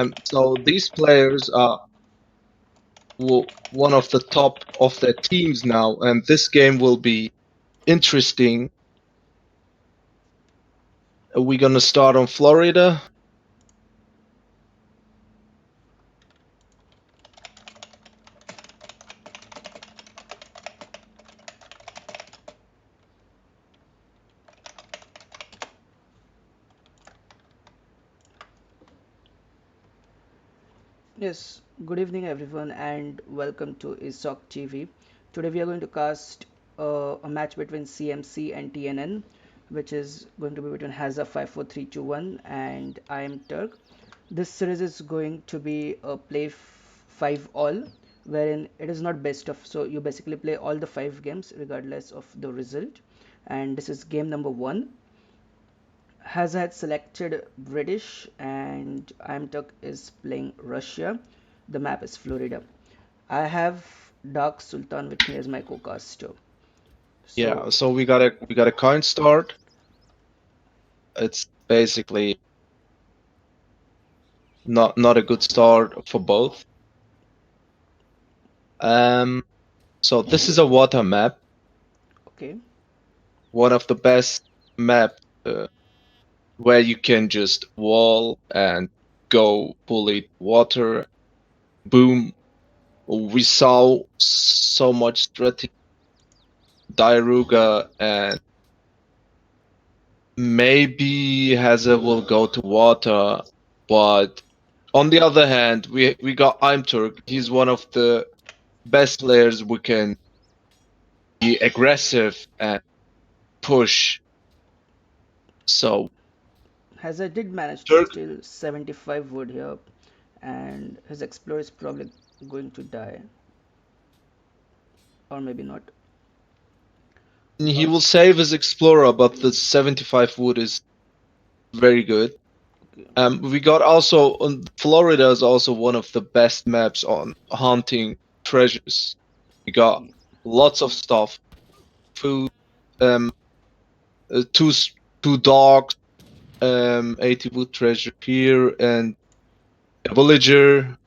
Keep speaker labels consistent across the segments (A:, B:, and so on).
A: So these players are one of the top of their teams now, and this game will be interesting. We're gonna start on Florida.
B: Yes, good evening everyone and welcome to ESOC TV. Today we are going to cast a match between CMC and TNN, which is going to be between Hazza54321 and iamturk. This series is going to be a play 5 all, wherein it is not best of, so you basically play all the 5 games regardless of the result. And this is game number 1. Has had selected British and iamturk is playing Russia. The map is Florida. I have Dark Sultan with me as my co-caster.
A: Yeah,
B: So
A: so we got a coin start. It's basically not a good start for both. So this is a water map,
B: okay,
A: one of the best maps where you can just wall and go fully water. Boom. We saw so much strategy, Diaruga, and maybe Hazard will go to water, but on the other hand, we got iamturk. He's one of the best players we can be aggressive and push. So
B: Hazard did manage to
A: Turk,
B: steal 75 wood here, and his explorer is probably going to die, or maybe not.
A: he will save his explorer, but the 75 wood is very good.
B: Okay.
A: We got also on Florida is also one of the best maps on hunting treasures. We got lots of stuff, food, um, two dogs, 80 wood treasure here, and a villager,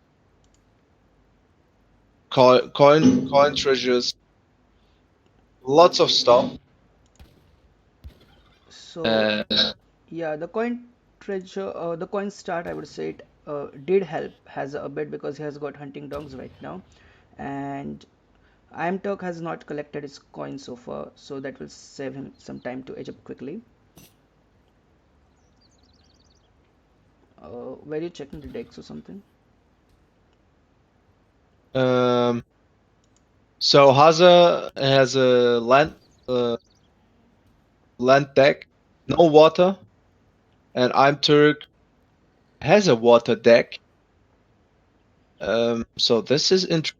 A: coin treasures, lots of stuff.
B: So
A: Uh,
B: yeah, the coin start, I would say it did help has a bit because he has got hunting dogs right now, and iamturk has not collected his coin so far, so that will save him some time to age up quickly. Were you checking the decks or something?
A: um, so Haza has a uh, land deck, no water, and iamturk has a water deck. So this is interesting.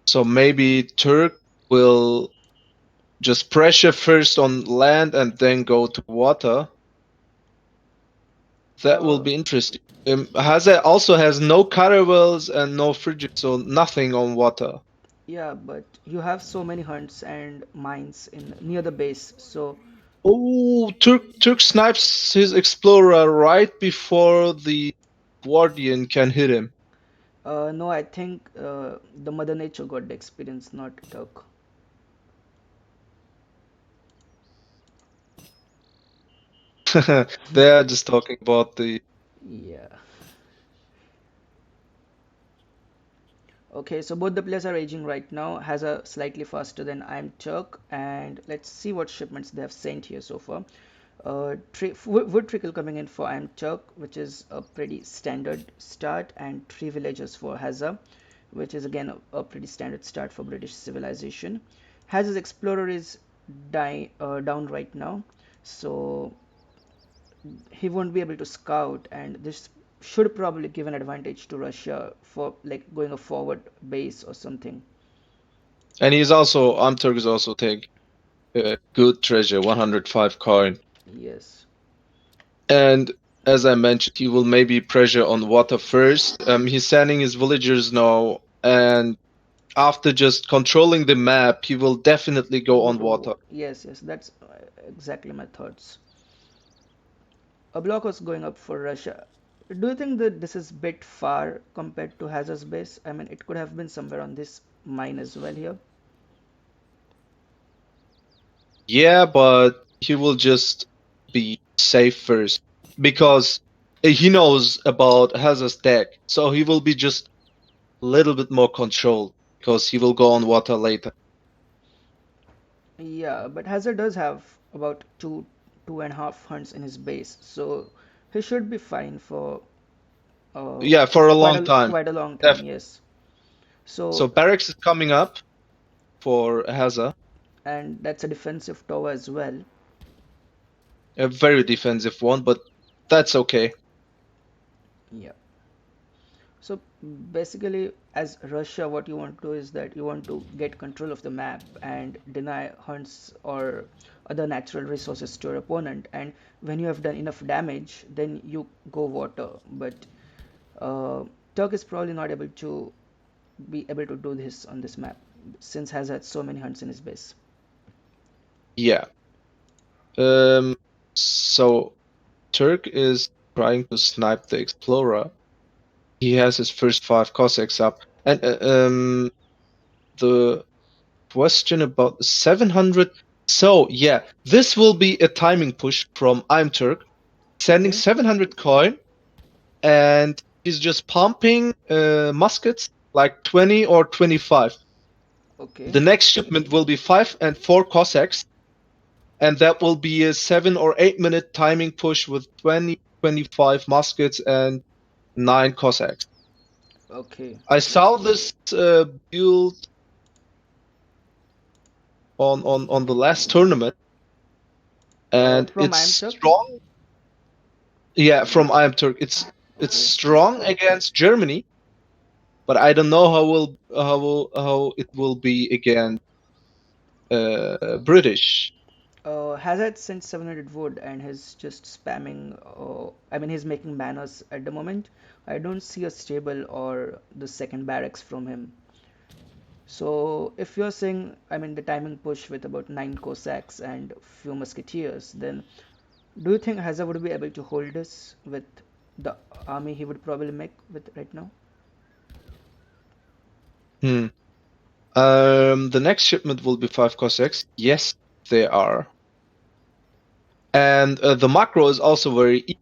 A: So maybe Turk will just pressure first on land and then go to water. That will
B: Uh,
A: be interesting. Haza also has no caravels and no frigid, so nothing on water.
B: yeah, but you have so many hunts and mines in near the base, so
A: Oh, Turk snipes his explorer right before the guardian can hit him.
B: no, I think the Mother Nature got the experience, not Turk.
A: They are just talking about the.
B: Yeah. Okay, so both the players are aging right now. Has a slightly faster than iamturk, and let's see what shipments they have sent here so far. Wood trickle coming in for iamturk, which is a pretty standard start, and 3 villagers for Hazza, which is again a pretty standard start for British civilization. Hazza's explorer is down right now, so he won't be able to scout, and this should probably give an advantage to Russia for like going a forward base or something.
A: And he's also, Amturk is also take good treasure, 105 coin.
B: Yes.
A: And as I mentioned, he will maybe pressure on water first. He's sending his villagers now, and after just controlling the map, he will definitely go
B: Go
A: on
B: to
A: water.
B: war. Yes, yes, that's exactly my thoughts. A block was going up for Russia. Do you think that this is a bit far compared to Hazard's base? I mean, it could have been somewhere on this mine as well here.
A: Yeah, but he will just be safe first because he knows about Hazard's deck, so he will be just a little bit more controlled because he will go on water later.
B: Yeah, but Hazard does have about two and a half hunts in his base, so he should be fine for uh,
A: Yeah, for a long time.
B: quite a long time.
A: Def-
B: Yes.
A: So
B: So,
A: barracks is coming up for Hazard,
B: and that's a defensive tower as well.
A: a very defensive one, but that's okay.
B: Yeah. So basically, as Russia, what you want to do is that you want to get control of the map and deny hunts or other natural resources to your opponent. And when you have done enough damage, then you go water. But uh, Turk is probably not able to be able to do this on this map since has had so many hunts in his base.
A: Yeah. So Turk is trying to snipe the Explorer. He has his first 5 Cossacks up, and the question about the 700. So yeah, this will be a timing push from iamturk, sending
B: Okay,
A: 700 coin, and he's just pumping muskets like 20 or 25.
B: okay,
A: The next shipment will be 5 and 4 Cossacks, and that will be a 7 or 8 minute timing push with 20, 25 muskets and 9 Cossacks.
B: okay.
A: I saw this build on the last tournament, and
B: From
A: it's
B: Imturk?
A: strong. Yeah, from iamturk. It's
B: Okay.
A: strong against Germany, but I don't know how it will be against British.
B: Hazard sent 700 wood and he's just spamming. I mean, he's making banners at the moment. I don't see a stable or the second barracks from him. So, if you're saying, I mean, the timing push with about 9 Cossacks and few musketeers, then do you think Hazard would be able to hold this with the army he would probably make with right now?
A: Hmm. The next shipment will be 5 Cossacks. Yes, they are. And the macro is also very easy.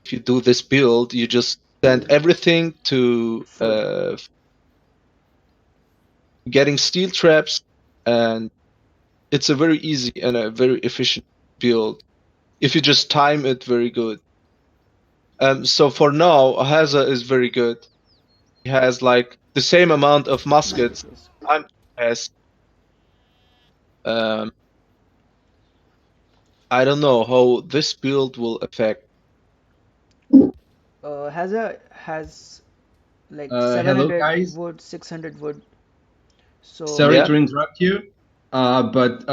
A: If you do this build, you just send everything to
B: Full.
A: getting steel traps, and it's a very easy and a very efficient build if you just time it very good. So for now, Hazza is very good. He has like the same amount of muskets
B: Yes.
A: I'm has. Um, I don't know how this build will affect.
B: Hazard has like
C: Hello,
B: 700
C: guys.
B: wood, 600 wood. So,
C: Sorry
A: Yeah.
C: to interrupt you, but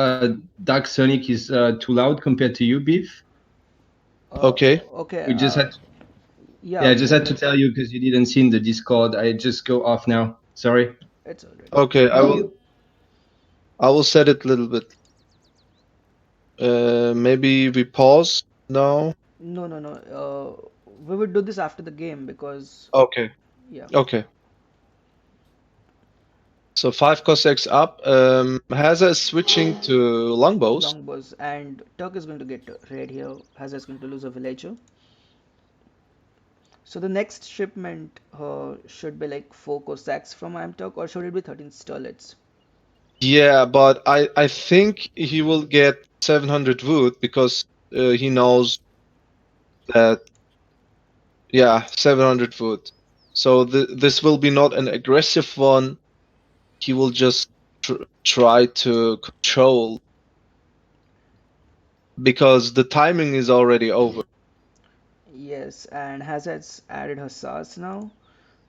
C: Dark Sonic is too loud compared to you, Beef.
B: uh,
A: Okay.
B: okay,
C: We just had,
B: yeah,
C: yeah, I just
B: okay,
C: had to tell you because you didn't see in the Discord. I just go off now. Sorry.
B: it's alright.
A: Okay. I will set it a little bit. Maybe we pause now.
B: No, no, no. We would do this after the game because,
A: Okay.
B: yeah,
A: Okay. So 5 Cossacks up. Hazza is switching to longbows.
B: longbows and Turk is going to get raid here. Hazard is going to lose a villager. So the next shipment should be like 4 Cossacks from Turk or should it be 13 Sterlets?
A: Yeah, but I think he will get 700 wood because he knows that, yeah, 700 wood. So this will be not an aggressive one. He will just try to control because the timing is already over.
B: Yes, and Hazard's added her SARS now.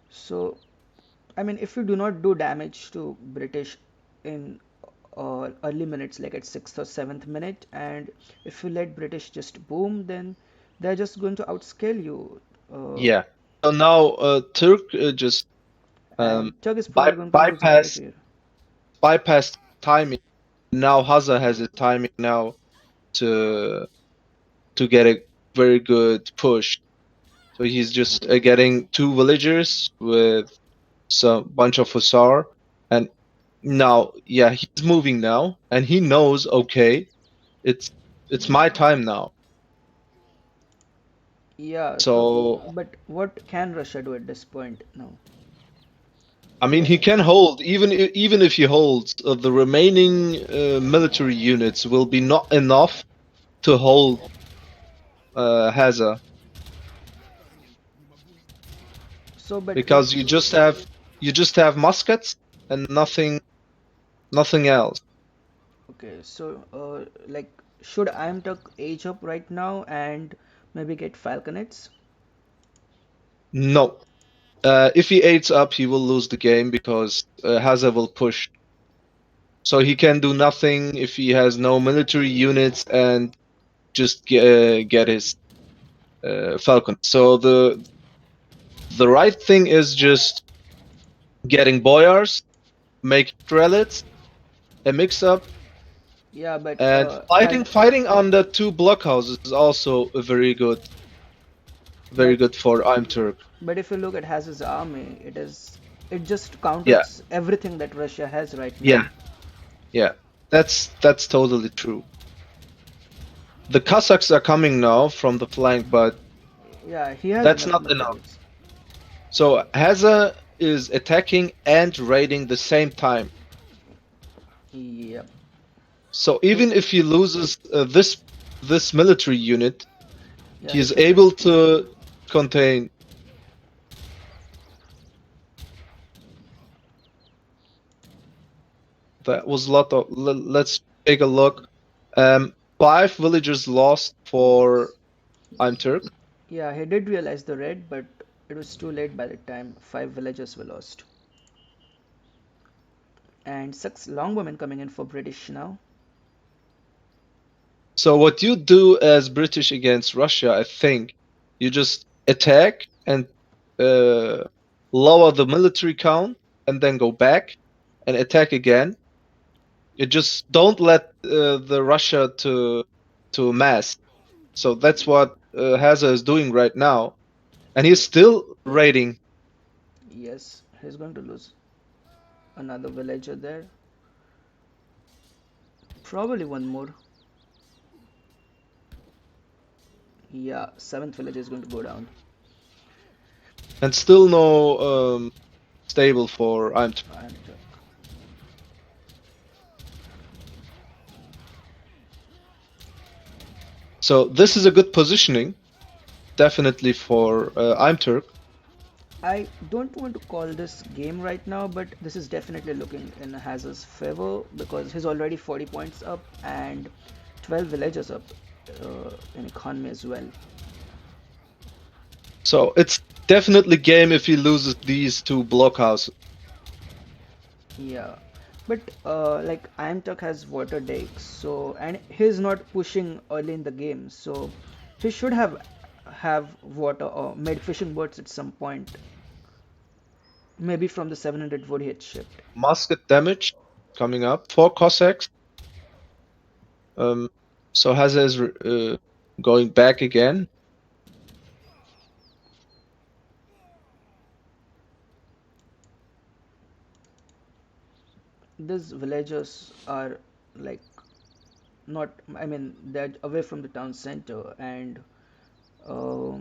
B: So, I mean, if you do not do damage to British in early minutes, like at 6th or 7th minute, and if you let British just boom, then they're just going to outscale you. Uh,
A: Yeah. So now Turk just um,
B: and Turk is probably going to lose a
A: bypass
B: villager here.
A: bypassed timing. Now Hazza has a timing now to get a very good push. So he's just getting 2 villagers with some bunch of hussar, and now, yeah, he's moving now, and he knows, okay, it's my time now.
B: Yeah, so,
A: So,
B: but what can Russia do at this point now?
A: I mean, he can hold, even if he holds, the remaining military units will be not enough to hold Hazza,
B: So, but if,
A: because you just have muskets and nothing else.
B: okay, so, like, should iamturk age up right now and maybe get falconets?
A: No. If he aids up, he will lose the game because Hazza will push. So he can do nothing if he has no military units and just get his falcon. So the right thing is just getting boyars, make prelates, a mix up,
B: Yeah, but
A: and
B: has
A: fighting on the 2 blockhouses is also a very
B: but
A: good for iamturk.
B: but if you look at Haz's army, it just
A: Yeah,
B: counters everything that Russia has right now.
A: yeah, yeah. That's totally true. The Cossacks are coming now from the flank, but
B: Yeah, he has
A: that's
B: enough
A: not enough.
B: materials.
A: So Hazza is attacking and raiding the same time.
B: Yep.
A: So
B: So
A: even if he loses this military unit,
B: yeah, he
A: he's
B: should.
A: able to contain. That was a lot of. Let's take a look. 5 villagers lost for iamturk.
B: Yeah, he did realize the raid, but it was too late by the time 5 villages were lost. And 6 longbowmen coming in for British now.
A: So what you do as British against Russia, I think, you just attack and uh, lower the military count, and then go back and attack again. You just don't let the Russia to mass. So that's what Hazza is doing right now, and he's still raiding.
B: Yes, he's going to lose another villager there. Probably one more. Yeah, 7th village is going to go down.
A: And still no stable for iamturk.
B: iamturk.
A: So this is a good positioning, definitely for iamturk.
B: I don't want to call this game right now, but this is definitely looking in Hazard's favor because he's already 40 points up and 12 villages up in economy as well.
A: So it's definitely game if he loses these 2 blockhouses.
B: Yeah, but like iamturk has water decks, so and he's not pushing early in the game, so he should have water or made fishing boats at some point, maybe from the 700 wood he had shipped.
A: Musket damage coming up for Cossacks. So Hazza is going back again.
B: These villagers are like not, I mean, they're away from the town center, and uh,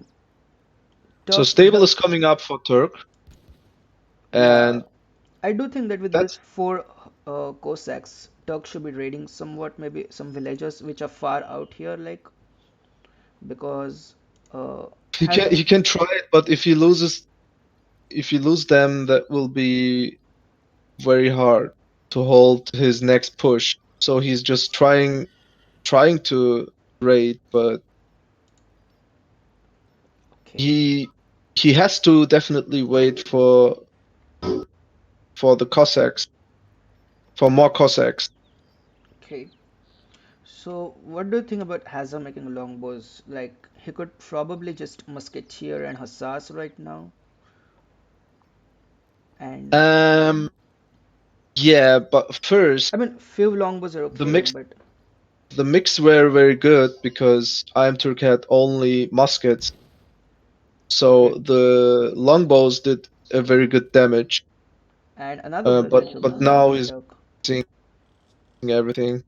A: So
B: Turk,
A: stable is coming up for Turk,
B: yeah,
A: and
B: I do think that with this
A: that's
B: 4 Cossacks, Turk should be raiding somewhat, maybe some villages which are far out here, like because has
A: he can try it, but if he lose them, that will be very hard to hold his next push. So he's just trying to raid, but
B: okay,
A: he he has to definitely wait for the Cossacks, for more Cossacks.
B: okay. So what do you think about Hazard making longbows? Like he could probably just musketeer and hussars right now, and
A: Yeah, but first
B: I mean few longbows are
A: the
B: okay,
A: mix
B: but
A: the mix were very good because iamturk had only muskets, so
B: Okay.
A: the longbows did a very good damage.
B: And another villager
A: But
B: coming
A: now
B: in,
A: he's
B: Turk.
A: seeing everything.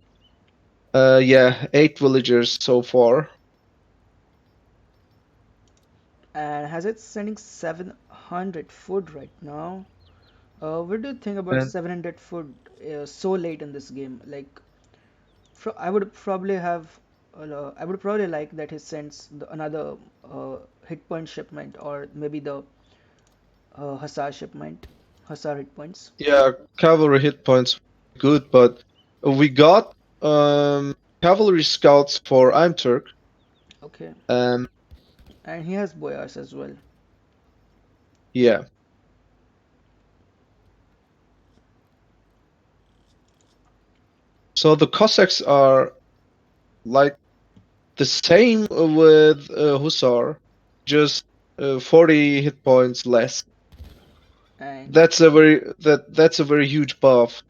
A: Yeah, 8 villagers so far.
B: And has it sending 700 food right now? What do you think about
A: And
B: 700 food so late in this game? Like, I would probably have, I would probably like that he sends another hit point shipment, or maybe the Hussar shipment, Hussar hit points.
A: yeah, cavalry hit points good, but we got cavalry scouts for iamturk.
B: Okay,
A: Um,
B: and he has boyars as well.
A: yeah. So the Cossacks are like the same with Hussar, just 40 hit points less.
B: And
A: That's a very huge buff.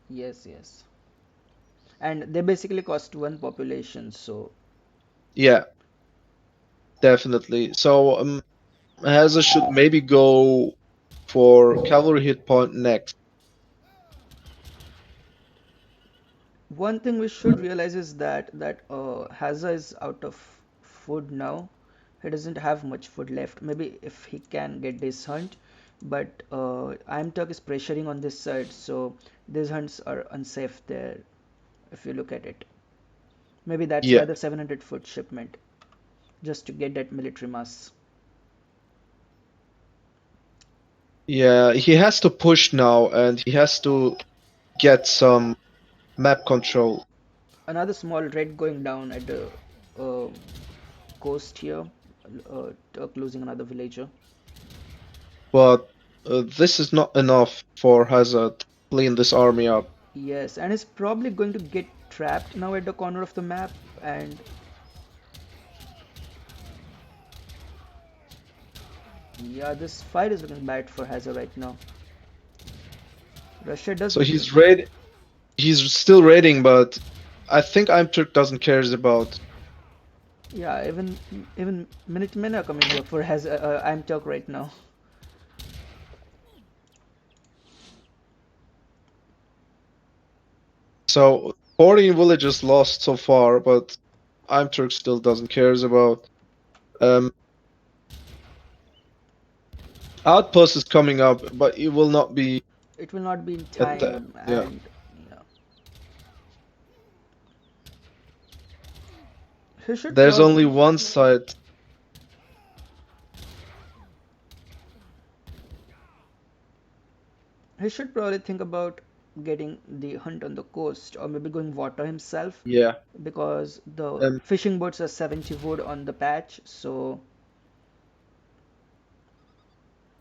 B: yes, yes, and they basically cost one population. So
A: Yeah, definitely. So Hazza should maybe go for cavalry hit point next.
B: one thing we should realize is that Hazza is out of food now. He doesn't have much food left. Maybe if he can get this hunt, but Imturk is pressuring on this side, so these hunts are unsafe there. If you look at it, maybe that's why
A: Yeah,
B: the 700 foot shipment, just to get that military mass.
A: yeah. He has to push now, and he has to get some map control.
B: Another small raid going down at the uh, coast here. Turk losing another villager.
A: But this is not enough for Hazard to clean this army up.
B: Yes, and he's probably going to get trapped now at the corner of the map. And yeah, this fight is looking bad for Hazard right now. Russia does
A: So
B: get
A: he's
B: this.
A: raid. He's still raiding, but I think Imturk doesn't cares about.
B: Yeah, even Minutemen are coming here for has I'm talk right now.
A: So 14 villages lost so far, but Imturk still doesn't cares about. Um, Outpost is coming up, but it will not be
B: It will not be in
A: at the
B: time,
A: yeah.
B: and yeah, he should
A: There's
B: probably
A: only one side.
B: think about getting the hunt on the coast, or maybe going water himself,
A: Yeah.
B: because the
A: Um,
B: fishing boats are 70 wood on the patch. So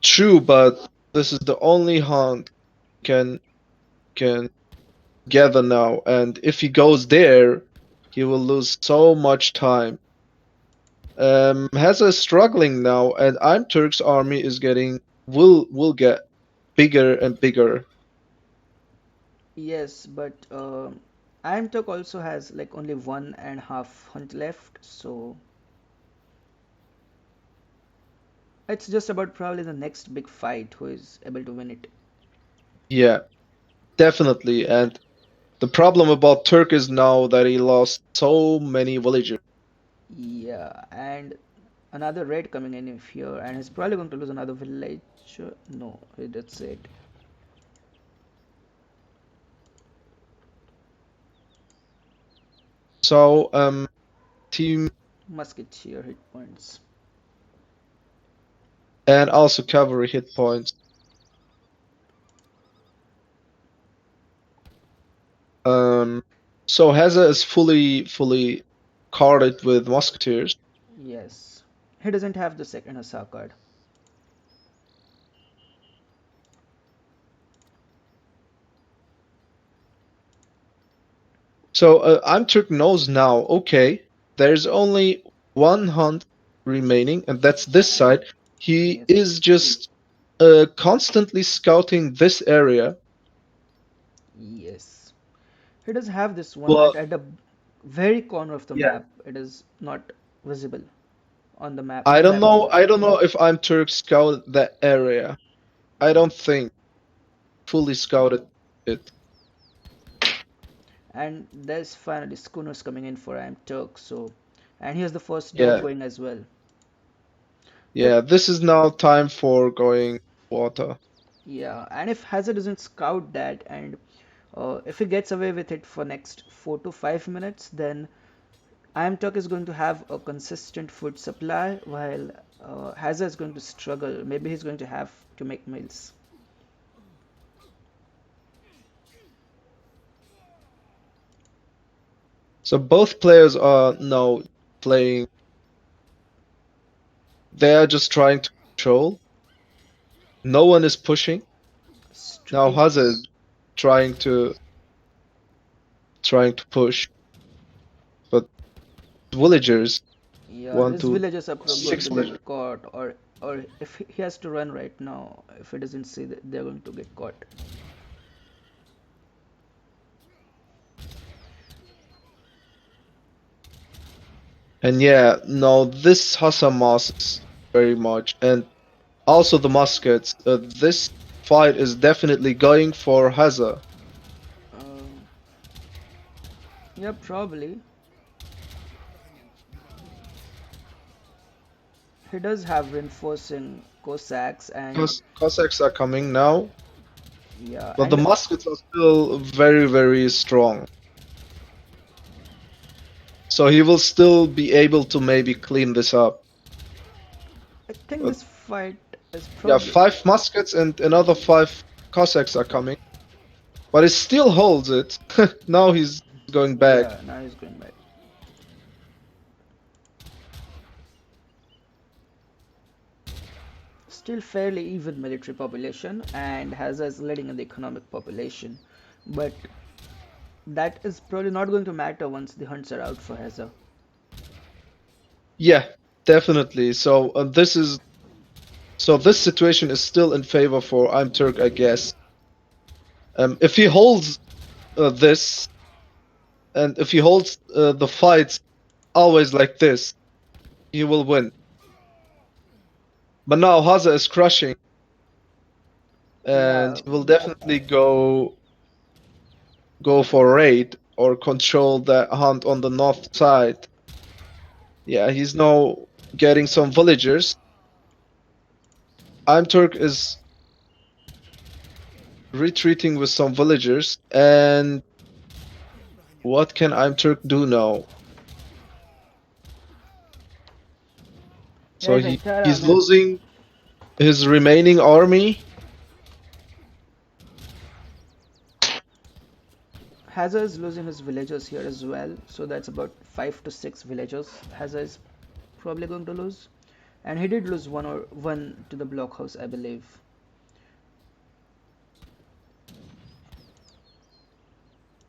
A: True, but this is the only hunt can gather now, and if he goes there, he will lose so much time. Hazza is struggling now, and Imturk's army is getting will get bigger and bigger.
B: yes, but Imtok also has like only 1.5 hunt left, so it's just about probably the next big fight who is able to win it.
A: Yeah, definitely. And the problem about Turk is now that he lost so many villagers.
B: Yeah, and another raid coming in here, and he's probably going to lose another village. No, that's it.
A: So team
B: Musketeer hit points.
A: and also cavalry hit points. Um, so Hazza is fully carded with musketeers.
B: Yes, he doesn't have the second Hussar card.
A: So Imturk knows now, okay, there's only one hunt remaining, and that's this side. He
B: Yes,
A: is just constantly scouting this area.
B: yes. He does have this one
A: But
B: hunt at the very corner of the
C: Yeah.
B: map. It is not visible on the map
A: I don't
B: map
A: know.
B: view.
A: I don't know if I'm Turk scouted that area. I don't think fully scouted it.
B: And there's finally schooners coming in for I'm Turk. So, and here's the first dock
A: Yeah,
B: going as well. But
A: yeah. This is now time for going water.
B: yeah, and if Hazard doesn't scout that, and if he gets away with it for next 4 to 5 minutes, then Iamturk is going to have a consistent food supply, while Hazard is going to struggle. Maybe he's going to have to make meals.
A: So both players are now playing. They are just trying to control. No one is pushing. Now
B: Stripping.
A: Hazard is trying to push, but villagers
B: Yeah,
A: want
B: his
A: to
B: villagers are going
A: six
B: to
A: villagers.
B: get caught, or if he has to run right now, if he doesn't see that they're going to get caught.
A: And yeah, no, this Hassan is very much, and also the muskets. This fight is definitely going for Hazard.
B: Um, yeah, probably. He does have reinforcing Cossacks, and
A: Because Cossacks are coming now,
B: yeah,
A: but the
B: and
A: muskets are still very, very strong. So he will still be able to maybe clean this up.
B: I think
A: But
B: this fight is
A: yeah,
B: probably.
A: 5 muskets and another 5 Cossacks are coming. But he still holds it. Now he's going back.
B: Yeah, now he's going back. Still fairly even military population, and has us leading in the economic population, but that is probably not going to matter once the hunts are out for Hazza.
A: Yeah, definitely. So this situation is still in favor for I'm Turk, I guess. If he holds this, and if he holds the fights always like this, he will win. But now Haza is crushing, and
B: Yeah,
A: he will definitely go for raid or control the hunt on the north side. Yeah, he's now getting some villagers. I'm Turk is retreating with some villagers, and what can I'm Turk do now?
B: yeah,
A: So
B: his entire
A: he's
B: army.
A: losing his remaining army.
B: Hazza is losing his villagers here as well, so that's about 5 to 6 villagers Hazza is probably going to lose, and he did lose one to the blockhouse, I believe.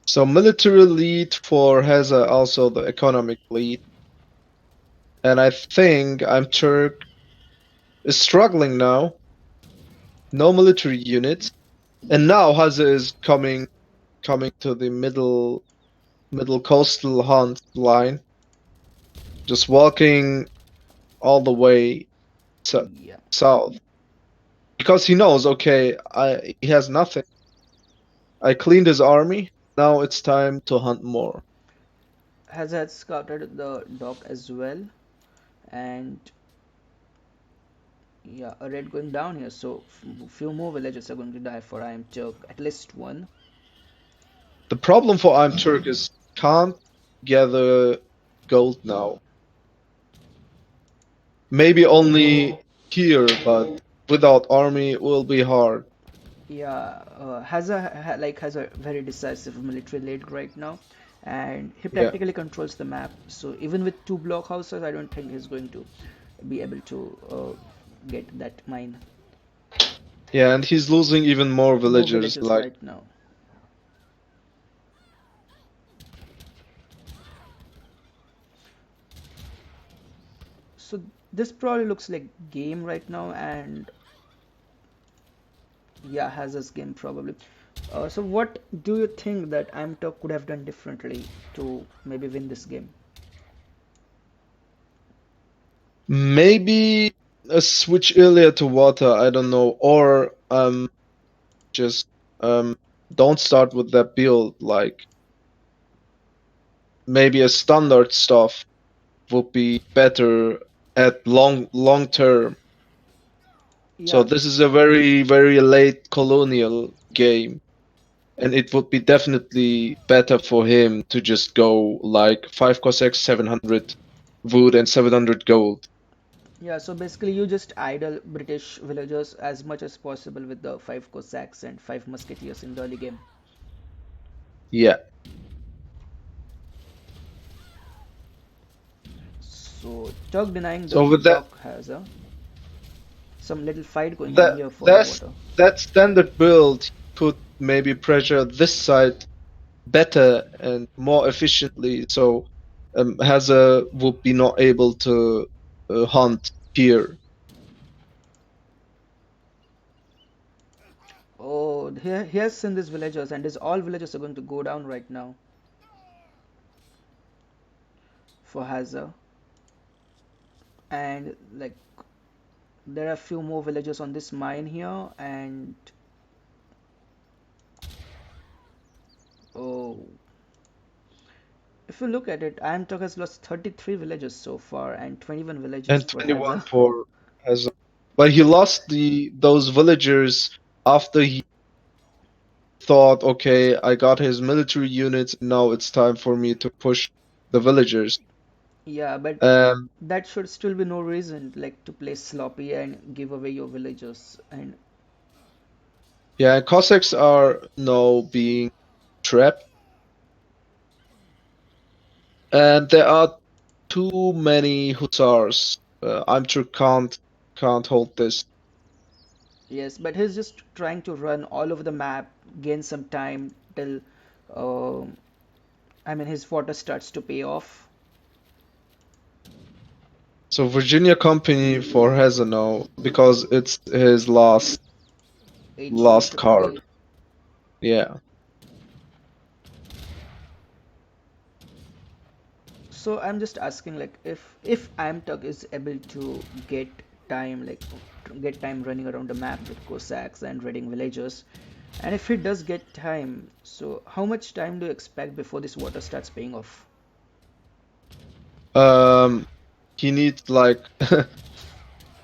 A: So military lead for Heza, also the economic lead. And I think I'm Turk is struggling now. No military units. And now Heza is coming to the middle coastal hunt line. Just walking all the way
B: Yeah,
A: south. Because he knows, okay, he has nothing. I cleaned his army. Now it's time to hunt more.
B: Hazza had scouted the dock as well, and yeah, a raid going down here, so few more villagers are going to die for I am Turk, at least one.
A: The problem for I'm Turk is can't gather gold now. Maybe only here, but without army it will be hard.
B: Yeah, has a very decisive military lead right now, and he
A: Yeah.
B: practically controls the map. So even with two blockhouses, I don't think he's going to be able to get that mine.
A: Yeah, and he's losing even more
B: More
A: villagers.
B: villagers
A: Like,
B: right now. So this probably looks like game right now, and yeah, has this game probably. So what do you think that iamturk could have done differently to maybe win this game?
A: Maybe a switch earlier to water, I don't know, or just don't start with that build. Like maybe a standard stuff would be better at long term. So
B: Yeah,
A: this is a very very late colonial game, and it would be definitely better for him to just go like 5 Cossacks, 700 wood, and 700 gold.
B: yeah. So basically, you just idle British villagers as much as possible with the five Cossacks and five musketeers in the early game.
A: Yeah.
B: So Turk denying the
A: So with that,
B: dock has some little fight going on
A: that
B: here for the
A: that's
B: water.
A: that standard build could maybe pressure this side better and more efficiently. So Hazza would be not able to hunt here.
B: Oh, he has seen these villagers, and his all villagers are going to go down right now for Hazza. And like there are a few more villagers on this mine here, and oh, if you look at it, Iamturk has lost 33 villagers so far and 21 villagers
A: And
B: for
A: 21
B: Hazza.
A: for Hazza. But he lost those villagers after he thought, okay, I got his military units, now it's time for me to push the villagers.
B: Yeah, but
A: Um,
B: that should still be no reason like to play sloppy and give away your villagers. And
A: yeah, Cossacks are now being trapped, and there are too many hussars. I'm sure can't hold this.
B: yes, but he's just trying to run all over the map, gain some time till um, I mean his water starts to pay off.
A: So Virginia Company for Hazza now because it's his last card.
B: AG3.
A: Yeah.
B: So I'm just asking like if Amtug is able to get time like get time running around the map with Cossacks and raiding villagers, and if he does get time, so how much time do you expect before this water starts paying off?
A: Um, he needs like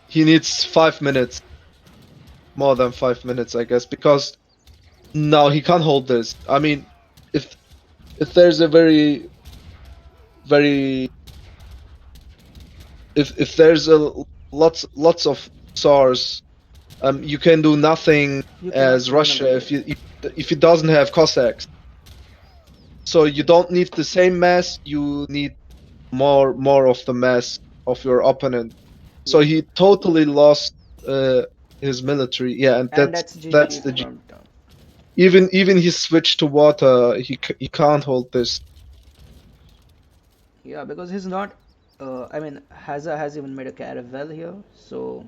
A: he needs 5 minutes, more than 5 minutes, I guess, because no, he can't hold this. I mean, if if there's a very if there's a lots of SARS, you can do nothing
B: You cannot
A: as
B: run
A: Russia
B: away.
A: if it doesn't have Cossacks. So you don't need the same mass, you need more of the mass of your opponent. So
B: Yeah,
A: he totally lost uh, his military. Yeah, and
B: and
A: that's
B: that's
A: that's
B: GG
A: the
B: from
A: even he switched to water, he can't hold this.
B: yeah because he's not. I mean, Hazza has even made a caravel here, so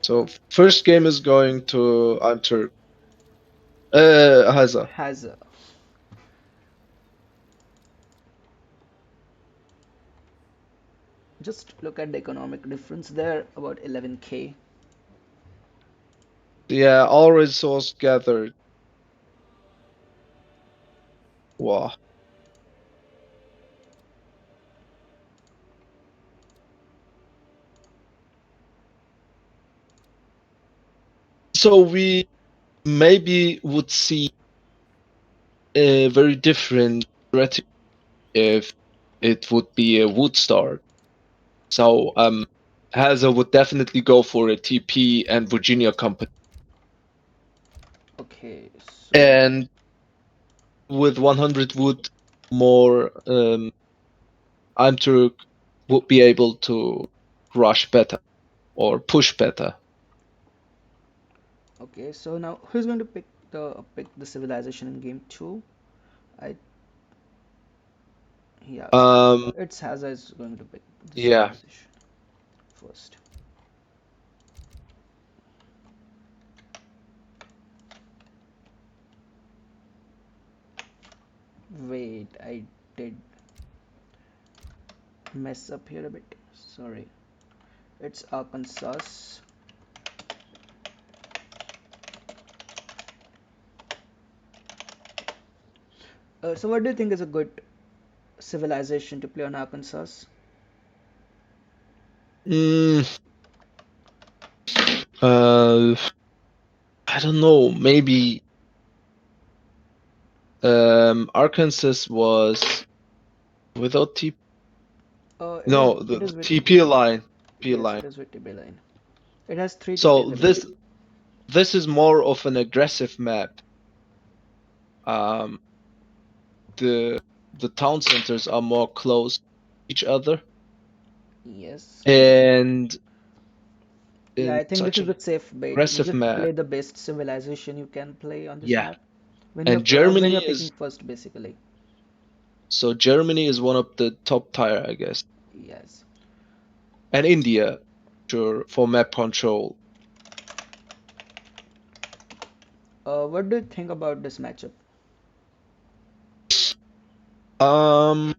A: So first game is going to iamturk. Hazza.
B: Hazza. Just look at the economic difference there, about 11k.
A: Yeah, all resource gathered. Wow. So we maybe would see a very different strategy if it would be a wood start. So Hazza would definitely go for a TP and Virginia Company.
B: Okay, so
A: And with 100 wood more, iamturk would be able to rush better or push better.
B: okay, so now who's going to pick the civilization in game two? I Yeah, it's Hazza is going to pick the
A: Yeah.
B: civilization. 1st. Wait, I did mess up here a bit. Sorry. It's Arkansas. So what do you think is a good civilization to play on Arkansas?
A: Mm, uh, I don't know. Maybe Arkansas was without T. No,
B: It
A: the
B: is with
A: TP line. P
B: yes,
A: line.
B: it is with TB line. It has three
A: So
B: TPs, I believe.
A: this is more of an aggressive map. Um, the the town centers are more close to each other,
B: Yes.
A: and
B: Yeah,
A: in
B: I think this
A: such
B: is
A: an
B: the safe bet. You
A: aggressive
B: just
A: map,
B: play the best civilization you can play on this
A: yeah.
B: map
A: And
B: when
A: Germany
B: you're picking
A: is
B: first, basically.
A: so Germany is one of the top tier, I guess,
B: Yes.
A: and India, sure, for map control.
B: What do you think about this matchup?
A: Um,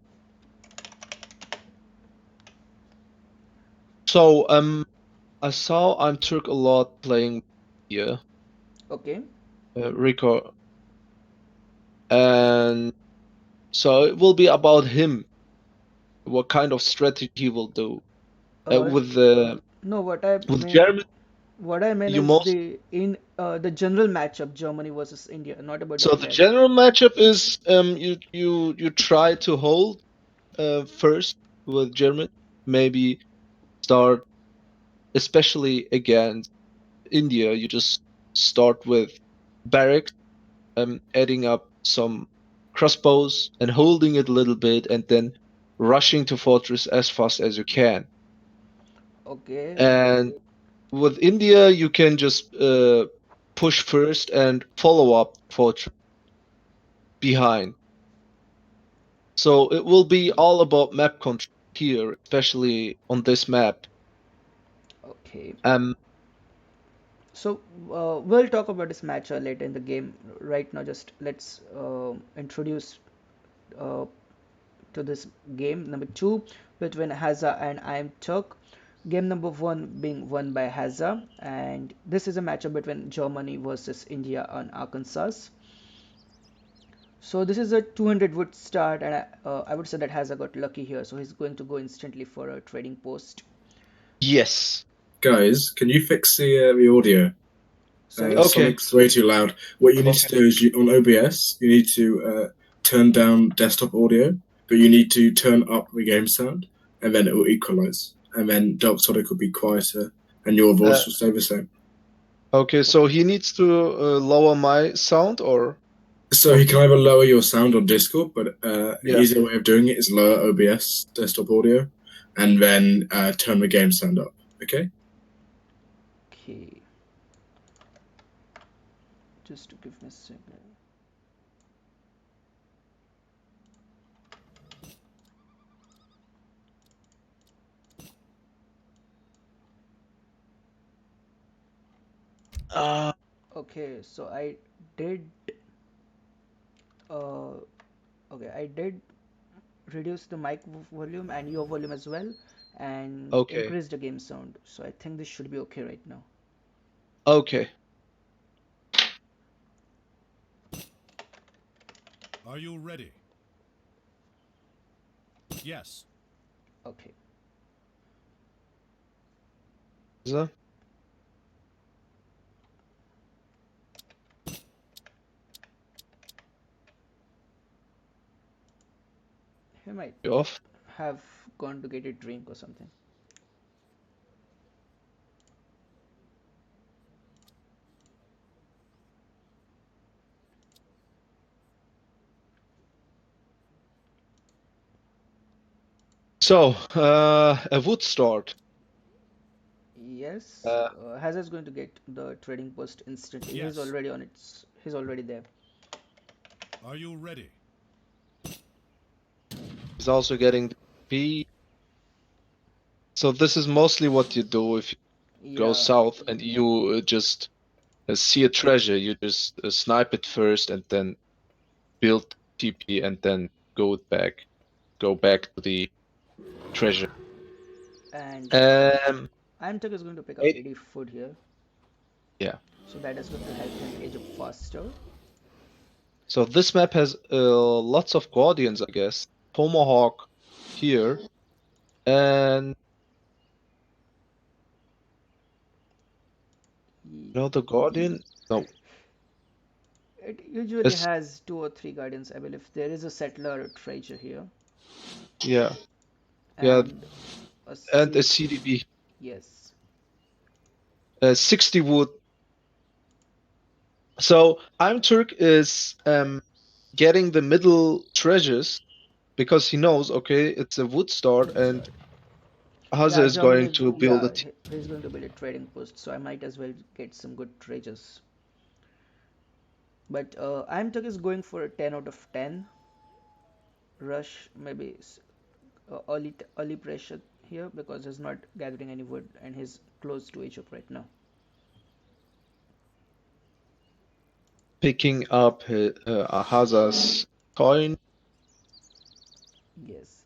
A: so I saw iamturk a lot playing here,
B: Okay.
A: Rico, and so it will be about him, what kind of strategy he will do.
B: Uh,
A: With the
B: no,
A: with Germany,
B: what I mean
A: you
B: is
A: most
B: the general matchup, Germany versus India, not about the
A: so the
B: players.
A: general matchup is you try to hold first with German, maybe start especially against India. You just start with barracks, adding up some crossbows and holding it a little bit, and then rushing to fortress as fast as you can.
B: Okay.
A: And with India, you can just push first and follow up fortress behind. So it will be all about map control here, especially on this map.
B: Okay.
A: Um,
B: So we'll talk about this match later in the game. Right now, just let's introduce uh, to this game number two between Hazza and iamturk. Game number one being won by Hazza, and this is a matchup between Germany versus India on Arkansas. So this is a 200 wood start, and I would say that Hazza got lucky here, so he's going to go instantly for a trading post.
A: yes.
D: Guys, can you fix the audio?
B: Sorry.
A: Okay.
D: Sonic's way too loud. What you need to
A: Okay.
D: do is on OBS, you need to turn down desktop audio, but you need to turn up the game sound, and then it will equalize. And then Dark Sonic will be quieter, and your voice will stay the same.
A: Okay, so he needs to lower my sound, or
D: So you can either lower your sound on Discord, but
A: Yeah.
D: easier way of doing it is lower OBS desktop audio, and then turn the game sound up. Okay.
B: Okay. Just to give me a second. Okay, so did uh I did reduce the mic volume and your volume as well, and
A: Okay.
B: increase the game sound. So I think this should be okay right now.
A: Okay.
E: Are you ready? Yes.
B: Okay.
A: So,
B: He might
A: you off.
B: have gone to get a drink or something.
A: So, a wood start.
B: Yes,
A: Uh,
B: Hazard's going to get the trading post instantly.
E: Yes.
B: He's already on it. He's already there.
E: Are you ready?
A: he's also getting the P. So this is mostly what you do if you go
B: Yeah.
A: south and you just see a treasure. You just snipe it first and then build TP and then go back to the treasure.
B: And iamturk is going to pick up
A: 80.
B: 80 food here.
A: Yeah.
B: So that is going to help him age up faster.
A: So this map has lots of guardians, I guess. Tomahawk here, and the guardian. No,
B: It usually
A: it's,
B: has 2 or 3 guardians, I believe. There is a settler treasure here.
A: yeah,
B: And a
A: and a
B: C.
A: CDB.
B: Yes.
A: 60 wood. So iamturk is getting the middle treasures because he knows, okay, it's a wood start, and Hazza
B: Yeah,
A: is
B: jungle
A: going
B: is,
A: to build
B: yeah,
A: a team.
B: he's going to build a trading post, so I might as well get some good treasures. But iamturk is going for a 10 out of 10 rush, maybe early pressure here because he's not gathering any wood and he's close to age up right now.
A: Picking up Hazza's coin.
B: Yes.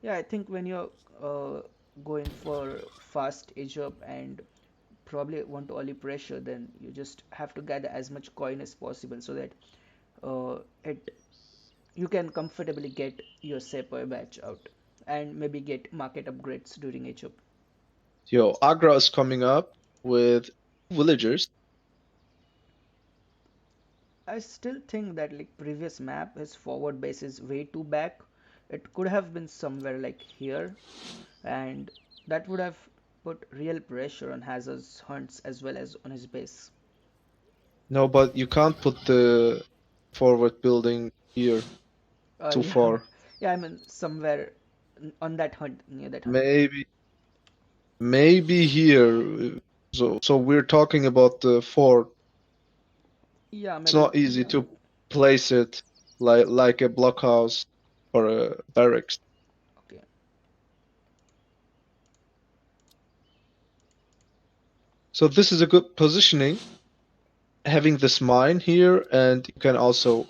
B: Yeah, I think when you're going for fast age up and probably want to early pressure, then you just have to gather as much coin as possible so that it you can comfortably get your sepoy batch out and maybe get market upgrades during age up.
A: Agra is coming up with villagers.
B: I still think that like previous map, his forward base is way too back. It could have been somewhere like here, and that would have put real pressure on Hazard's hunts as well as on his base.
A: No, but you can't put the forward building here too
B: Yeah,
A: far.
B: yeah. I mean somewhere on that hunt near that hunt.
A: Maybe here. So we're talking about the fort.
B: Yeah,
A: It's
B: maybe.
A: not easy
B: Yeah.
A: to place it like a blockhouse or a barracks.
B: Okay.
A: So this is a good positioning, having this mine here, and you can also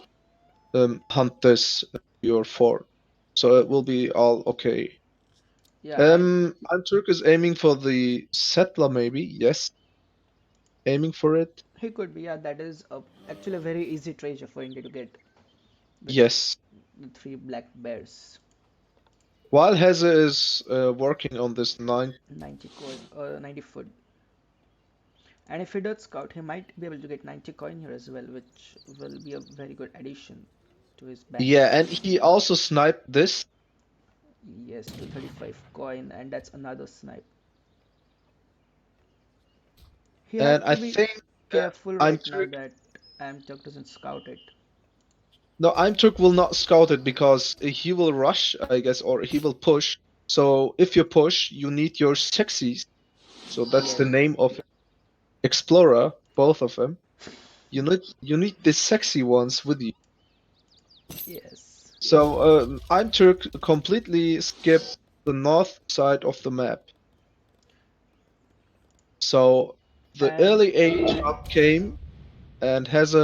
A: hunt this your fort. So it will be all okay.
B: Yeah, and
A: iamturk is aiming for the settler, maybe. Yes, aiming for it.
B: he could be. Yeah, that is actually a very easy treasure for India to get with
A: Yes.
B: the 3 black bears.
A: While Hazza is working on this
B: 90 coin, 90 foot. And if he does scout, he might be able to get 90 coin here as well, which will be a very good addition to his bank.
A: yeah, and he also sniped this.
B: Yes, 235 coin, and that's another snipe. He
A: And
B: had
A: I
B: to be
A: think
B: careful right now
A: iamturk
B: that iamturk doesn't scout it.
A: no, iamturk will not scout it because he will rush, I guess, or he will push. So if you push, you need your sexies. So that's the
B: Yes,
A: name of explorer, both of them. You need the sexy ones with you.
B: yes.
A: So iamturk completely skipped the north side of the map. So the
B: And
A: early age up came and has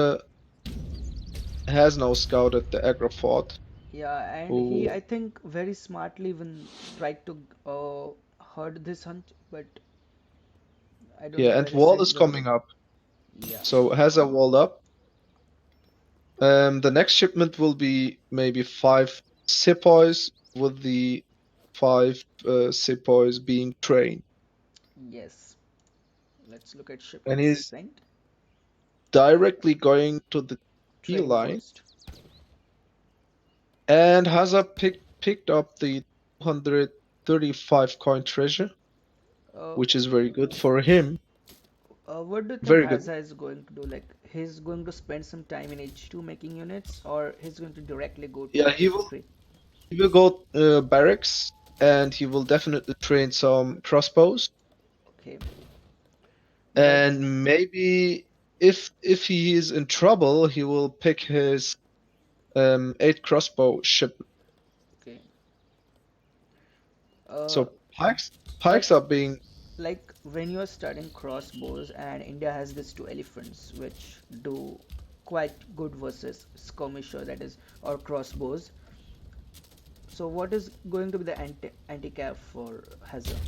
A: now scouted the Agra fort.
B: yeah, and he,
A: Who
B: I think, very smartly even tried to herd this hunt, but I don't know
A: Yeah, and
B: where his
A: wall
B: head
A: is
B: went.
A: coming up.
B: Yeah,
A: So has a wall up. The next shipment will be maybe 5 sepoys with the 5 sepoys being trained.
B: yes. Let's look at
A: And
B: shipments
A: he's
B: sent.
A: directly going to the T
B: Trading
A: line.
B: post.
A: And Hazza picked up the 235 coin treasure,
B: Uh,
A: which is very good for him.
B: what do you think
A: Very good.
B: Hazza is going to do? Like, he's going to spend some time in H2 making units, or he's going to directly go to
A: Yeah,
B: H3?
A: he will go barracks, and he will definitely train some crossbows.
B: Okay. But,
A: And maybe if he is in trouble, he will pick his 8 crossbow ship.
B: okay. Uh,
A: So pikes
B: but
A: are being
B: like when you're studying crossbows and India has these 2 elephants which do quite good versus skirmisher, that is, or crossbows. So what is going to be the anti-cav for Hazza?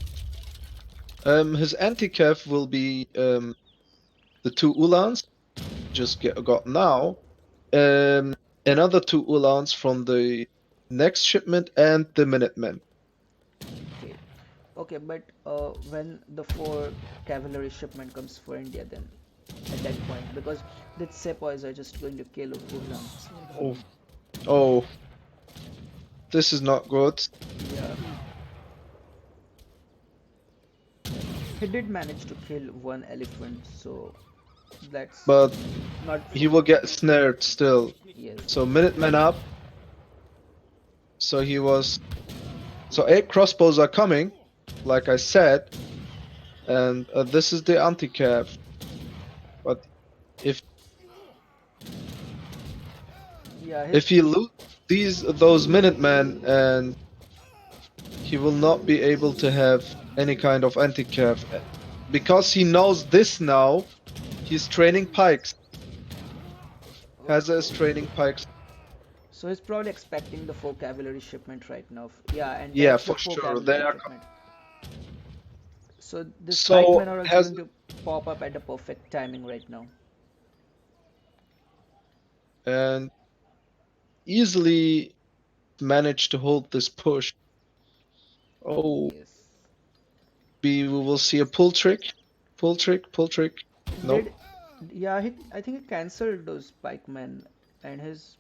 A: His anti-cav will be the two Ulans got now, another two Ulans from the next shipment, and the Minutemen.
B: Okay, okay, but when the 4 cavalry shipment comes for India, then at that point, because the sepoys are just going to kill Urlans.
A: Oh, oh, this is not good.
B: Yeah, he did manage to kill one elephant, so that's
A: But
B: not.
A: he will get snared still.
B: Yes.
A: So Minutemen up. So 8 crossbows are coming, like I said, and this is the anti-cav. But if
B: Yeah,
A: he loses those Minutemen, and he will not be able to have any kind of anti-cav. Because he knows this now, he's training pikes. Hazza is training pikes.
B: so he's probably expecting the 4 cavalry shipment right now. Yeah, and
A: Yeah,
B: that's the
A: for
B: four
A: sure. They
B: cavalry
A: are.
B: shipment. So this pikemen
A: So
B: are also
A: has
B: going to pop up at the perfect timing right now.
A: and easily managed to hold this push. Oh,
B: Yes.
A: we will see a pull trick. Pull trick, pull trick. Nope.
B: Did yeah, I think he cancelled those pikemen and he's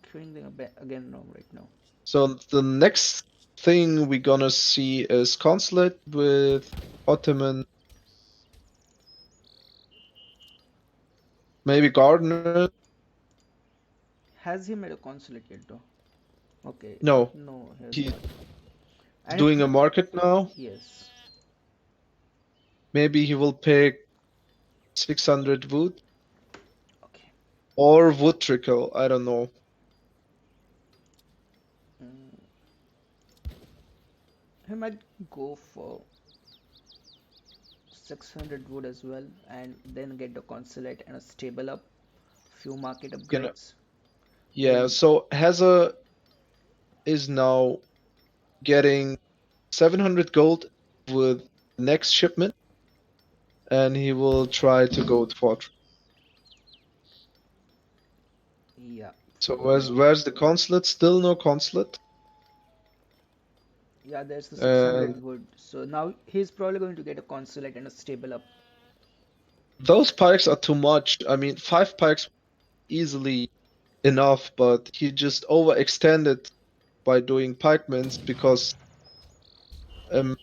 B: killing them again now right now.
A: So the next thing we're gonna see is consulate with Ottoman, maybe Gardener.
B: Has he made a consulate yet though? Okay,
A: No,
B: no, he has
A: he's
B: not. And
A: doing a market now.
B: yes,
A: Maybe he will pick 600 wood
B: okay.
A: or wood trickle. I don't know.
B: Mm, he might go for 600 wood as well, and then get the consulate and a stable up, few market
A: Gonna
B: upgrades.
A: Yeah.
B: Then
A: So Hazza is now getting 700 gold with next shipment, and he will try to go to fortress.
B: yeah,
A: So where's the consulate? Still no consulate.
B: yeah, there's the
A: And
B: 600 wood. So now he's probably going to get a consulate and a stable up.
A: those pikes are too much. I mean, 5 pikes easily enough, but he just overextended by doing pikemans because um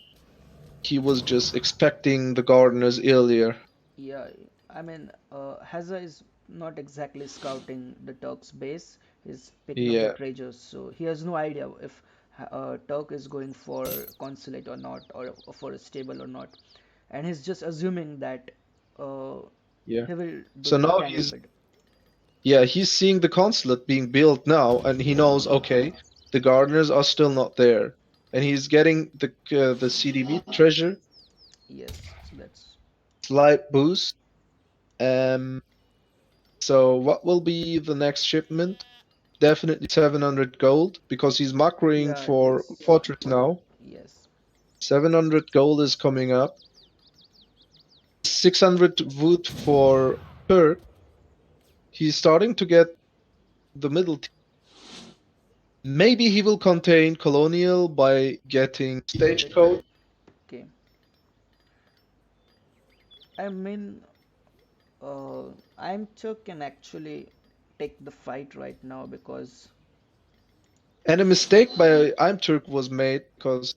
A: he was just expecting the gardeners earlier.
B: Yeah, I mean, Hazza is not exactly scouting the Turk's base. He's picking up the
A: Yeah,
B: treasures, so he has no idea if Turk is going for consulate or not, or for a stable or not. And he's just assuming that uh,
A: yeah.
B: he will do
A: So
B: the
A: now
B: cannon bid.
A: he's seeing the consulate being built now, and he knows, okay, the gardeners are still not there, and he's getting the CDB treasure
B: Yes, so that's
A: slight boost. Um, so what will be the next shipment? Definitely 700 gold because he's macroing
B: yeah, it
A: for
B: is.
A: fortress now.
B: Yes,
A: 700 gold is coming up. 600 wood for Turk. He's starting to get the middle. Maybe he will contain colonial by getting stagecoach.
B: okay. I mean, iamturk can actually take the fight right now because
A: And a mistake by iamturk was made because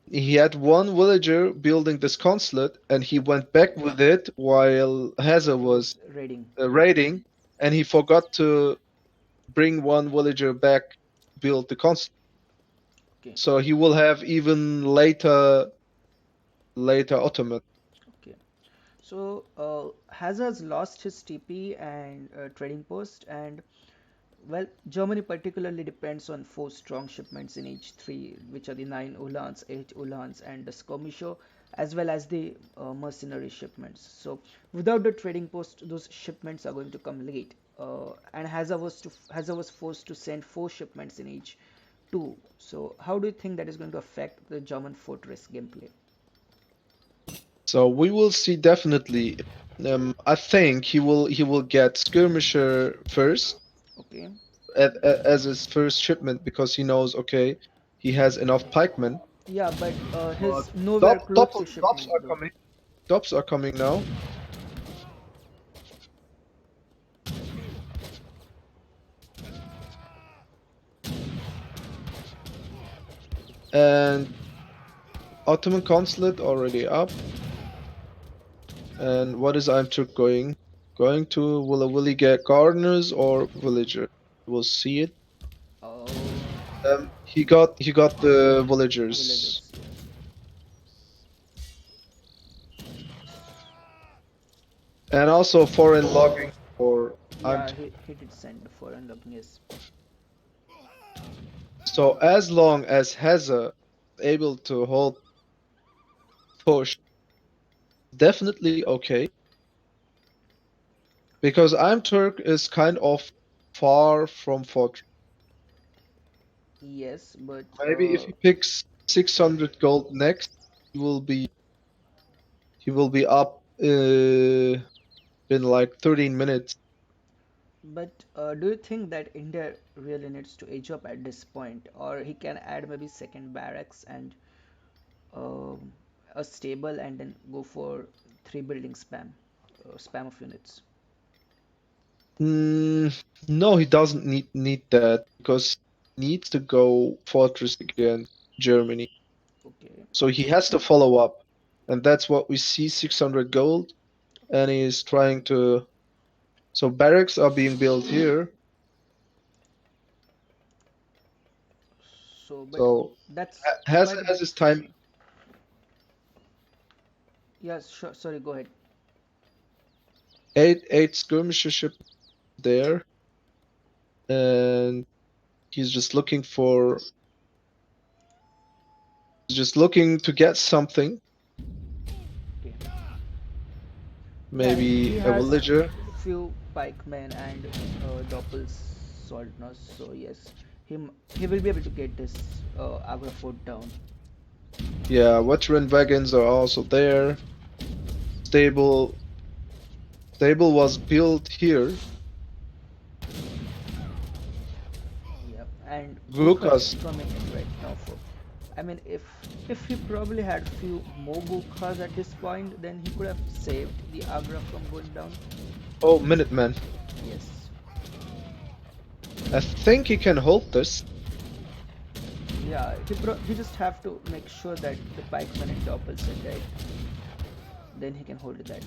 A: he had one villager building this consulate and he went back with it while Hazza
B: he
A: was
B: was raiding.
A: raiding, and he forgot to bring one villager back, build the consulate.
B: Okay,
A: So he will have even later Ottoman.
B: okay. So Hazard's lost his TP and trading post, and Well, Germany particularly depends on 4 strong shipments in each 3, which are the 9 Uhlans, 8 Uhlans, and the skirmisher, as well as the mercenary shipments. So, without the trading post, those shipments are going to come late. And Hazza was forced to send 4 shipments in each 2. So, how do you think that is going to affect the German fortress gameplay?
A: So we will see definitely. I think he will get skirmisher first
B: Okay.
A: as his first shipment because he knows okay he has enough pikemen.
B: Yeah, but
A: But
B: he's nowhere close to
A: tops
B: shipment
A: are
B: though.
A: coming. Tops are coming now. And Ottoman consulate already up. And what is iamturk going? Going to will he get gardeners or villager? We'll see it.
B: Oh,
A: He got the villagers.
B: villagers.
A: And also foreign logging for
B: Yeah,
A: iamturk.
B: he did send the foreign logging, yes.
A: So as long as Hazza able to hold push, definitely okay. Because iamturk is kind of far from fortress.
B: Yes, but
A: Maybe if he picks 600 gold next, he will be up in like 13 minutes.
B: do you think that India really needs to age up at this point, or he can add maybe second barracks and um, a stable and then go for 3 building spam of units?
A: No, he doesn't need that because he needs to go fortress against Germany.
B: Okay.
A: So he has to follow up, and that's what we see: 600 gold, and he's trying to. So barracks are being built here.
B: So, but
A: So
B: that's
A: has
B: quite a
A: has
B: bit.
A: his time.
B: Yes, sure. Sorry, go ahead.
A: Eight skirmisher ship there, and he's just looking to get something.
B: Okay. Yeah, he
A: Maybe a
B: has
A: villager.
B: few pikemen and doppel soldners. So yes, he will be able to get this Agra fort down.
A: Yeah, veteran wagons are also there. Stable was built here.
B: Yep, and Gurkhas
A: Gurkhas.
B: coming in right now for. I mean, if he probably had few more Gurkhas at this point, then he could have saved the Agra from going down.
A: Oh, Minutemen.
B: Yes.
A: I think he can hold this.
B: Yeah, he just have to make sure that the pikemen and doppels are dead. Then he can hold that.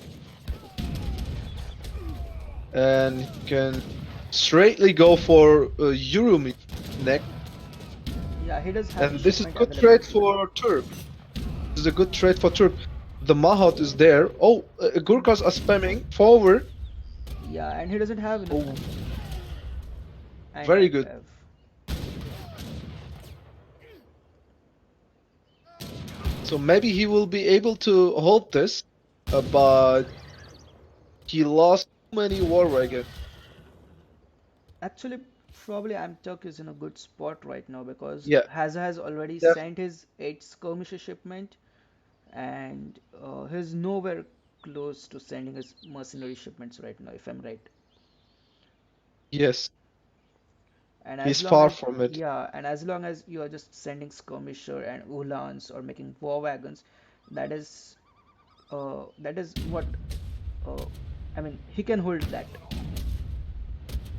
A: And he can straightly go for Urumi next.
B: Yeah, he does have
A: And
B: the
A: this is
B: shipment
A: good trade
B: availability.
A: for Turk. This is a good trade for Turk. The Mahat is there. Oh, Gurkhas are spamming forward.
B: Yeah, and he doesn't have enough.
A: Oh,
B: And
A: very good.
B: have.
A: So maybe he will be able to hold this, but he lost too many war wagons.
B: Actually, probably Amturk is in a good spot right now because
A: Yeah,
B: Hazza has already
A: def
B: sent his 8 skirmisher shipment, and he's nowhere close to sending his mercenary shipments right now, if I'm right.
A: yes,
B: And as
A: he's
B: long
A: far
B: as,
A: from it.
B: yeah, and as long as you are just sending skirmisher and uhlans or making war wagons, that is what uh, I mean, he can hold that.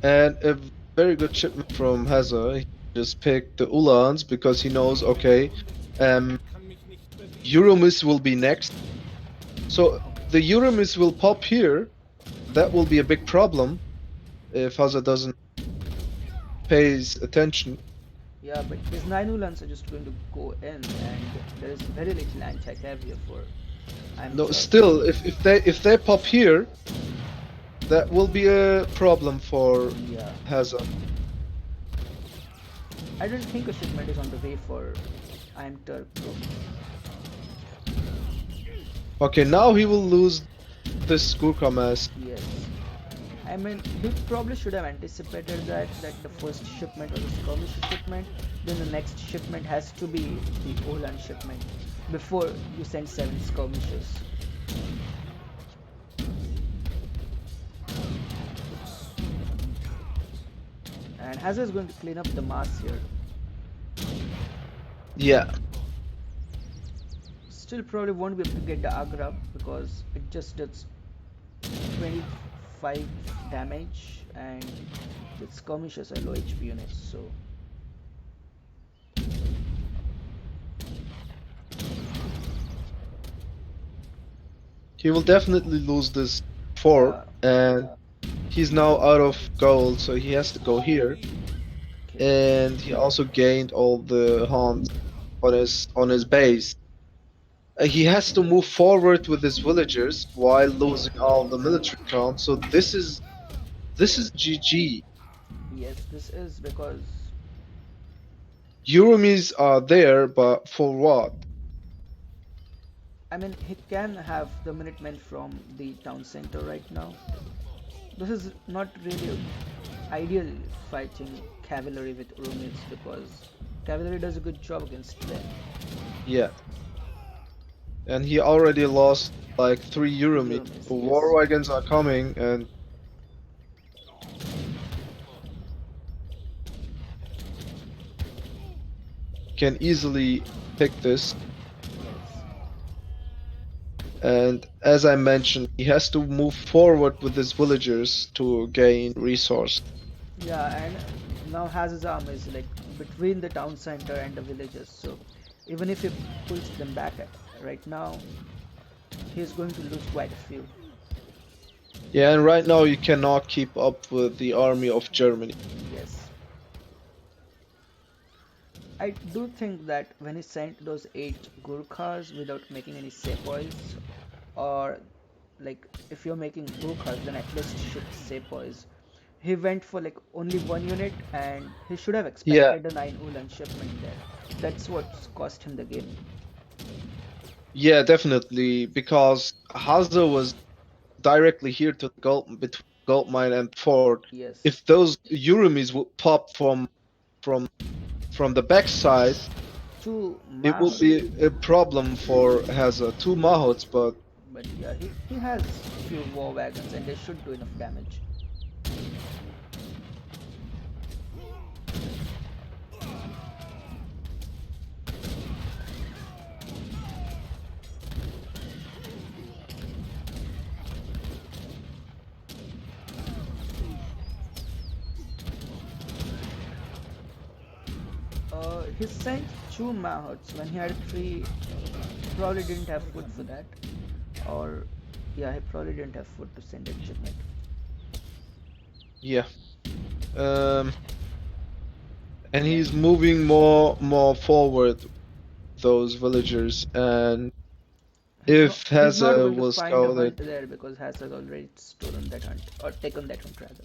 A: And a very good shipment from Hazza. He just picked the Ulans because he knows, okay, Euromis will be next. So the Euromis will pop here. That will be a big problem if Hazza doesn't pays attention.
B: Yeah, but his 9 uhlans are just going to go in, and there is very little anti-cav for
A: No,
B: Amturk.
A: still, if they pop here, that will be a problem for
B: Yeah.
A: Hazza.
B: I don't think a shipment is on the way for iamturk though.
A: Okay, now he will lose this Gurkha mass.
B: Yes. I mean, he probably should have anticipated that the first shipment was a skirmish shipment, then the next shipment has to be the Olan shipment before you send 7 skirmishes. And Hazza is going to clean up the mass here.
A: Yeah.
B: Still probably won't be able to get the Agra because it just does 25 damage and the skirmishes are low HP units, so
A: He will definitely lose this fort, and he's now out of gold, so he has to go here.
B: okay.
A: And he also gained all the haunts on his base. He has to move forward with his villagers while losing all the military count. So this is GG.
B: Yes, this is because
A: Euromies are there, but for what?
B: I mean he can have the Minutemen from the town center right now. This is not really ideal fighting cavalry with Urumids because cavalry does a good job against them.
A: Yeah. And he already lost like 3 Euromies.
B: Euromies,
A: The
B: yes.
A: war wagons are coming, and can easily pick this. And as I mentioned, he has to move forward with his villagers to gain resource.
B: Yeah, and now Haz's arm is like between the town center and the villages, so even if he pulls them back right now, he's going to lose quite a few.
A: Yeah, and right now you cannot keep up with the army of Germany.
B: Yes. I do think that when he sent those 8 Gurkhas without making any sepoys, or like if you're making Gurkhas, then at least shoot sepoys. He went for like only 1 unit and he should have expected the 9 Ulan shipment there. That's what's cost him the game.
A: Yeah, definitely, because Hazza was directly here to the between gold mine and fort.
B: Yes.
A: If those Euromies would pop from the backside,
B: 2
A: it will
B: Mahots.
A: be a problem for Hazza. 2 Mahots, but
B: But yeah, he has few war wagons and they should do enough damage. He sent 2 Mahots when he had 3. Probably didn't have food for that, or yeah, he probably didn't have food to send that shipment.
A: yeah. And he's moving more forward, those villagers, and if
B: He's not
A: Hazza
B: going to
A: was
B: find a hunt
A: scouted,
B: there because Has has already stolen that hunt or taken that hunt rather.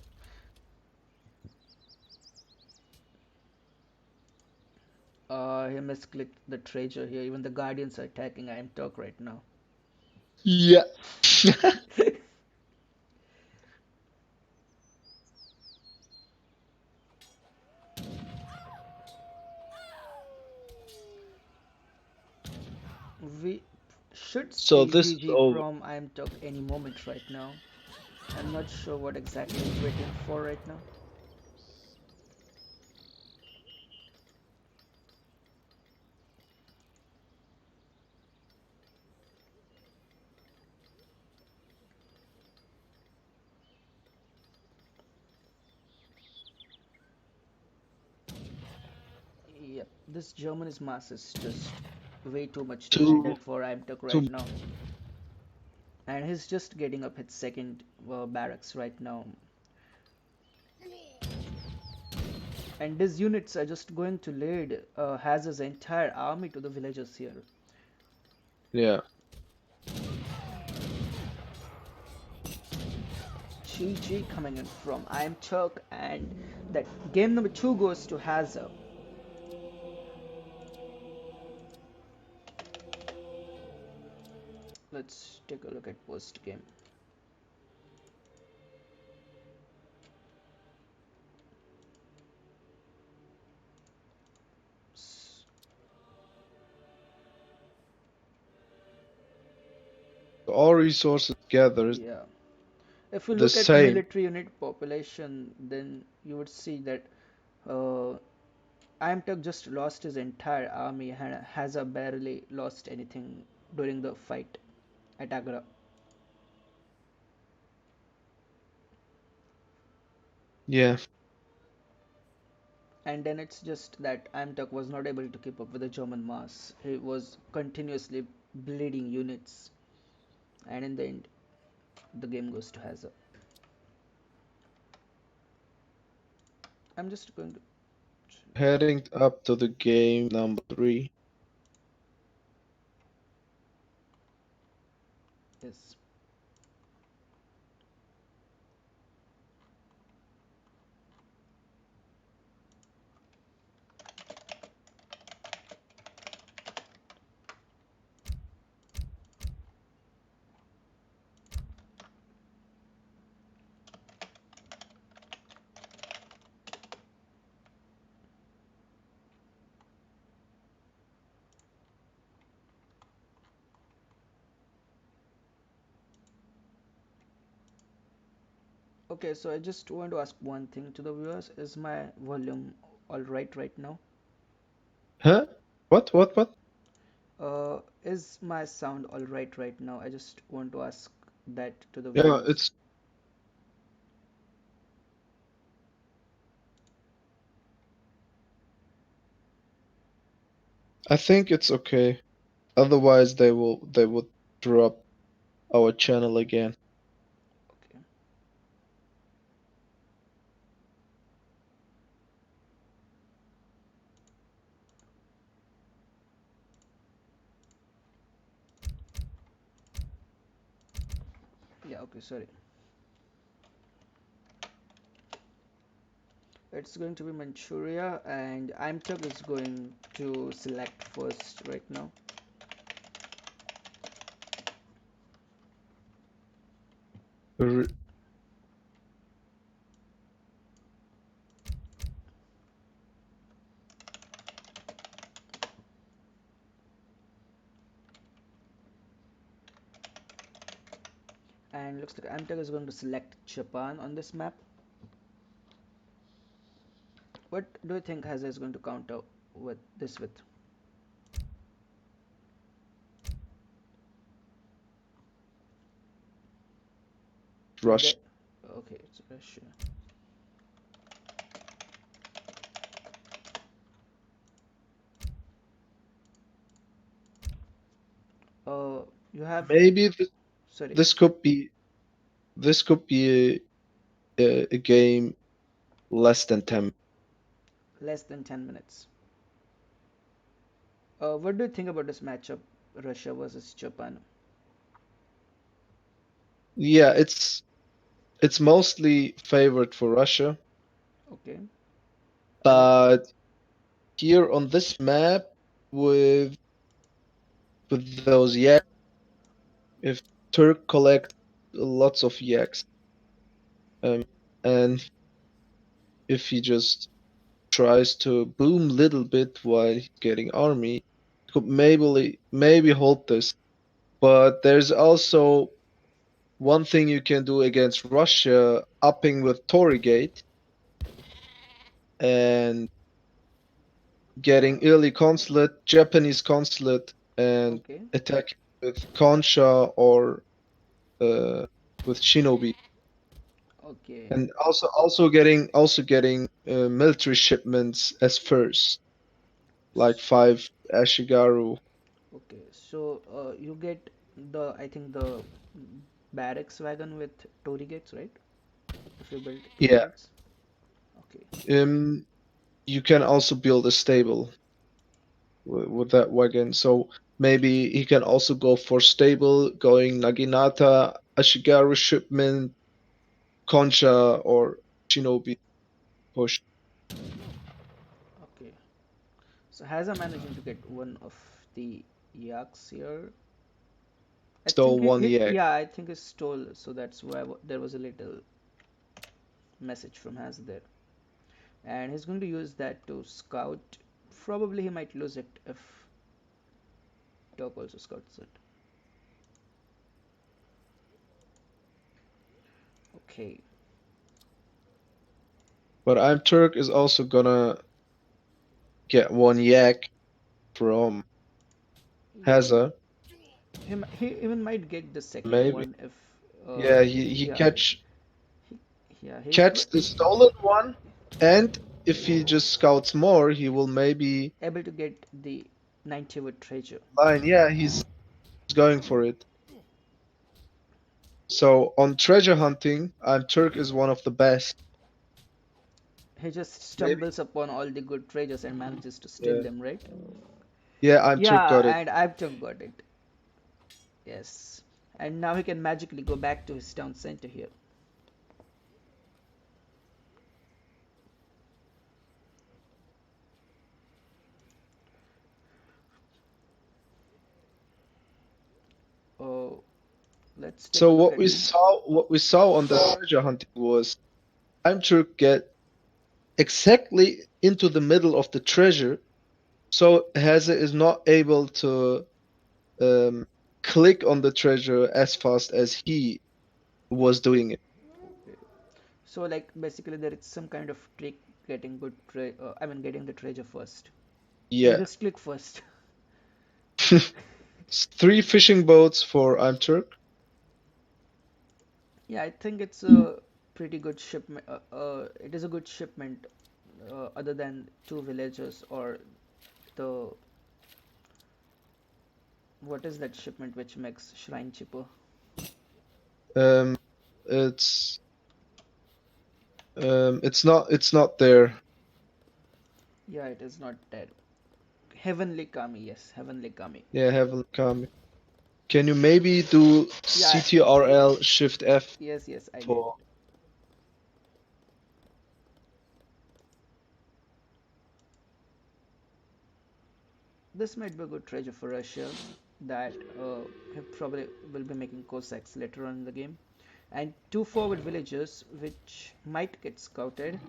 B: He misclicked the treasure here. Even the guardians are attacking iamturk right now.
A: yeah.
B: We should
A: So
B: see
A: this is
B: GG
A: over.
B: from iamturk any moment right now. I'm not sure what exactly he's waiting for right now. Yep, this German's mass is just way too much defended for iamturk right now. And he's just getting up his second barracks right now. And these units are just going to lead Haz's entire army to the villages here.
A: Yeah.
B: GG coming in from iamturk, and that game number 2 goes to Hazza. Let's take a look at post game.
A: All resources gathered
B: Yeah, if you
A: the
B: look at
A: same.
B: military unit population, then you would see that uh, iamturk just lost his entire army and Hazza barely lost anything during the fight at Agra.
A: Yeah.
B: And then it's just that iamturk was not able to keep up with the German mass. He was continuously bleeding units, and in the end, the game goes to Hazza. I'm just going to.
A: Heading up to the game number 3.
B: Yes. Okay, so I just want to ask one thing to the viewers. Is my volume all right now?
A: Huh? What?
B: Is my sound all right now? I just want to ask that to the
A: Yeah,
B: viewers.
A: I think it's okay. Otherwise they would drop our channel again.
B: Okay. Yeah, okay, sorry. It's going to be Manchuria, and iamturk is going to select first right now.
A: R-
B: And looks like iamturk is going to select Japan on this map. What do you think Hazza is going to counter with this with? Would
A: Russia.
B: they? Okay, it's Russia. You have.
A: Maybe
B: Sorry,
A: this could be a game less than 10.
B: less than 10 minutes. What do you think about this matchup, Russia versus Japan?
A: Yeah, it's mostly favored for Russia,
B: Okay, and
A: but here on this map with those yaks, if Turk collect lots of yaks, and if he just tries to boom little bit while he's getting army, could maybe hold this. But there's also one thing you can do against Russia, upping with Torigate and getting early consulate, Japanese consulate, and
B: okay,
A: attacking with Concha or with Shinobi,
B: okay,
A: and also getting military shipments as first, like 5 Ashigaru.
B: okay. So you get I think the barracks wagon with Tory gates, right? If you build Tory
A: Yeah.
B: gates. Okay,
A: Um, you can also build a stable with that wagon. So maybe he can also go for stable, going Naginata, Ashigaru shipment, Concha, or Shinobi push.
B: okay. So Hazza managing to get one of the yaks here.
A: Stole one yak.
B: Yeah, I think he stole, so that's why there was a little message from Haz there. And he's going to use that to scout. Probably he might lose it if Turk also scouts it. Okay.
A: But iamturk is also gonna get one yak from Hazza.
B: He even might get the second
A: Maybe.
B: one if.
A: Yeah, he catch the stolen one, and if he just scouts more, he will maybe
B: able to get the 90 wood treasure.
A: Yeah, he's going for it. So on treasure hunting, iamturk is one of the best.
B: He just stumbles upon all the good treasures and manages to steal them, right?
A: Yeah, iamturk got it.
B: And iamturk got it. Yes. And now he can magically go back to his town center here. Oh, let's take
A: So
B: a look
A: what
B: at
A: we saw on the treasure hunting was iamturk get exactly into the middle of the treasure, so Hazza is not able to click on the treasure as fast as he was doing it.
B: So like basically there is some kind of trick getting getting the treasure first.
A: Yeah.
B: You just click first.
A: 3 fishing boats for iamturk.
B: Yeah, I think it's a pretty good shipment. It is a good shipment, other than 2 villagers or the what is that shipment which makes shrine cheaper?
A: It's not there.
B: Yeah, it is not there. Heavenly Kami, yes, Heavenly Kami.
A: Yeah, Heavenly Kami. Can you maybe do CTRL Shift F?
B: Yes, I did.
A: for
B: This might be a good treasure for Russia that he probably will be making Cossacks later on in the game. And 2 forward villagers which might get scouted.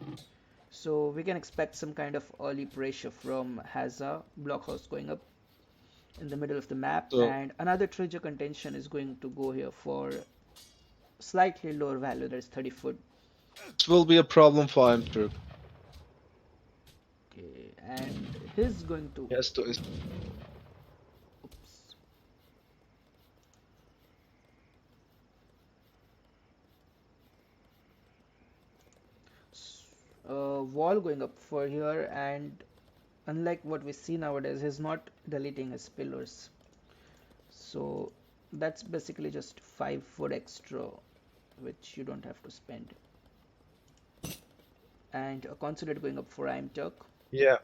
B: So we can expect some kind of early pressure from Hazza, blockhouse going up in the middle of the map. And another treasure contention is going to go here for slightly lower value, that is 30 foot.
A: This will be a problem for iamturk.
B: Okay, and he's going to...
A: He has to...
B: Oops. Wall going up for here, and unlike what we see nowadays, he's not deleting his pillars. So that's basically just 5 foot extra, which you don't have to spend. And a consulate going up for iamturk.
A: Yeah.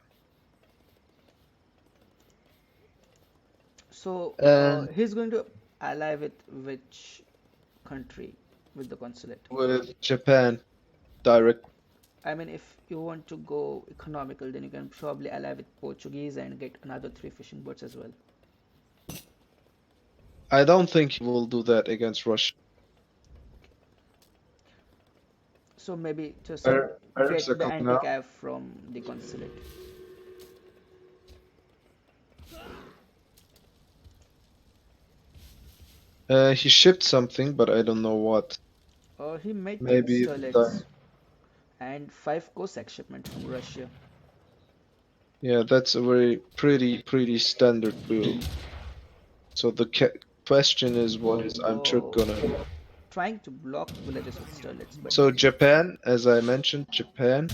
B: So he's going to ally with which country with the consulate?
A: With Japan, direct.
B: I mean, if you want to go economical, then you can probably ally with Portuguese and get another 3 fishing boats as well.
A: I don't think he will do that against Russia.
B: So maybe just get the anti-cav from the consulate.
A: He shipped something, but I don't know what.
B: He might
A: maybe
B: Sterlets and 5 Cossack shipment from Russia.
A: Yeah, that's a very pretty standard build. So the question is, what is iamturk gonna...
B: Trying to block villages with Sterlets, but...
A: So Japan, as I mentioned, Japan.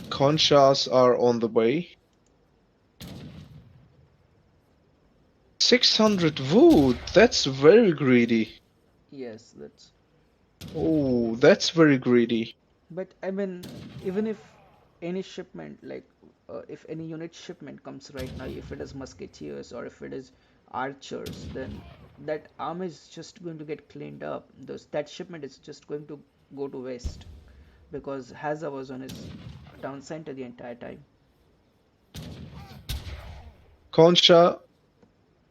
A: Conchas are on the way. 600 wood, that's very greedy.
B: Yes, that's...
A: Oh, that's very greedy.
B: But I mean, even if any shipment, like if any unit shipment comes right now, if it is musketeers or if it is archers, then that army is just going to get cleaned up. That shipment is just going to go to waste because Hazza was on his town center the entire time.
A: Concha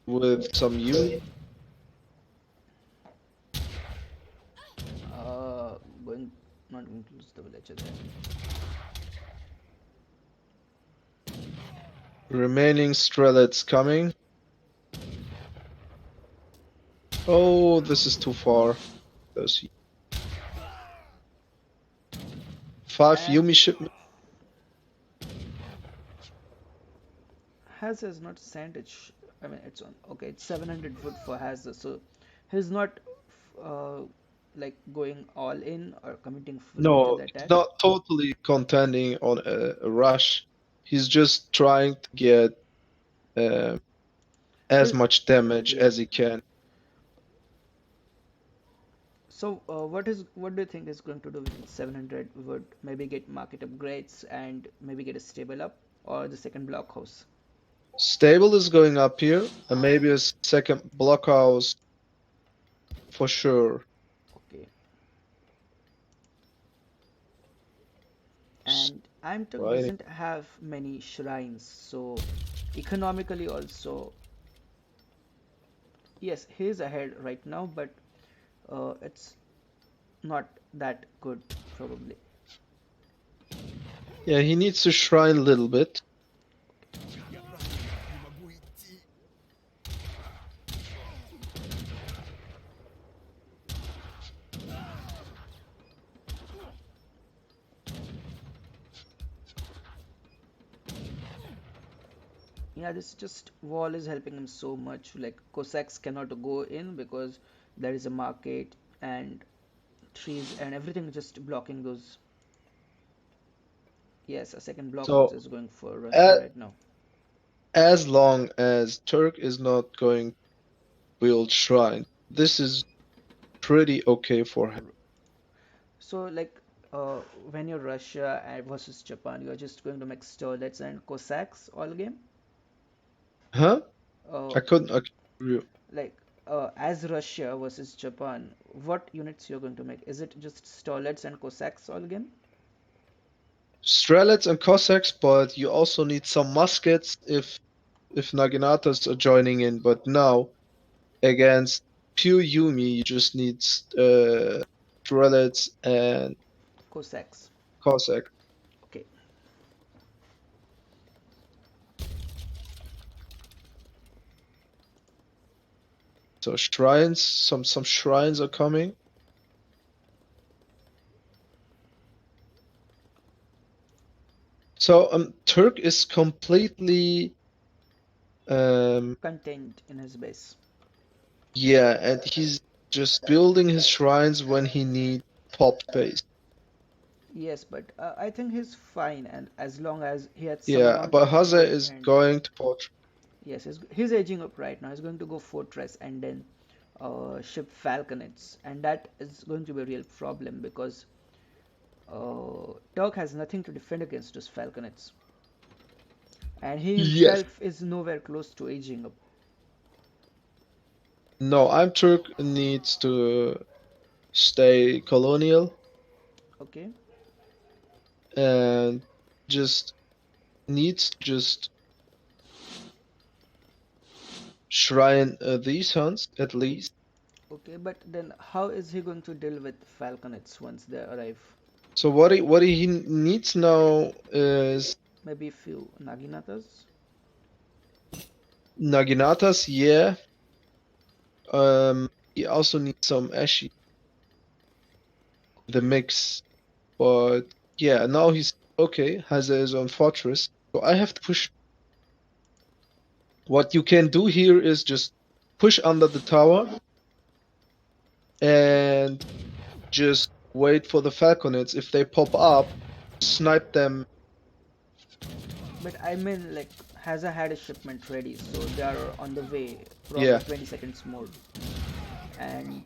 A: with some uni.
B: Not going to lose the villager there.
A: Remaining Strelets coming. Oh, this is too far. There's 5
B: And
A: Yumi shipment.
B: Hazza is not sent it. I mean, it's on. Okay, it's 700 wood for Hazza, so he's not uh, like going all in or committing fully into
A: No,
B: the
A: he's
B: attack.
A: not totally contending on a rush. He's just trying to get as much damage
B: Yeah.
A: as he can.
B: So, what do you think is going to do with 700 wood? Maybe get market upgrades and maybe get a stable up or the second blockhouse.
A: Stable is going up here, and maybe a second blockhouse for sure.
B: Okay. And iamturk
A: Right.
B: doesn't have many shrines, so economically also, yes, he is ahead right now, but it's not that good probably.
A: Yeah, he needs to shrine a little bit.
B: Yeah, this just wall is helping him so much. Like Cossacks cannot go in because there is a market and trees and everything just blocking those. Yes, a second blockhouse
A: So
B: is going for Russia right now.
A: as long as Turk is not going to build shrine, this is pretty okay for him.
B: So like when you're Russia versus Japan, you're just going to make Sterlets and Cossacks all game.
A: Huh?
B: Uh,
A: I couldn't agree with you.
B: like as Russia versus Japan, what units you're going to make? Is it just Sterlets and Cossacks all game?
A: Strelets and Cossacks, but you also need some muskets if Naginatas are joining in. But now against pure Yumi, you just need Strelets and
B: Cossacks.
A: Cossack.
B: Okay.
A: So shrines, some shrines are coming. So Turk is completely
B: Contained in his base.
A: yeah, and he's just building his shrines when he needs pop space.
B: Yes, but I think he's fine, and as long as he had some
A: Yeah,
B: amount
A: but
B: of
A: Hazza
B: wood
A: is
B: and
A: going to Port.
B: yes, he's aging up right now. He's going to go fortress and then ship falconets, and that is going to be a real problem because Turk has nothing to defend against those falconets, and he
A: Yes.
B: himself is nowhere close to aging up.
A: No, Turk needs to stay colonial
B: Okay,
A: and just needs just shrine these hunts at least.
B: okay, but then how is he going to deal with falconets once they arrive?
A: So what he needs now is
B: Maybe a few Naginatas.
A: Naginatas, yeah. He also needs some Ashi in the mix. But yeah, now he's okay, has his own fortress. So I have to push. What you can do here is just push under the tower and just wait for the falconets. If they pop up, snipe them.
B: But I mean, like, Hazza had a shipment ready, so they are on the way, probably
A: Yeah.
B: 20 seconds more. And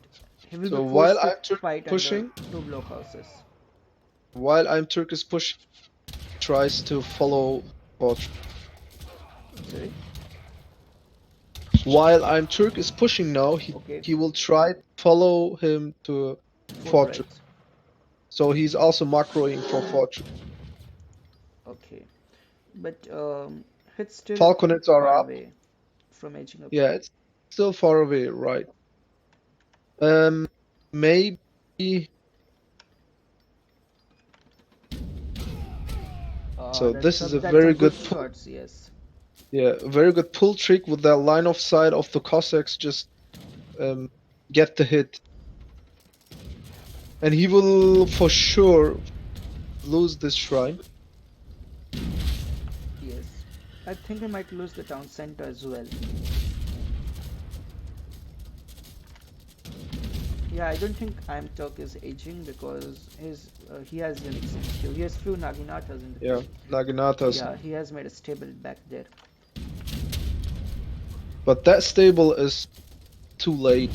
B: he will
A: So
B: be
A: while
B: forced to
A: I'm
B: fight under
A: pushing,
B: two blockhouses.
A: while I'm Turkish push tries to follow fortress.
B: Sorry?
A: While I'm Turk is pushing now,
B: Okay,
A: he will try to follow him to fortress.
B: fortress.
A: So he's also macroing for fortress.
B: Okay. But it's still
A: Falconets are
B: far
A: up.
B: away. from edging up.
A: Yeah, it's still far away, right? Maybe. So this is a
B: That's
A: very
B: some good
A: good pull.
B: shots, yes.
A: Yeah, a very good pull trick with that line of sight of the Cossacks. Just get the hit, and he will for sure lose this shrine.
B: Yes. I think he might lose the town center as well. Yeah, I don't think iamturk is aging because he has unique CMC. He has few Naginatas in the
A: Yeah,
B: field.
A: Naginatas.
B: Yeah, he has made a stable back there.
A: But that stable is too late.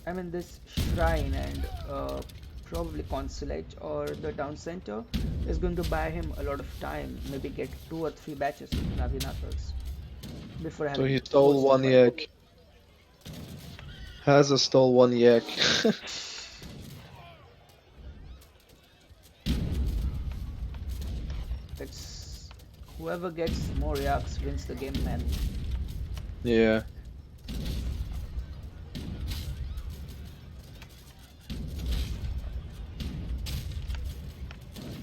B: I mean, this shrine and probably consulate or the town center is going to buy him a lot of time. Maybe get 2 or 3 batches of Naginatas before
A: So
B: having
A: he
B: to
A: stole
B: force the
A: one
B: fight.
A: yak. Hazza stole one yak.
B: It's whoever gets more yaks wins the game, man.
A: Yeah.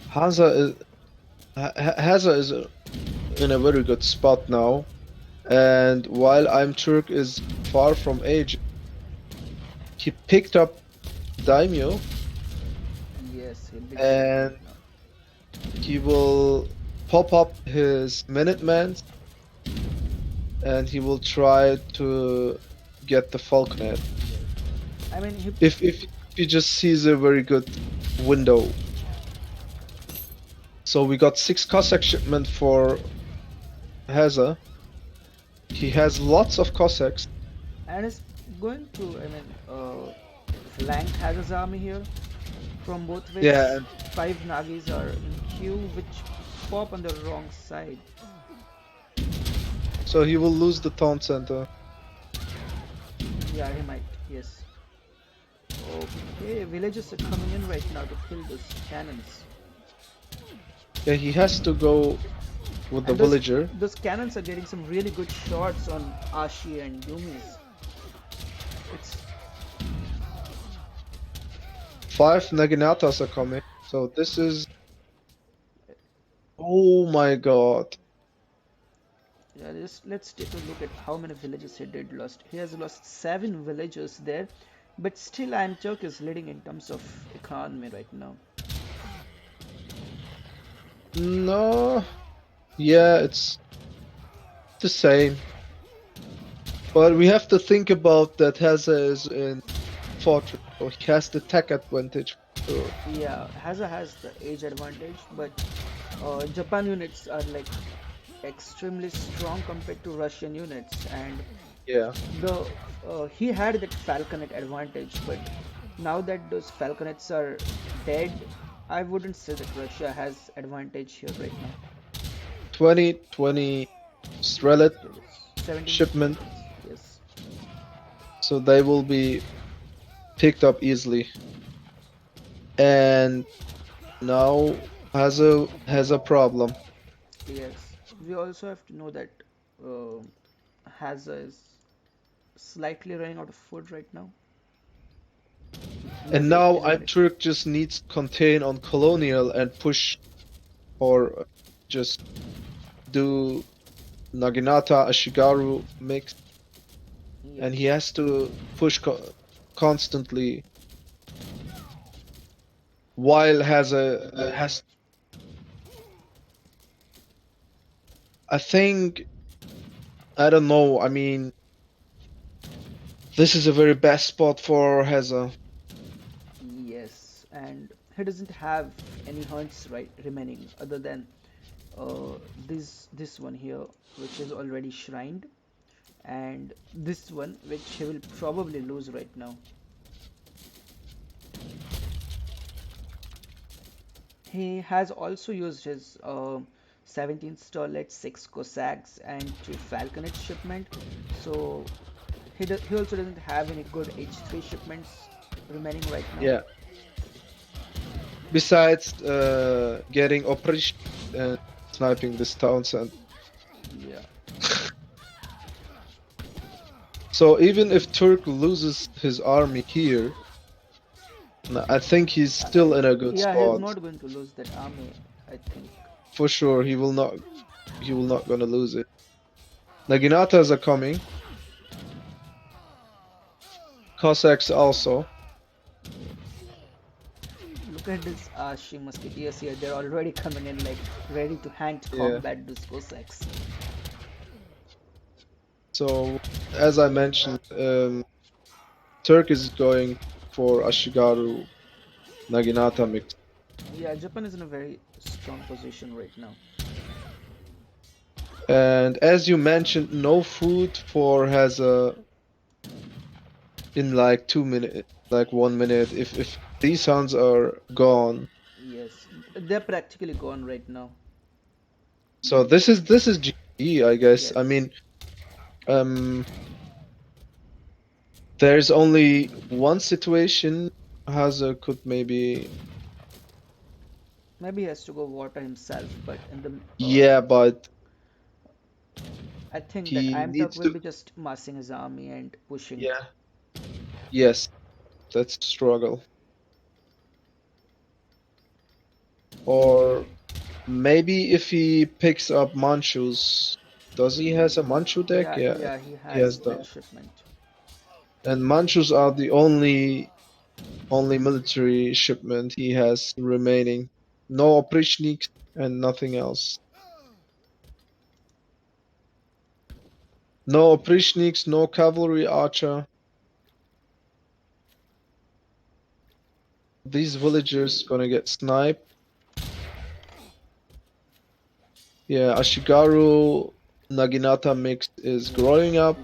A: Hazza is in a very good spot now, and while iamturk is far from age, he picked up Daimyo,
B: Yes, he'll be
A: and
B: right now.
A: he will pop up his Minutemen, and he will try to get the Falconet.
B: I mean,
A: If he just sees a very good window. So we got 6 Cossack shipment for Hazza. He has lots of Cossacks.
B: and is going to, I mean, flank Hazza's army here from both ways.
A: Yeah.
B: 5 Nagis are in queue, which pop on the wrong side.
A: So he will lose the town center.
B: Yeah, he might, yes. Okay, villagers are coming in right now to kill those cannons.
A: Yeah, he has to go with the
B: And
A: villager.
B: those cannons are getting some really good shots on Ashi and Yumi's. It's
A: 5 Naginatas are coming. So this is... Oh my god.
B: yeah, just let's take a look at how many villages he did lost. He has lost 7 villagers there, but still iamturk is leading in terms of economy right now.
A: No. Yeah, it's the same. But we have to think about that Hazza is in fortress, so he has the tech advantage. So
B: Yeah, Hazza has the age advantage, but Japan units are like extremely strong compared to Russian units, and
A: yeah.
B: he had that falconet advantage, but now that those falconets are dead, I wouldn't say that Russia has advantage here right now.
A: 20 Strelet
B: 17
A: shipment,
B: yes.
A: so they will be picked up easily. And now Hazza has a problem.
B: Yes, we also have to know that Hazza is slightly running out of food right now.
A: And
B: Maybe
A: now
B: in a minute.
A: iamturk just needs to contain on colonial and push, or just do Naginata Ashigaru mix,
B: Yeah.
A: and he has to push constantly while has I think, I don't know, I mean, this is a very best spot for Hazza.
B: Yes, and he doesn't have any hunts remaining other than this one here, which is already shrined, and this one which he will probably lose right now. He has also used his 17 Starlet, 6 Cossacks, and 2 Falconet shipment, so he also doesn't have any good H3 shipments remaining right now.
A: Yeah. Besides getting operation and sniping this town center.
B: Yeah.
A: So even if Turk loses his army here, I think he's still in a good
B: Yeah, he's
A: spot.
B: not going to lose that army, I think.
A: For sure, he will not. He will not gonna lose it. Naginatas are coming. Cossacks also.
B: Look at this Ashi musketeers here. They're already coming in like ready to hand
A: Yeah.
B: combat those Cossacks.
A: So as I mentioned, Turk is going for Ashigaru Naginata mix.
B: Yeah, Japan is in a very strong position right now.
A: And as you mentioned, no food for has a in like 2 minutes, like 1 minute. If these hunts are gone,
B: Yes, they're practically gone right now.
A: so this is GG, I guess. I
B: Yes.
A: mean, um, there's only one situation Haza could maybe.
B: Maybe he has to go water himself, but in the
A: Yeah, but
B: I think that
A: he
B: iamturk
A: needs
B: will
A: to.
B: be just massing his army and pushing.
A: Yeah. Yes, that's struggle. Or maybe if he picks up Manchus, does he has a Manchu deck?
B: Yeah,
A: Yeah,
B: yeah, he
A: he
B: has
A: has
B: that
A: that.
B: shipment.
A: And Manchus are the only military shipment he has remaining. No oprichniks and nothing else. No oprichniks, no cavalry archer. These villagers gonna get sniped. Yeah, Ashigaru Naginata mix is growing up.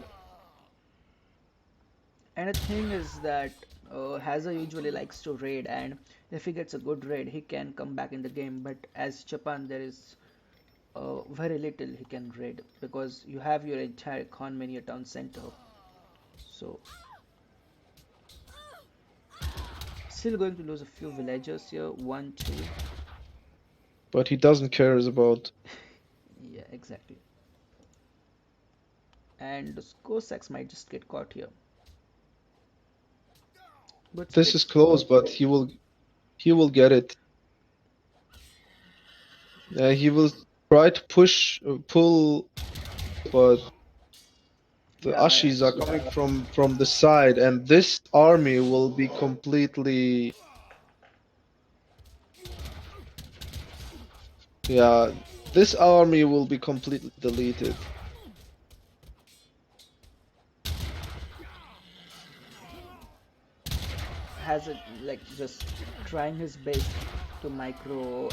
B: And the thing is that Hazza usually likes to raid, and if he gets a good raid, he can come back in the game. But as Japan, there is very little he can raid because you have your entire economy in your town center. So, still going to lose a few villagers here. One, two.
A: But he doesn't care about.
B: Yeah, exactly. And the Cossacks might just get caught here. Good
A: This is
B: splits.
A: close, but he will get it. He will try to pull, but the
B: Yeah,
A: Ashis are coming from the side, and this army will be completely. Yeah, this army will be completely deleted.
B: has it like just trying his best to micro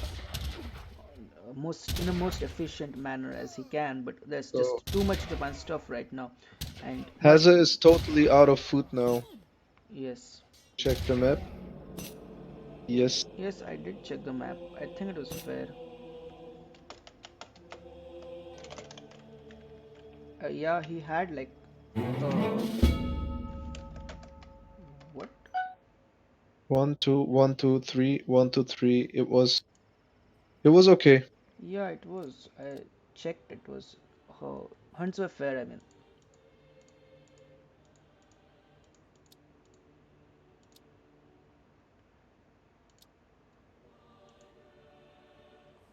B: most in a most efficient manner as he can, but there's
A: So
B: just too much Japan stuff right now, and much.
A: Hazza is totally out of food now.
B: Yes,
A: Check the map. Yes,
B: yes, I did check the map. I think it was fair. Yeah, he had like uh what?
A: 1 2 1 2 3 1 2 3. It was okay.
B: Yeah, it was. I checked. It was. Hunts were fair. I mean,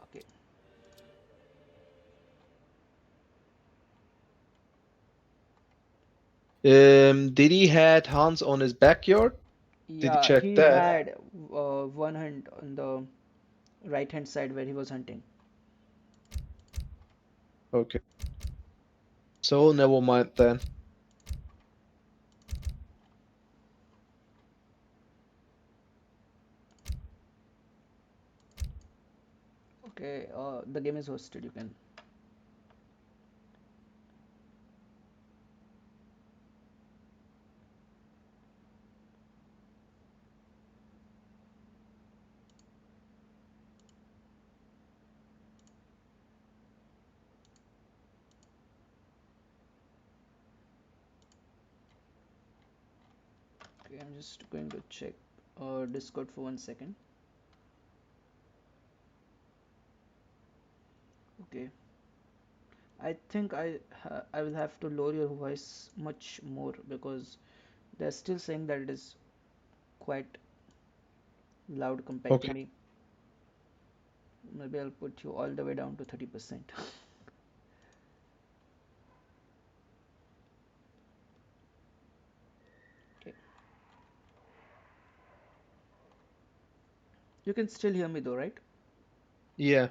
B: okay.
A: Did he had Hans on his backyard? Did you
B: Yeah,
A: check
B: he
A: that?
B: had one hunt on the right hand side where he was hunting.
A: Okay. So never mind then.
B: Okay, the game is hosted. You can. Okay, I'm just going to check Discord for 1 second. Okay, I think I will have to lower your voice much more because they're still saying that it is quite loud compared to
A: Okay.
B: me. Maybe I'll put you all the way down to 30%. Okay. You can still hear me though, right?
A: Yeah,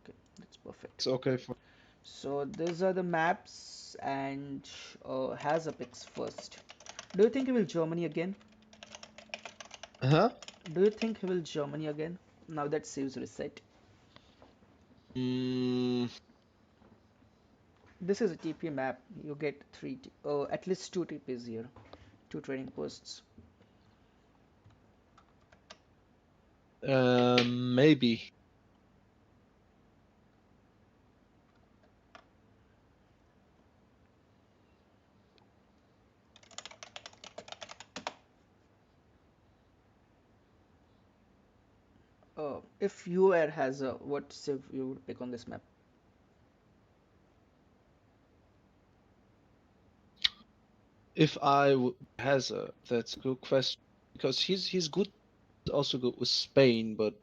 B: Okay, that's perfect.
A: it's okay for.
B: So these are the maps and has a picks first. Do you think he will Germany again?
A: Huh?
B: Do you think he will Germany again? Now that saves reset.
A: Mm,
B: This is a TP map. You get at least two TPs here, two trading posts.
A: maybe.
B: If you were has a what civ you would pick on this map?
A: If I has a, that's a good question because he's good, also good with Spain, but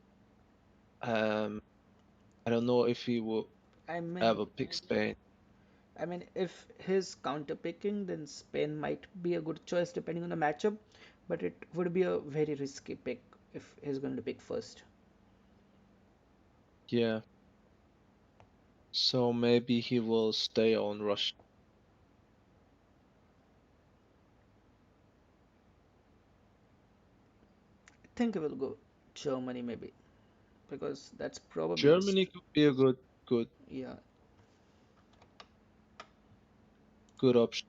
A: I don't know if he will
B: I mean,
A: ever pick Spain.
B: if his counter picking, then Spain might be a good choice depending on the matchup, but it would be a very risky pick if he's going to pick first.
A: Yeah. So maybe he will stay on Russia.
B: I think he will go Germany maybe because that's probably
A: Germany could be a
B: yeah.
A: good option.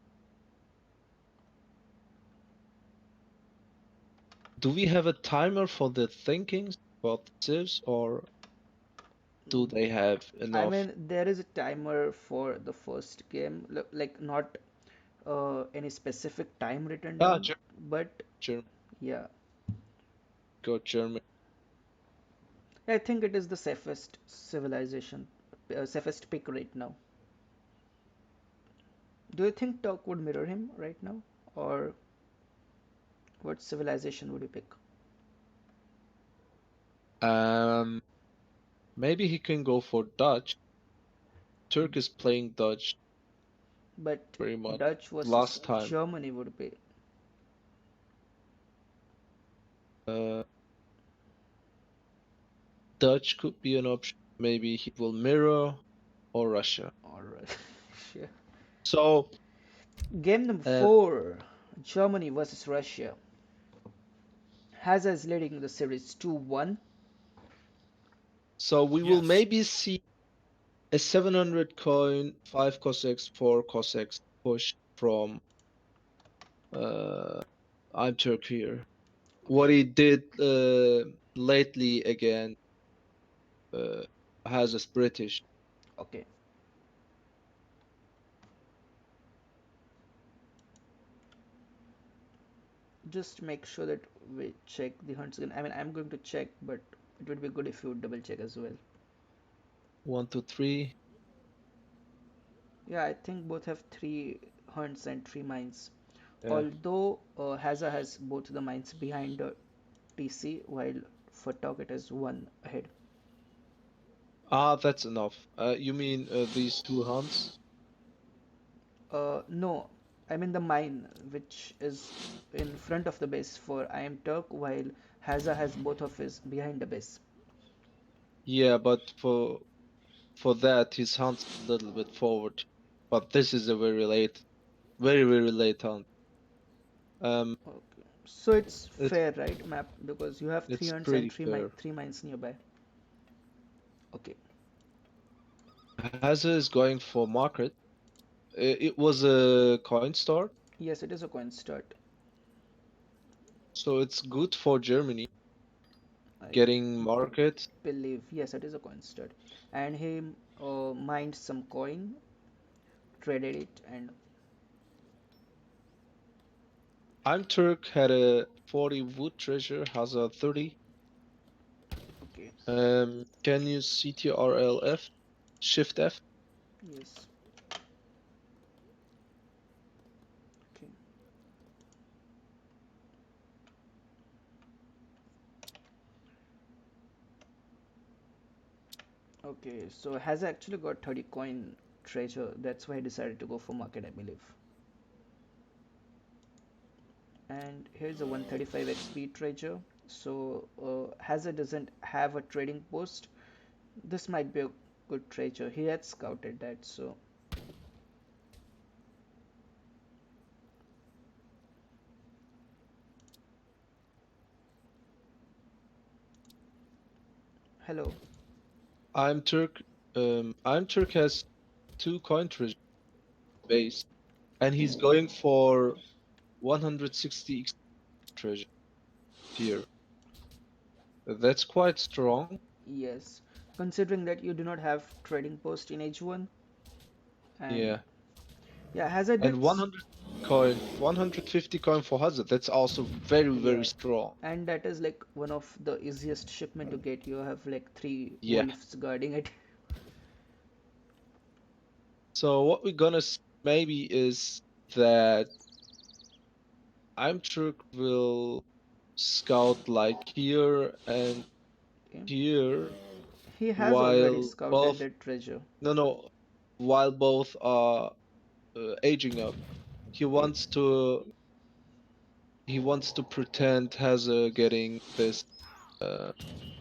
A: Do we have a timer for the thinkings about the civs, or do they have
B: I
A: enough?
B: mean, there is a timer for the first game, like not any specific time written
A: Ah,
B: down, but
A: Germany.
B: yeah,
A: Go Germany.
B: I think it is the safest pick right now. Do you think Turk would mirror him right now, or what civilization would you pick?
A: Um, maybe he can go for Dutch. Turk is playing Dutch
B: But
A: very much.
B: Dutch versus
A: Last time,
B: Germany would be.
A: uh, Dutch could be an option. Maybe he will mirror or Russia.
B: Alright, sure.
A: So,
B: Game number
A: uh,
B: 4, Germany versus Russia. Hazza is leading the series 2-1.
A: so we will
E: Yes.
A: maybe see a 700 coin, 5 Cossacks, 4 Cossacks push from iamturk here. What he did lately again has us British.
B: Okay. Just make sure that we check the hunts again. I mean, I'm going to check, but it would be good if you would double check as well.
A: 1, 2, 3.
B: Yeah, I think both have 3 hunts and 3 mines.
A: Yeah.
B: Although Hazza has both the mines behind TC, while for Talk it is 1 ahead.
A: Ah, that's enough. You mean these 2 hunts?
B: No, I mean the mine, which is in front of the base for iamturk, while Hazza has both of his behind the base.
A: Yeah, but for that his hunt's a little bit forward. But this is a very late hunt.
B: Okay. So it's
A: It's
B: fair, right, map? Because you have 3
A: it's
B: hunts and
A: pretty fair.
B: 3 mines nearby. Okay.
A: Hazza is going for market. It was a coin start,
B: Yes, it is a coin start.
A: so it's good for Germany
B: I
A: getting market.
B: believe, yes, it is a coin start. And he mined some coin, traded it, and
A: iamturk had a 40 wood treasure, Hazza 30.
B: okay.
A: Can you CTRL F, Shift F?
B: Yes. Okay, so has actually got 30 coin treasure. That's why I decided to go for market, I believe. And here's a 135 XP treasure. So Hazza doesn't have a trading post. This might be a good treasure. He had scouted that, so hello.
A: iamturk has 2 coin treasure base, and he's going for 160 treasure here. That's quite strong.
B: Yes, considering that you do not have trading post in H1, and
A: Yeah.
B: yeah, Hazard
A: And
B: did
A: 100 coin, 150 coin for Hazard. That's also very, very
B: yeah,
A: strong.
B: and that is like one of the easiest shipment to get. You have like 3
A: Yeah.
B: wolves guarding it.
A: So what we're gonna maybe is that iamturk will scout like here and
B: Okay.
A: here
B: He has already
A: while
B: scouted
A: both
B: that treasure.
A: no while both are aging up. He
B: Okay,
A: wants to he wants to pretend Hazard getting this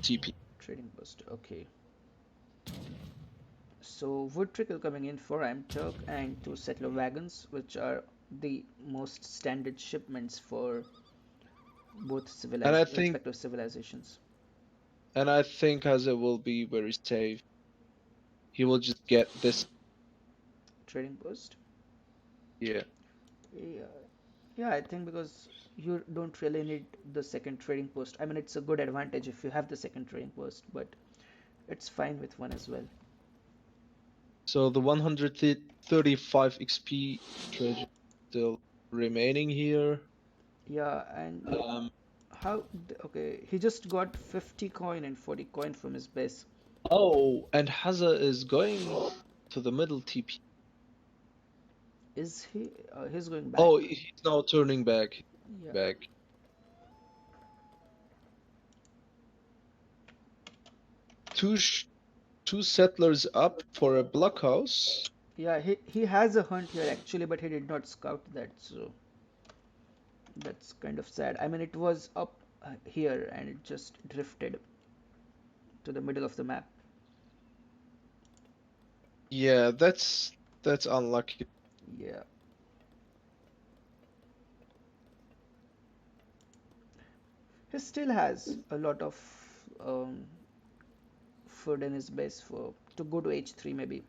A: TP.
B: trading post. Okay. So wood trickle coming in for Amturk and 2 settler wagons, which are the most standard shipments for both
A: And I think
B: respective civilizations.
A: Hazard will be very safe. He will just get this.
B: Trading post.
A: Yeah.
B: Yeah, yeah. I think because you don't really need the second trading post. I mean, it's a good advantage if you have the second trading post, but it's fine with one as well.
A: So the 135 XP treasure still remaining here.
B: Yeah, and
A: Um,
B: okay, he just got 50 coin and 40 coin from his base.
A: oh, and Hazard is going to the middle TP.
B: Is he? He's going
A: Oh,
B: back.
A: he's now turning back.
B: Yeah.
A: Back. Two two settlers up for a blockhouse.
B: Yeah, he has a hunt here actually, but he did not scout that, so that's kind of sad. I mean, it was up here and it just drifted to the middle of the map.
A: Yeah, that's unlucky.
B: Yeah. He still has a lot of um, food in his base for to go to H3 maybe.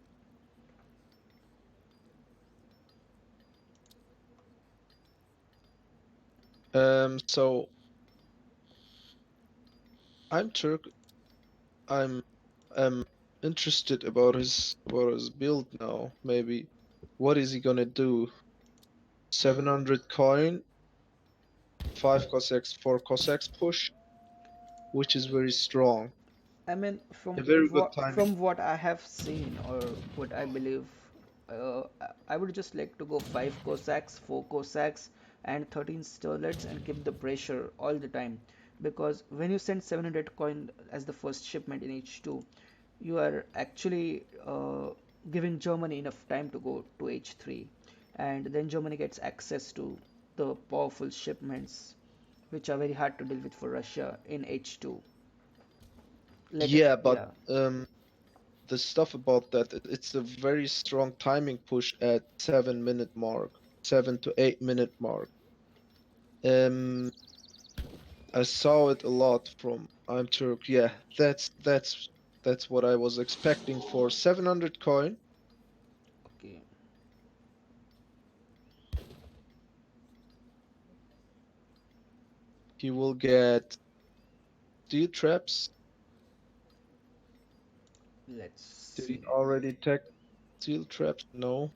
A: So iamturk. I'm interested about his build now. Maybe what is he gonna do? 700 coin, 5 Cossacks, 4 Cossacks push, which is very strong.
B: I mean,
A: A very good timing.
B: from what I have seen or what I believe, I would just like to go 5 Cossacks, 4 Cossacks, and 13 Sterlets and keep the pressure all the time. Because when you send 700 coin as the first shipment in H2, you are actually giving Germany enough time to go to H3, and then Germany gets access to the powerful shipments, which are very hard to deal with for Russia in H2.
A: Yeah, but
B: Yeah.
A: the stuff about that, it's a very strong timing push at 7 minute mark, 7 to 8 minute mark. Um, I saw it a lot from I'm Turk. Yeah, that's what I was expecting for 700 coin.
B: Okay.
A: He will get steel traps.
B: Let's
A: Did he
B: see.
A: already tech steel traps? No.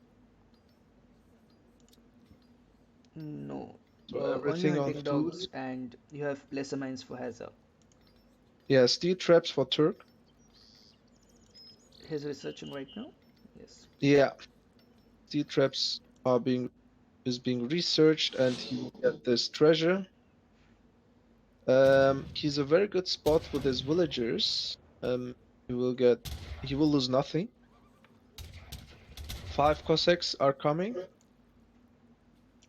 B: No.
A: So
B: Only
A: everything on
B: hunting
A: food.
B: dogs, and you have placer mines for Hazard.
A: Yeah, steel traps for Turk.
B: He's researching right now. Yes.
A: Yeah, steel traps are being researched, and he will get this treasure. He's a very good spot with his villagers. He will lose nothing. 5 Cossacks are coming,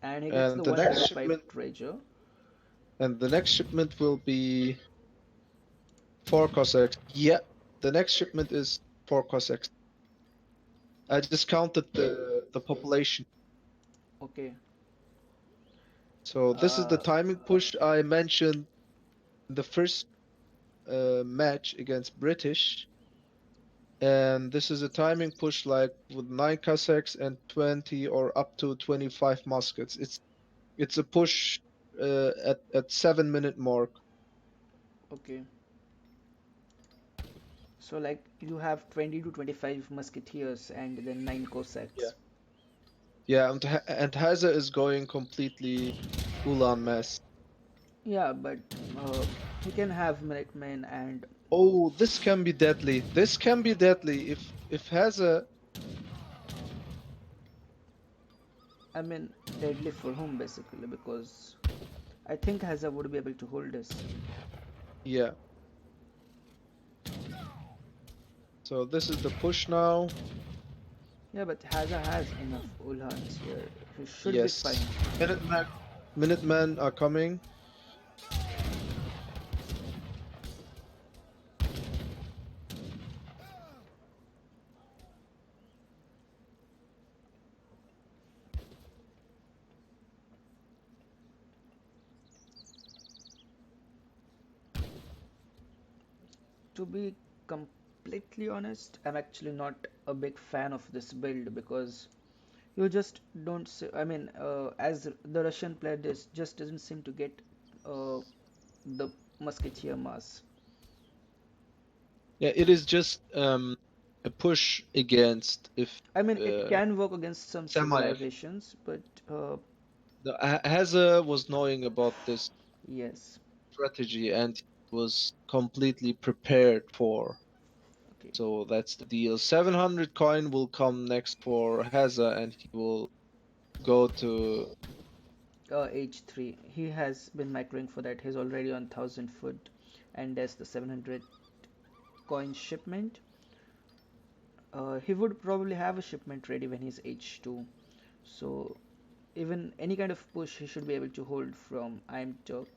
B: And he gets
A: and
B: the
A: the
B: one
A: next
B: big
A: shipment,
B: pipe treasure.
A: and the next shipment will be 4 Cossacks. Yeah, the next shipment is 4 Cossacks. I just counted the population.
B: Okay.
A: So this is the timing push I mentioned in the first match against British, and this is a timing push like with 9 Cossacks and 20 or up to 25 muskets. It's a push at 7-minute mark.
B: Okay. So like you have 20 to 25 musketeers and then 9
A: Yeah.
B: Cossacks.
A: Yeah, and Hazza is going completely Ulan mess.
B: Yeah, but he can have Minutemen and
A: Oh, this can be deadly. This can be deadly if Hazza.
B: I mean deadly for whom basically because I think Hazza would be able to hold this.
A: Yeah. So this is the push now.
B: Yeah, but Hazza has enough Ulhans here. He should be
A: Yes.
B: fine.
A: Minutemen are coming.
B: To be completely honest, I'm actually not a big fan of this build because you just don't see, I mean, as the Russian player this just doesn't seem to get the musketeer mass.
A: Yeah, it is just a push against if
B: I mean, it can work against some
A: Samayev.
B: civilizations, but
A: Hazza was knowing about this
B: yes.
A: strategy and he was completely prepared for.
B: Okay.
A: So that's the deal. 700 coin will come next for Hazza and he will go to.
B: H3. He has been microing for that. He's already on 1000 foot, and there's the 700 coin shipment. He would probably have a shipment ready when he's H2. So even any kind of push he should be able to hold from iamturk.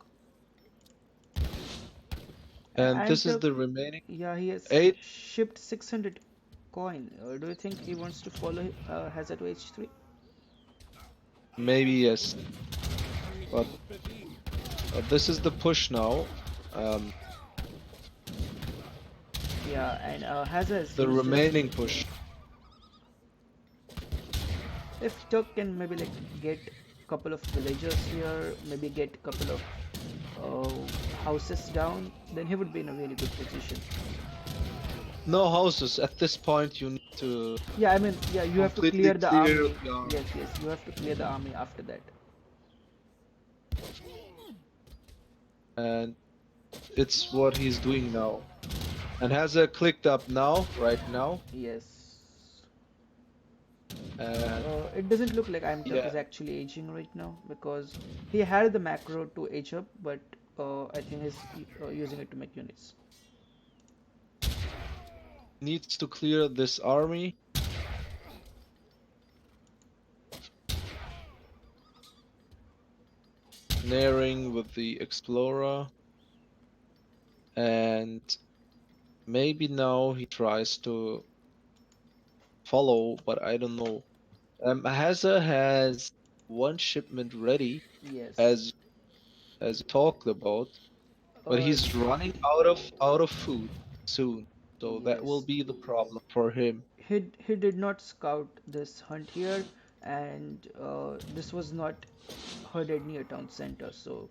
B: And
A: And this is
B: iamturk,
A: the remaining
B: yeah, he has
A: 8.
B: shipped 600 coin. Do you think he wants to follow Hazard to H3?
A: Maybe yes. But this is the push now.
B: Yeah, and Hazard has
A: The
B: used his.
A: remaining push.
B: If Turk can maybe like get couple of villagers here, maybe get couple of houses down, then he would be in a really good position.
A: No houses. At this point, you need to
B: Yeah, I mean, yeah, you have to
A: completely
B: clear the
A: clear
B: army.
A: the army.
B: Yes, yes, you have to clear the army after that.
A: And it's what he's doing now. And Hazza clicked up now, right now.
B: Yes.
A: And
B: It doesn't look like iamturk
A: yeah,
B: is actually aging right now because he had the macro to age up, but I think he's using it to make units.
A: needs to clear this army. Nearing with the explorer. And maybe now he tries to follow, but I don't know. Hazza has one shipment ready,
B: Yes.
A: as we talked about, but
B: Uh,
A: he's running out of food soon. So that will
B: yes.
A: be the problem for him.
B: He did not scout this hunt here, and this was not herded near town center. So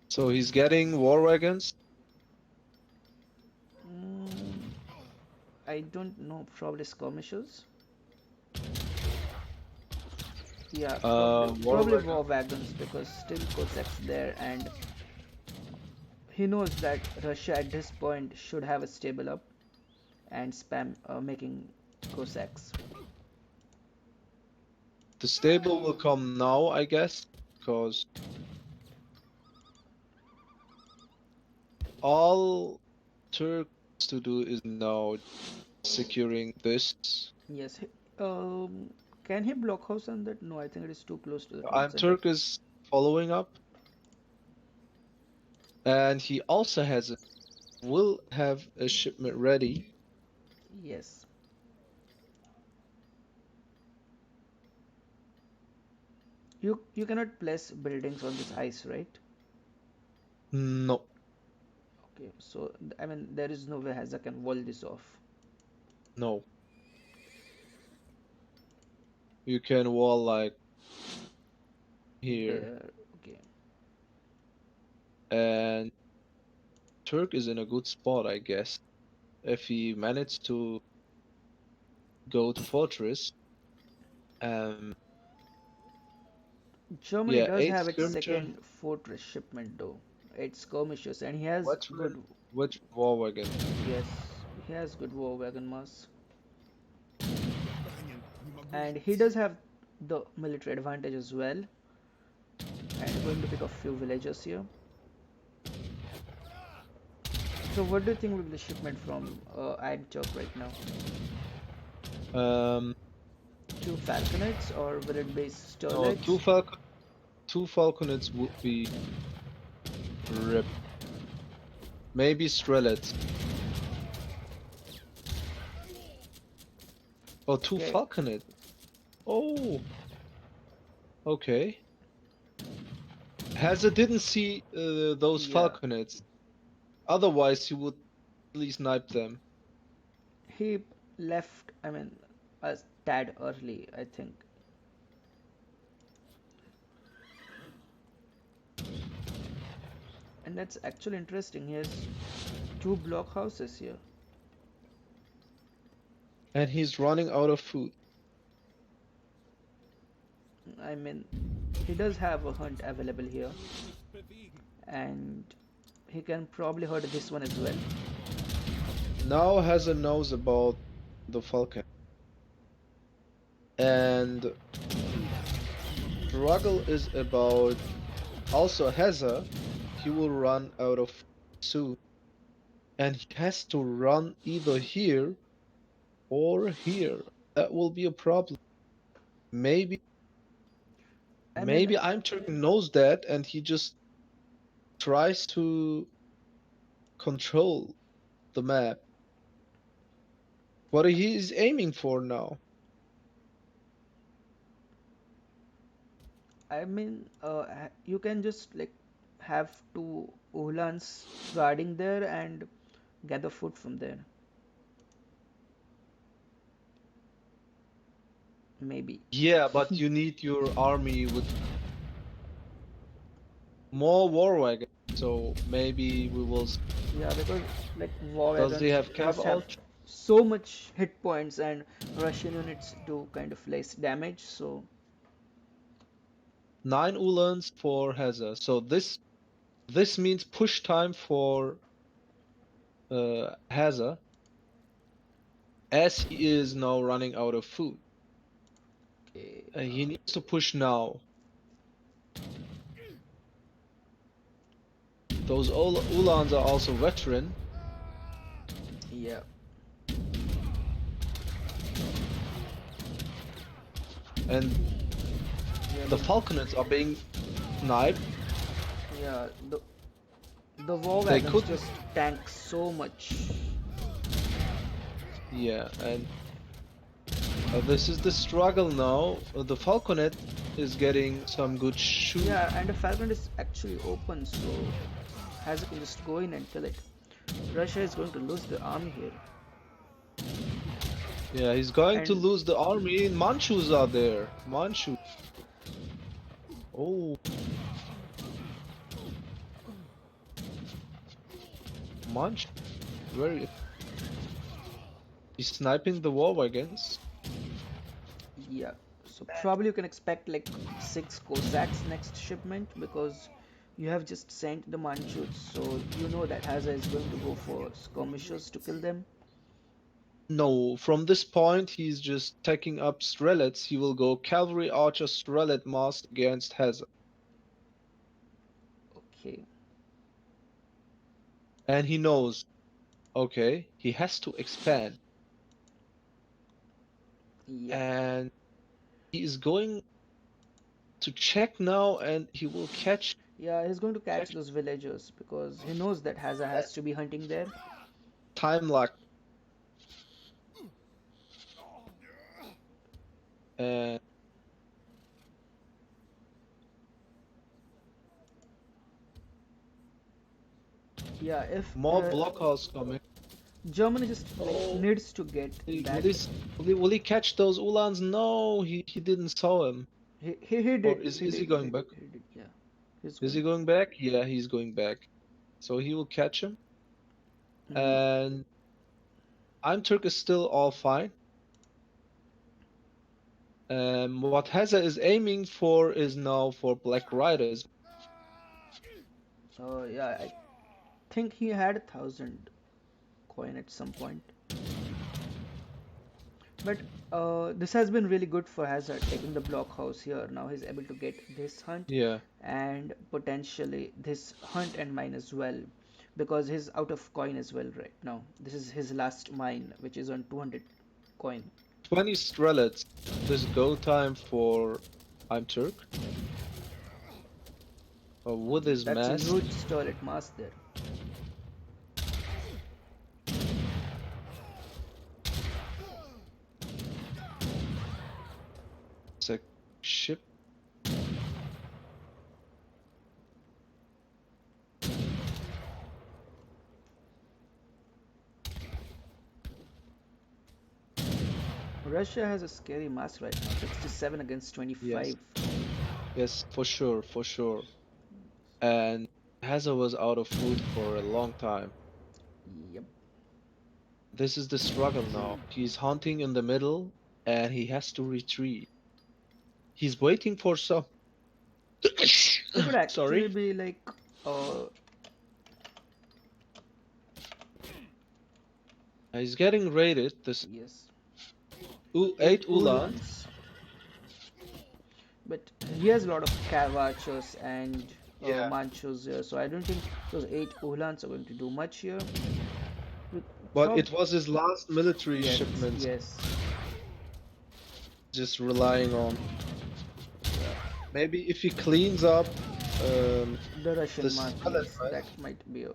A: So he's getting war wagons.
B: mm, I don't know. Probably skirmishers. Yeah,
A: War
B: probably
A: wagon.
B: war wagons because still Cossacks there, and he knows that Russia at this point should have a stable up and spam making Cossacks.
A: The stable will come now, I guess, because all Turk to do is now securing this.
B: Yes. Can he blockhouse on that? No, I think it is too close to the town center.
A: iamturk is following up, and he also will have a shipment ready.
B: Yes. You cannot place buildings on this ice, right?
A: No,
B: Okay, so I mean there is no way Hazza can wall this off.
A: no. You can wall like here,
B: There, okay.
A: and Turk is in a good spot, I guess. If he managed to go to fortress,
B: Germany
A: yeah,
B: does
A: 8
B: have its
A: skirmisher.
B: second fortress shipment though. It's skirmishers and he has good,
A: Which war wagon?
B: yes, he has good war wagon mass. And he does have the military advantage as well. And going to pick a few villagers here. So what do you think will be the shipment from iamturk right now?
A: Um,
B: 2 falconets or will it be
A: no,
B: sterlets?
A: two falconets would be rip. Maybe strelets. Oh, two
B: Okay.
A: falconets. Oh, okay. Hazza didn't see those
B: Yeah,
A: falconets. Otherwise, he would at least snipe them.
B: he left, I mean, a tad early, I think. And that's actually interesting. He has 2 blockhouses here.
A: And he's running out of food.
B: I mean, he does have a hunt available here. And he can probably hurt this one as well.
A: Now Hazza knows about the falcon. And struggle is about also Hazza. He will run out of food soon. And he has to run either here or here. That will be a problem. Maybe
B: I mean,
A: iamturk knows that and he just tries to control the map. What he is aiming for now.
B: you can just like have 2 Uhlans guarding there and gather food from there. Maybe.
A: Yeah, but you need your army with more war wagons. So maybe we will.
B: Yeah, because like war
A: Does he
B: wagons
A: have
B: must have
A: cav
B: so much hit points and Russian units do kind of less damage, so
A: 9 Ulans for Hazza. So this means push time for Hazza, as he is now running out of food.
B: okay.
A: He needs to push now. Those Ulans are also veteran.
B: Yeah.
A: And
B: Yeah,
A: the falconets are being sniped.
B: yeah, the war
A: They
B: wagons
A: could-
B: just tank so much.
A: Yeah, and this is the struggle now. The falconet is getting some good shoot.
B: Yeah, and the falcon is actually open, so Hazza can just go in and kill it. Russia is going to lose the army here.
A: Yeah, he's going to
B: And-
A: lose the army. Manchus are there. Manchu. Oh. Manchu. Very. He's sniping the war wagons.
B: Yeah, so probably you can expect like 6 Cossacks next shipment because you have just sent the Manchus, so you know that Hazza is going to go for skirmishers to kill them.
A: No, from this point, he's just taking up strelets. He will go cavalry archer strelet mass against Hazza.
B: Okay.
A: And he knows Okay, he has to expand,
B: Yeah.
A: and he is going to check now, and he will catch
B: Yeah, he's going to catch
A: catch
B: those villagers because he knows that Hazza has to be hunting there.
A: time lock, and
B: Yeah, if
A: more blockhouse coming.
B: Germany just like
A: Oh,
B: needs to get
A: will
B: that.
A: he, will he catch those Ulans? No, he didn't saw him.
B: He
A: Or
B: did,
A: is he going back?
B: he did, yeah. He's
A: Is he
B: going.
A: going back? Yeah, he's going back. So he will catch him.
B: Mm,
A: And iamturk is still all fine. What Hazza is aiming for is now for Black Riders.
B: yeah, I think he had 1,000 coin at some point. But this has been really good for Hazard taking the blockhouse here. Now he's able to get this hunt
A: Yeah.
B: and potentially this hunt and mine as well, because he's out of coin as well right now. This is his last mine, which is on 200 coin.
A: 20 strelets. This go time for iamturk. With his
B: That's a
A: mask.
B: huge starlet mass there.
A: It's a ship.
B: Russia has a scary mass right now, 67 against 25.
A: Yes, for sure, for sure. And Hazza was out of food for a long time.
B: Yep.
A: This is the struggle now. He's hunting in the middle and he has to retreat. He's waiting for some.
B: He could actually
A: Sorry.
B: be like
A: He's getting raided. This
B: yes,
A: 8
B: 8
A: Ulan.
B: Ulans. But he has a lot of Cavachos and
A: Yeah.
B: Manchos here, so I don't think those 8 Uhlans are going to do much here.
A: But it was his last military
B: Yes,
A: shipment.
B: yes.
A: Just relying on. Maybe if he cleans up
B: The Russian
A: this
B: mark,
A: palette,
B: yes,
A: right?
B: that might be a.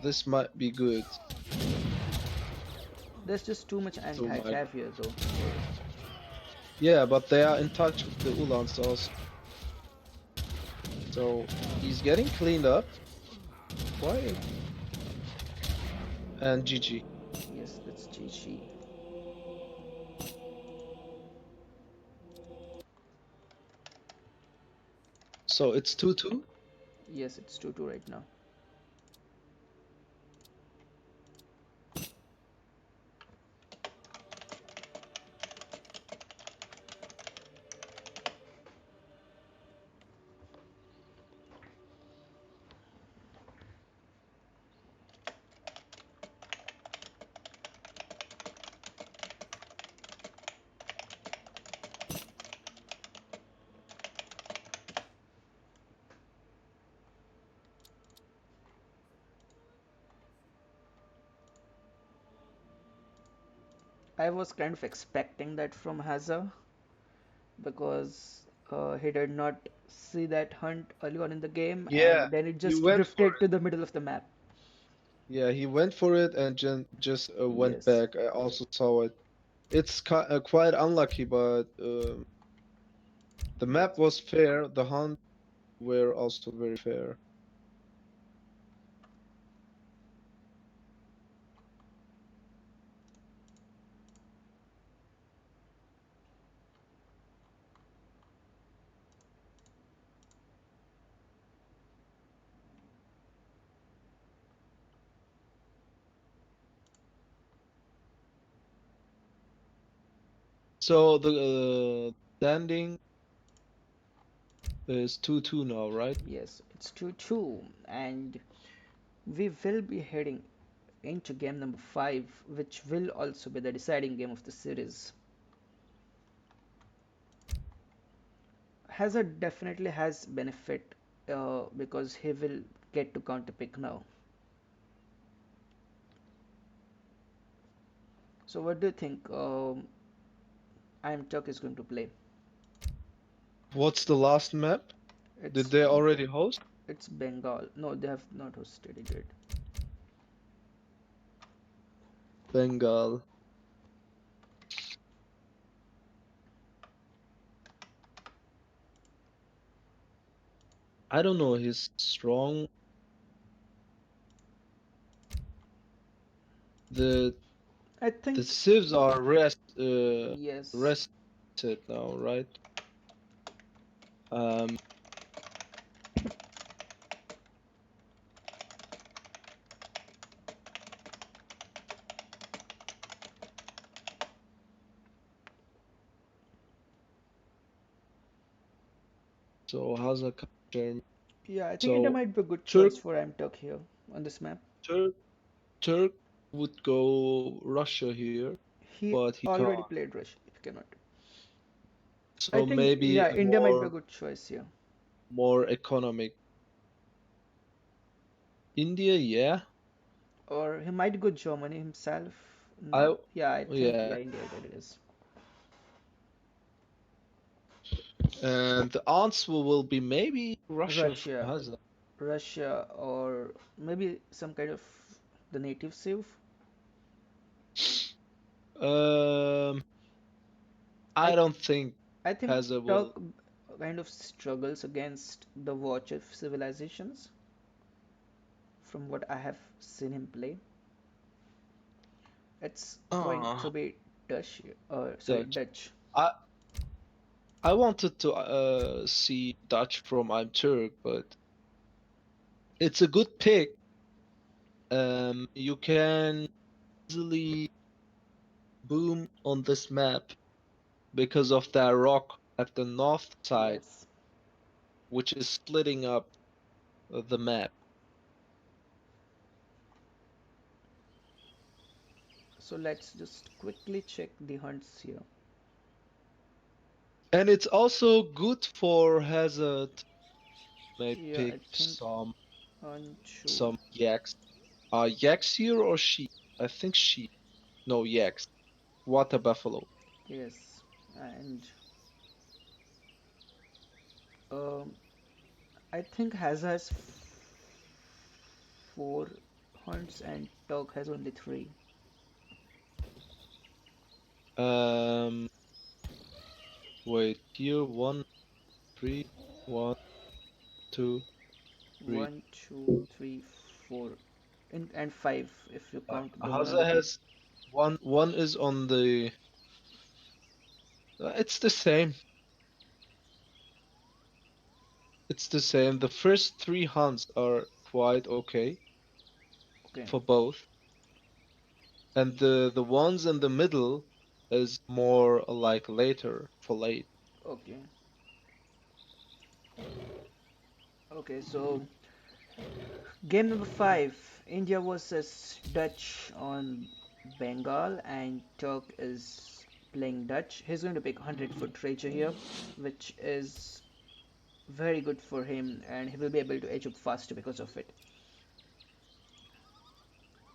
A: This might be good.
B: There's just too much anti-cav here, though.
A: Yeah, but they are in touch with the Ulans also. So he's getting cleaned up. Why? And GG.
B: Yes, that's GG.
A: So it's 2-2.
B: Yes, it's 2-2 right now. I was kind of expecting that from Hazza because he did not see that hunt early on in the game,
A: Yeah,
B: and then it
A: he
B: just
A: went for
B: drifted to the middle of the map.
A: Yeah, he went for it and just went
B: Yes.
A: back. I also saw it. It's quite unlucky, but the map was fair. The hunt were also very fair. So the standing is 2-2 now, right?
B: Yes, it's 2-2, and we will be heading into game number 5, which will also be the deciding game of the series. Hazard definitely has benefit because he will get to counter pick now. So what do you think iamturk is going to play?
A: What's the last map? Did
B: It's
A: they already host?
B: it's Bengal. No, they have not hosted it yet.
A: Bengal. I don't know. He's strong. The
B: I
A: the
B: think
A: civs are
B: yes.
A: rested now, right? Um. So Hazza capture.
B: Yeah, I think India
A: So
B: might be a good
A: Turk
B: choice for iamturk here on this map.
A: Turk Turk would go Russia here,
B: He
A: but he
B: already
A: can't.
B: played Russia. He cannot. I
A: So
B: think
A: maybe
B: yeah,
A: a
B: India might be a good choice here.
A: more economic. India, yeah.
B: Or he might go Germany himself.
A: I
B: Yeah, I think
A: yeah.
B: yeah, India it is.
A: And the answer will be maybe Russia for
B: Russia,
A: Hazza.
B: Russia, or maybe some kind of the native save.
A: Um, I
B: I
A: don't think
B: I think
A: Hazza will.
B: Turk kind of struggles against the Watch of Civilizations from what I have seen him play. It's going to
A: Ah,
B: be Dutch, sorry,
A: Dutch.
B: Dutch.
A: I I wanted to see Dutch from I'm Turk, but it's a good pick. You can easily boom on this map because of that rock at the north side,
B: Yes.
A: which is splitting up the map.
B: So let's just quickly check the hunts here.
A: And it's also good for Hazard. May
B: Yeah, I
A: pick
B: think on two.
A: some yaks. Are yaks here or sheep? I think sheep. No, yaks. Water buffalo.
B: Yes, and um, I think Hazza has four hunts and Turk has only three.
A: Um, wait here. 2, 3.
B: One, two, three, four, and five if you count the one on
A: Hazard
B: the top.
A: has one. One is on the. It's the same. It's the same. The first three hunts are quite okay
B: Okay,
A: for both, and the ones in the middle is more like later for late.
B: okay, okay. So game number five, India versus Dutch on Bengal, and Turk is playing Dutch. He's going to pick 100-foot Tracer here, which is very good for him, and he will be able to edge up faster because of it.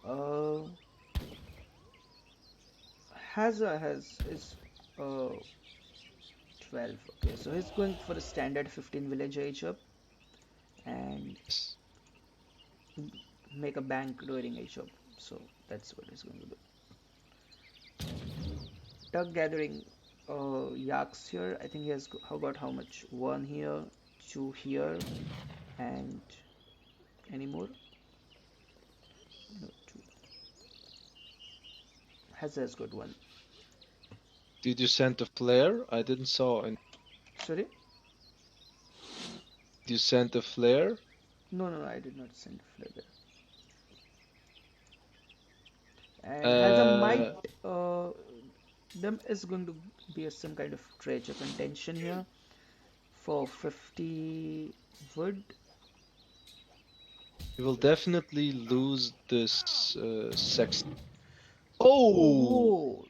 B: Uh, Hazza has is uh 12. Okay, so he's going for a standard 15 village age up and make a bank during age up. So that's what he's going to do. Duck gathering yaks here. I think he has got how much? One here, two here, and any more? No, two. Hazza has got one.
A: Did you send a flare? I didn't saw. And
B: Sorry?
A: did you send a flare?
B: No, no, no, I did not send flare there. And Hazza might
A: Uh,
B: them is going to be some kind of treasure contention here for 50 wood.
A: you will definitely lose this sex. Oh,
B: Oh,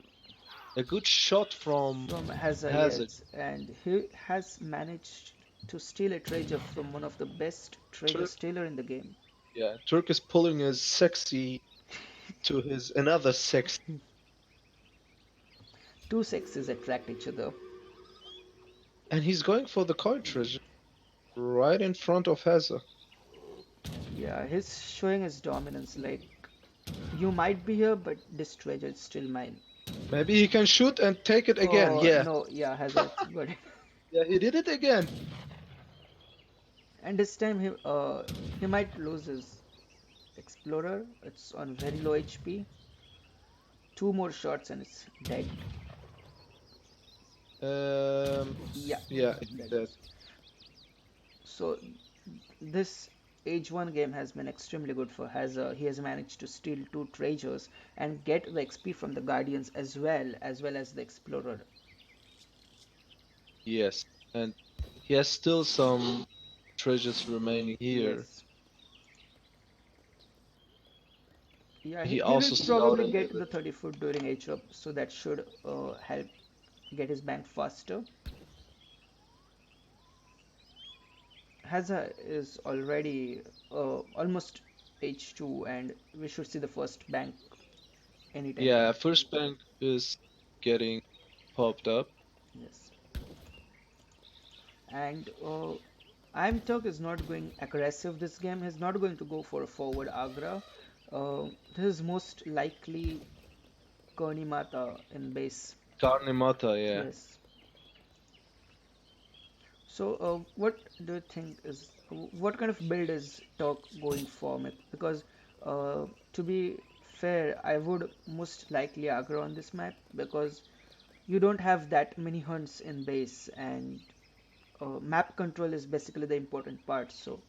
A: a good shot from
B: from Hazza,
A: Hazard.
B: yes, and he has managed to steal a treasure from one of the best treasure
A: Turk,
B: stealer in the game.
A: yeah, Turk is pulling his sexy to his another sexy.
B: Two sexes attract each other.
A: And he's going for the coin treasure right in front of Hazza.
B: Yeah, he's showing his dominance. Like, you might be here, but this treasure is still mine.
A: Maybe he can shoot and take it again. Yeah.
B: No, yeah, Hazza got it.
A: Yeah, he did it again.
B: And this time he might lose his explorer. It's on very low HP. Two more shots and it's dead. Yeah,
A: Yeah,
B: that
A: that.
B: is. So this Age 1 game has been extremely good for Hazza. He has managed to steal two treasures and get the XP from the Guardians as well as the Explorer.
A: Yes, and he has still some treasures remaining here.
B: Yes. Yeah,
A: He
B: he
A: also
B: will probably
A: scouted
B: get
A: it.
B: the 30 foot during Age up, so that should help get his bank faster. Hazza is already almost H2 and we should see the first bank anytime.
A: Yeah, first bank is getting popped up.
B: Yes. And iamturk is not going aggressive this game. He's not going to go for a forward Agra. This is most likely Mata in base.
A: Karnimata, yeah.
B: Yes. So, what do you think is what kind of build is Turk going for? Because to be fair, I would most likely aggro on this map because you don't have that many hunts in base, and map control is basically the important part. So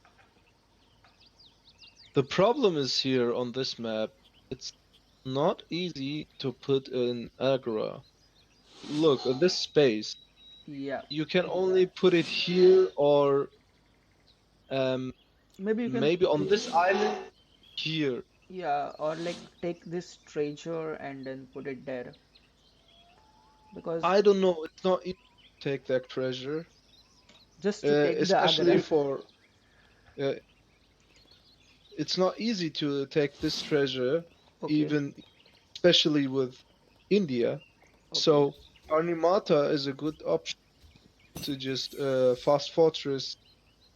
A: The problem is here on this map, it's not easy to put in aggro. Look, at this space,
B: yeah,
A: you can only put it here or
B: maybe you can,
A: maybe on this island here.
B: yeah, or like take this treasure and then put it there because
A: I don't know, it's not easy to take that treasure,
B: just to take the
A: especially
B: agra.
A: for uh, it's not easy to take this treasure,
B: Okay,
A: even especially with India.
B: okay.
A: So Arnimata is a good option to just fast fortress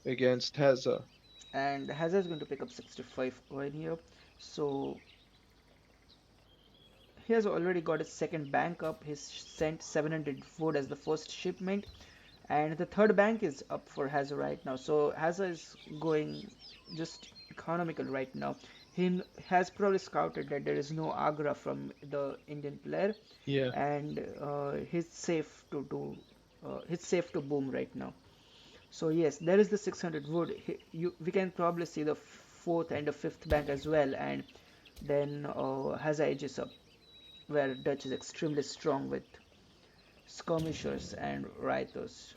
A: against Hazza.
B: And Hazard is going to pick up 65 coin here. So he has already got his second bank up. He's sent 700 wood as the first shipment, and the third bank is up for Hazard right now. So Hazard is going just economical right now. He has probably scouted that there is no Agra from the Indian player,
A: Yeah.
B: and he's safe to do. He's safe to boom right now. So yes, there is the 600 wood. We can probably see the fourth and the fifth bank as well, and then has edges up, where Dutch is extremely strong with skirmishers and writers.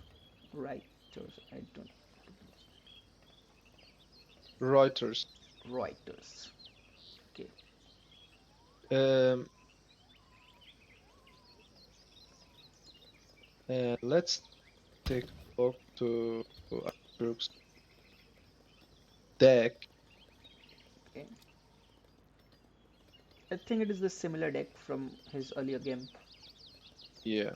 B: Writers, I don't.
A: Reuters.
B: Writers. Okay.
A: Um, let's take a look to Brooks' deck.
B: Okay. I think it is the similar deck from his earlier game.
A: Yeah.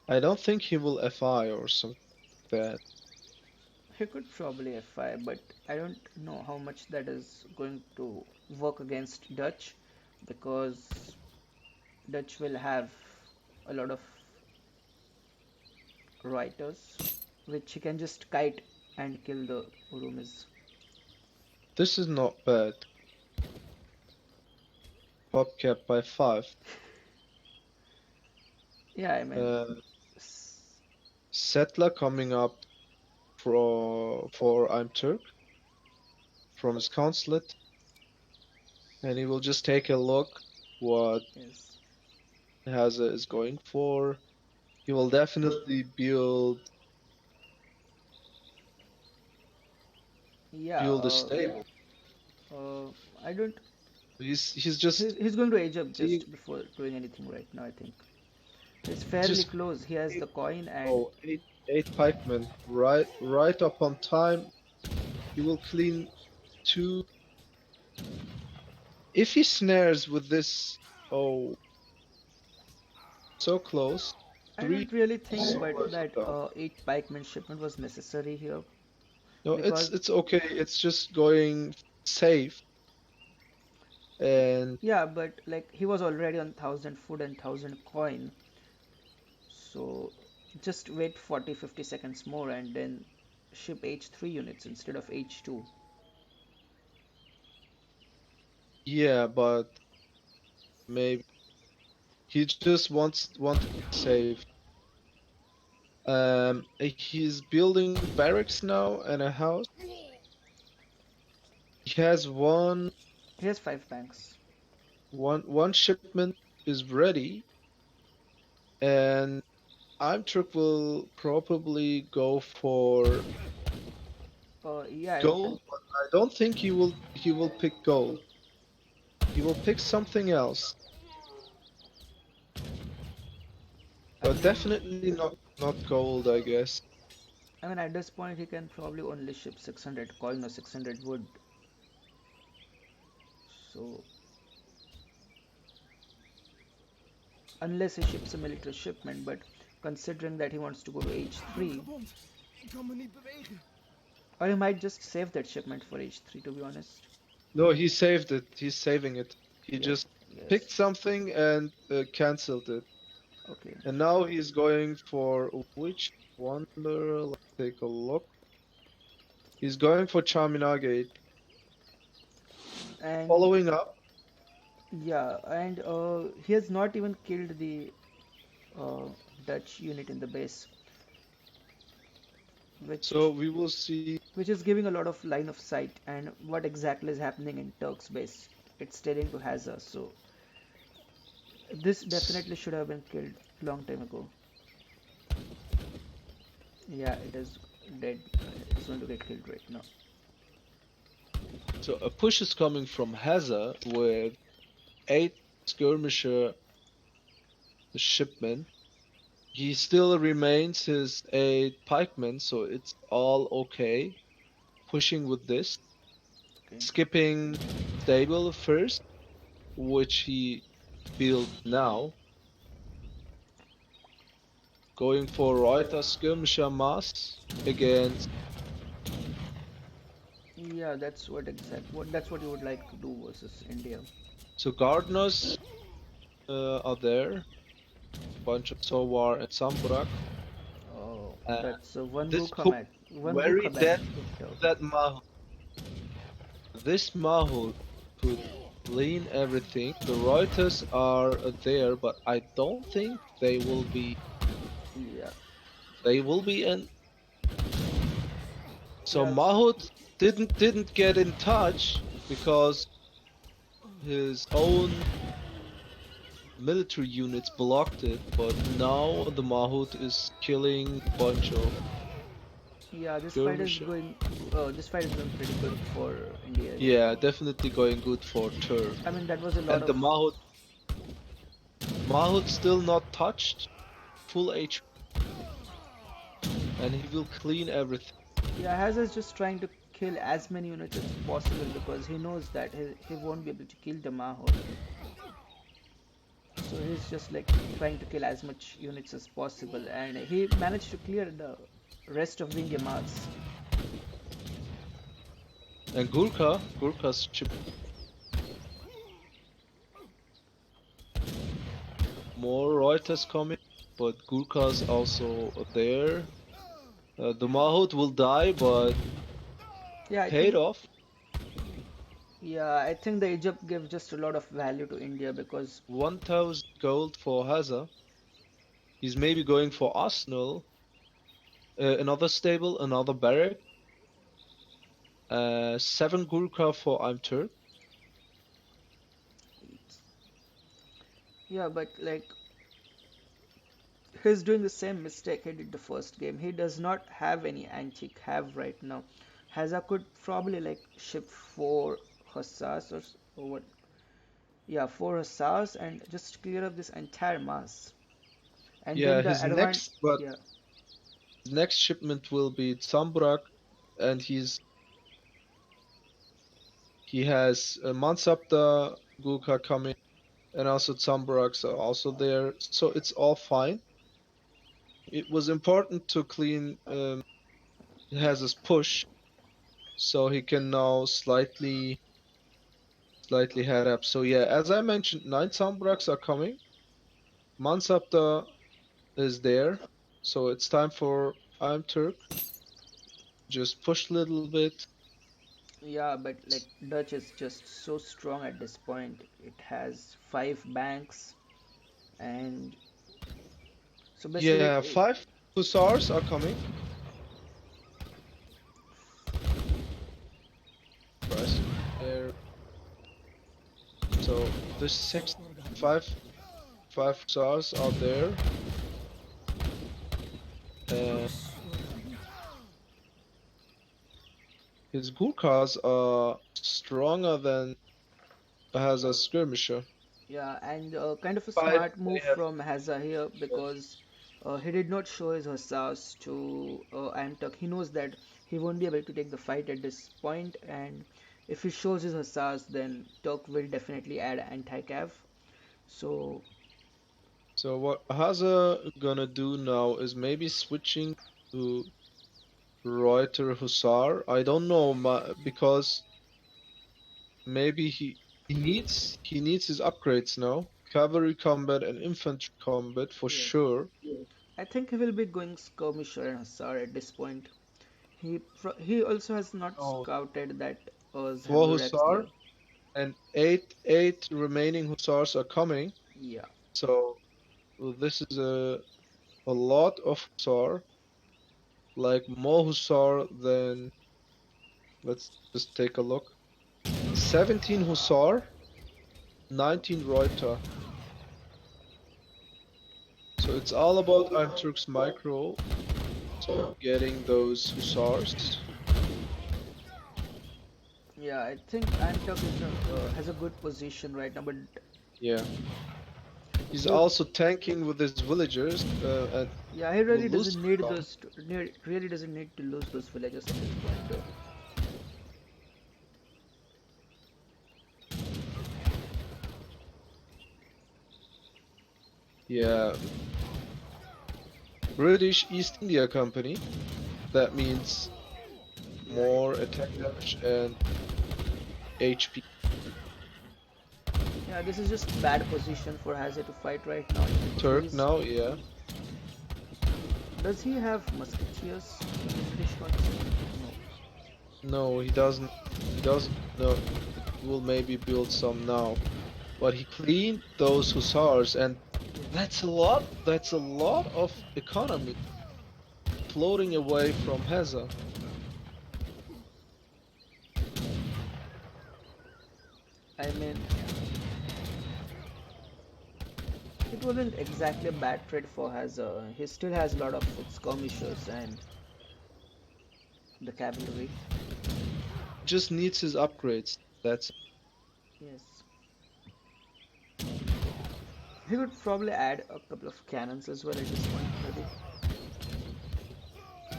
A: I don't think he will FI or something like that.
B: He could probably FI, but I don't know how much that is going to work against Dutch because Dutch will have a lot of writers which he can just kite and kill the Urumis.
A: This is not bad. Pop cap by 5.
B: Yeah, I mean,
A: Settler coming up for iamturk from his consulate, and he will just take a look what
B: yes.
A: Hazza is going for. He will definitely build a stable.
B: I don't.
A: He's just
B: He's going to age up just before doing anything right now. I think it's fairly
A: just
B: close. He has the coin and
A: oh, eight pikemen right up on time. He will clean 2 If he snares with this, oh, so close.
B: I
A: 3
B: don't really think, but
A: soldiers
B: that
A: are down.
B: 8 pikeman shipment was necessary here
A: No,
B: because
A: it's okay. It's just going safe, and
B: yeah, but like he was already on 1,000 food and 1,000 coin, so just wait 40-50 seconds more and then ship H3 units instead of H2.
A: yeah, but maybe he just wanted to be safe. He's building barracks now and a house. He has
B: He has 5 banks.
A: one shipment is ready, and iamturk will probably go for
B: Yeah, I
A: gold,
B: think
A: but I don't think he will pick gold. He will pick something else,
B: I
A: but
B: mean
A: definitely not gold, I guess.
B: I mean at this point he can probably only ship 600 coin or 600 wood. So unless he ships a military shipment, but considering that he wants to go to H3, or he might just save that shipment for H3 to be honest.
A: No, he saved it. He's saving it. He
B: Yep,
A: just picked
B: yes.
A: something and cancelled it.
B: Okay.
A: And now he's going for which wonder? Let's take a look. He's going for Chaminagate.
B: And
A: Following up,
B: yeah, and he has not even killed the uh, Dutch unit in the base,
A: so
B: which
A: we will see.
B: which is giving a lot of line of sight and what exactly is happening in Turk's base. It's telling to Hazza, so this definitely should have been killed long time ago. Yeah, it is dead. It's going to get killed right now.
A: So a push is coming from Hazza with 8 skirmisher shipment. He still remains his 8 pikemen, so it's all okay. Pushing with this,
B: Okay.
A: skipping stable first, which he built now. Going for Reuter skirmisher mass against.
B: Yeah, that's what you would like to do versus India.
A: So gardeners are there, bunch of Sowar and Sambrak.
B: Oh,
A: Uh,
B: that's one
A: this
B: Gurkha
A: could
B: match. One
A: very
B: Gurkha match
A: dead
B: picked out.
A: that Mahut. This Mahut could clean everything. The Reuters are there, but I don't think they will be.
B: Yeah,
A: They will be in. So
B: yeah,
A: Mahut didn't get in touch because his own military units blocked it, but now the Mahut is killing a bunch of
B: yeah.
A: skirmishers.
B: This fight is going pretty good for India here.
A: Yeah, definitely going good for Turk.
B: I mean, that was a lot
A: And the
B: of
A: Mahut still not touched, full HP, and he will clean everything.
B: yeah. Hazza is just trying to kill as many units as possible because he knows that he won't be able to kill the Mahor. So he's just like trying to kill as much units as possible, and he managed to clear the rest of the Mars.
A: And Gurkha's chip. More Reuters coming, but Gurkha's also there. The Mahut will die, but
B: Yeah, I
A: paid
B: think
A: off.
B: yeah, I think the Egypt gave just a lot of value to India because
A: 1,000 gold for Hazza. He's maybe going for Arsenal. Another stable, another barrack. 7 Gurkha for iamturk.
B: yeah, but like he's doing the same mistake he did the first game. He does not have any antique have right now. Hazza could probably like ship 4 hussars or what? Yeah, 4 hussars and just clear up this entire mass. And
A: Yeah,
B: then the
A: his
B: advant
A: next, but
B: yeah,
A: his next shipment will be Tsambrak, and he has Mansapda Gurkha coming, and also Zamburaks are also there. So it's all fine. It was important to clean Hazza's push, so he can now slightly head up. So yeah, as I mentioned, 9 Zamburaks are coming. Mansapda is there, so it's time for iamturk. Just push a little bit.
B: Yeah, but like Dutch is just so strong at this point. It has 5 banks, and so basically,
A: Yeah, 5 hussars are coming. Price there. So this 5 hussars are there. And his Gurkhas are stronger than has a skirmisher.
B: yeah, and kind of a
A: But
B: smart
A: they
B: move
A: have
B: from Hazza here because he did not show his hussars to Amtuk. He knows that he won't be able to take the fight at this point, and if he shows his hussars, then Turk will definitely add anti-cav. So
A: so what Haza gonna do now is maybe switching to Reuter Hussar. I don't know because maybe he needs his upgrades now. Cavalry combat and infantry combat for
B: yes,
A: sure.
B: I think he will be going skirmisher and hussar at this point. He also has not
A: Oh,
B: scouted that
A: 4
B: Zamburaks there.
A: Hussar and eight remaining Hussars are coming.
B: Yeah,
A: So this is a lot of Hussar, like more Hussar than, let's just take a look. 17 Hussar, 19 Reuter. So it's all about Turk's micro, so getting those Hussars.
B: yeah, I think Amtuk has a good position right now, but
A: Yeah. He's
B: he,
A: also tanking with his villagers and
B: yeah, he
A: will
B: really
A: lose
B: doesn't need
A: some.
B: those. Really doesn't need to lose those villagers at this point, though.
A: Yeah. British East India Company. That means
B: Yeah,
A: more attack damage and HP.
B: yeah, this is just bad position for Hazard to fight right now.
A: Turk
B: He's
A: now, yeah.
B: Does he have musketeers in his British country? No.
A: No, he doesn't. He doesn't. No, he will maybe build some now. But he cleaned those hussars, and that's a lot. That's a lot of economy floating away from Heza.
B: I mean, it wasn't exactly a bad trade for Hazard. He still has a lot of skirmishers and the cavalry.
A: Just needs his upgrades. That's
B: Yes. He could probably add a couple of cannons as well at this point, maybe.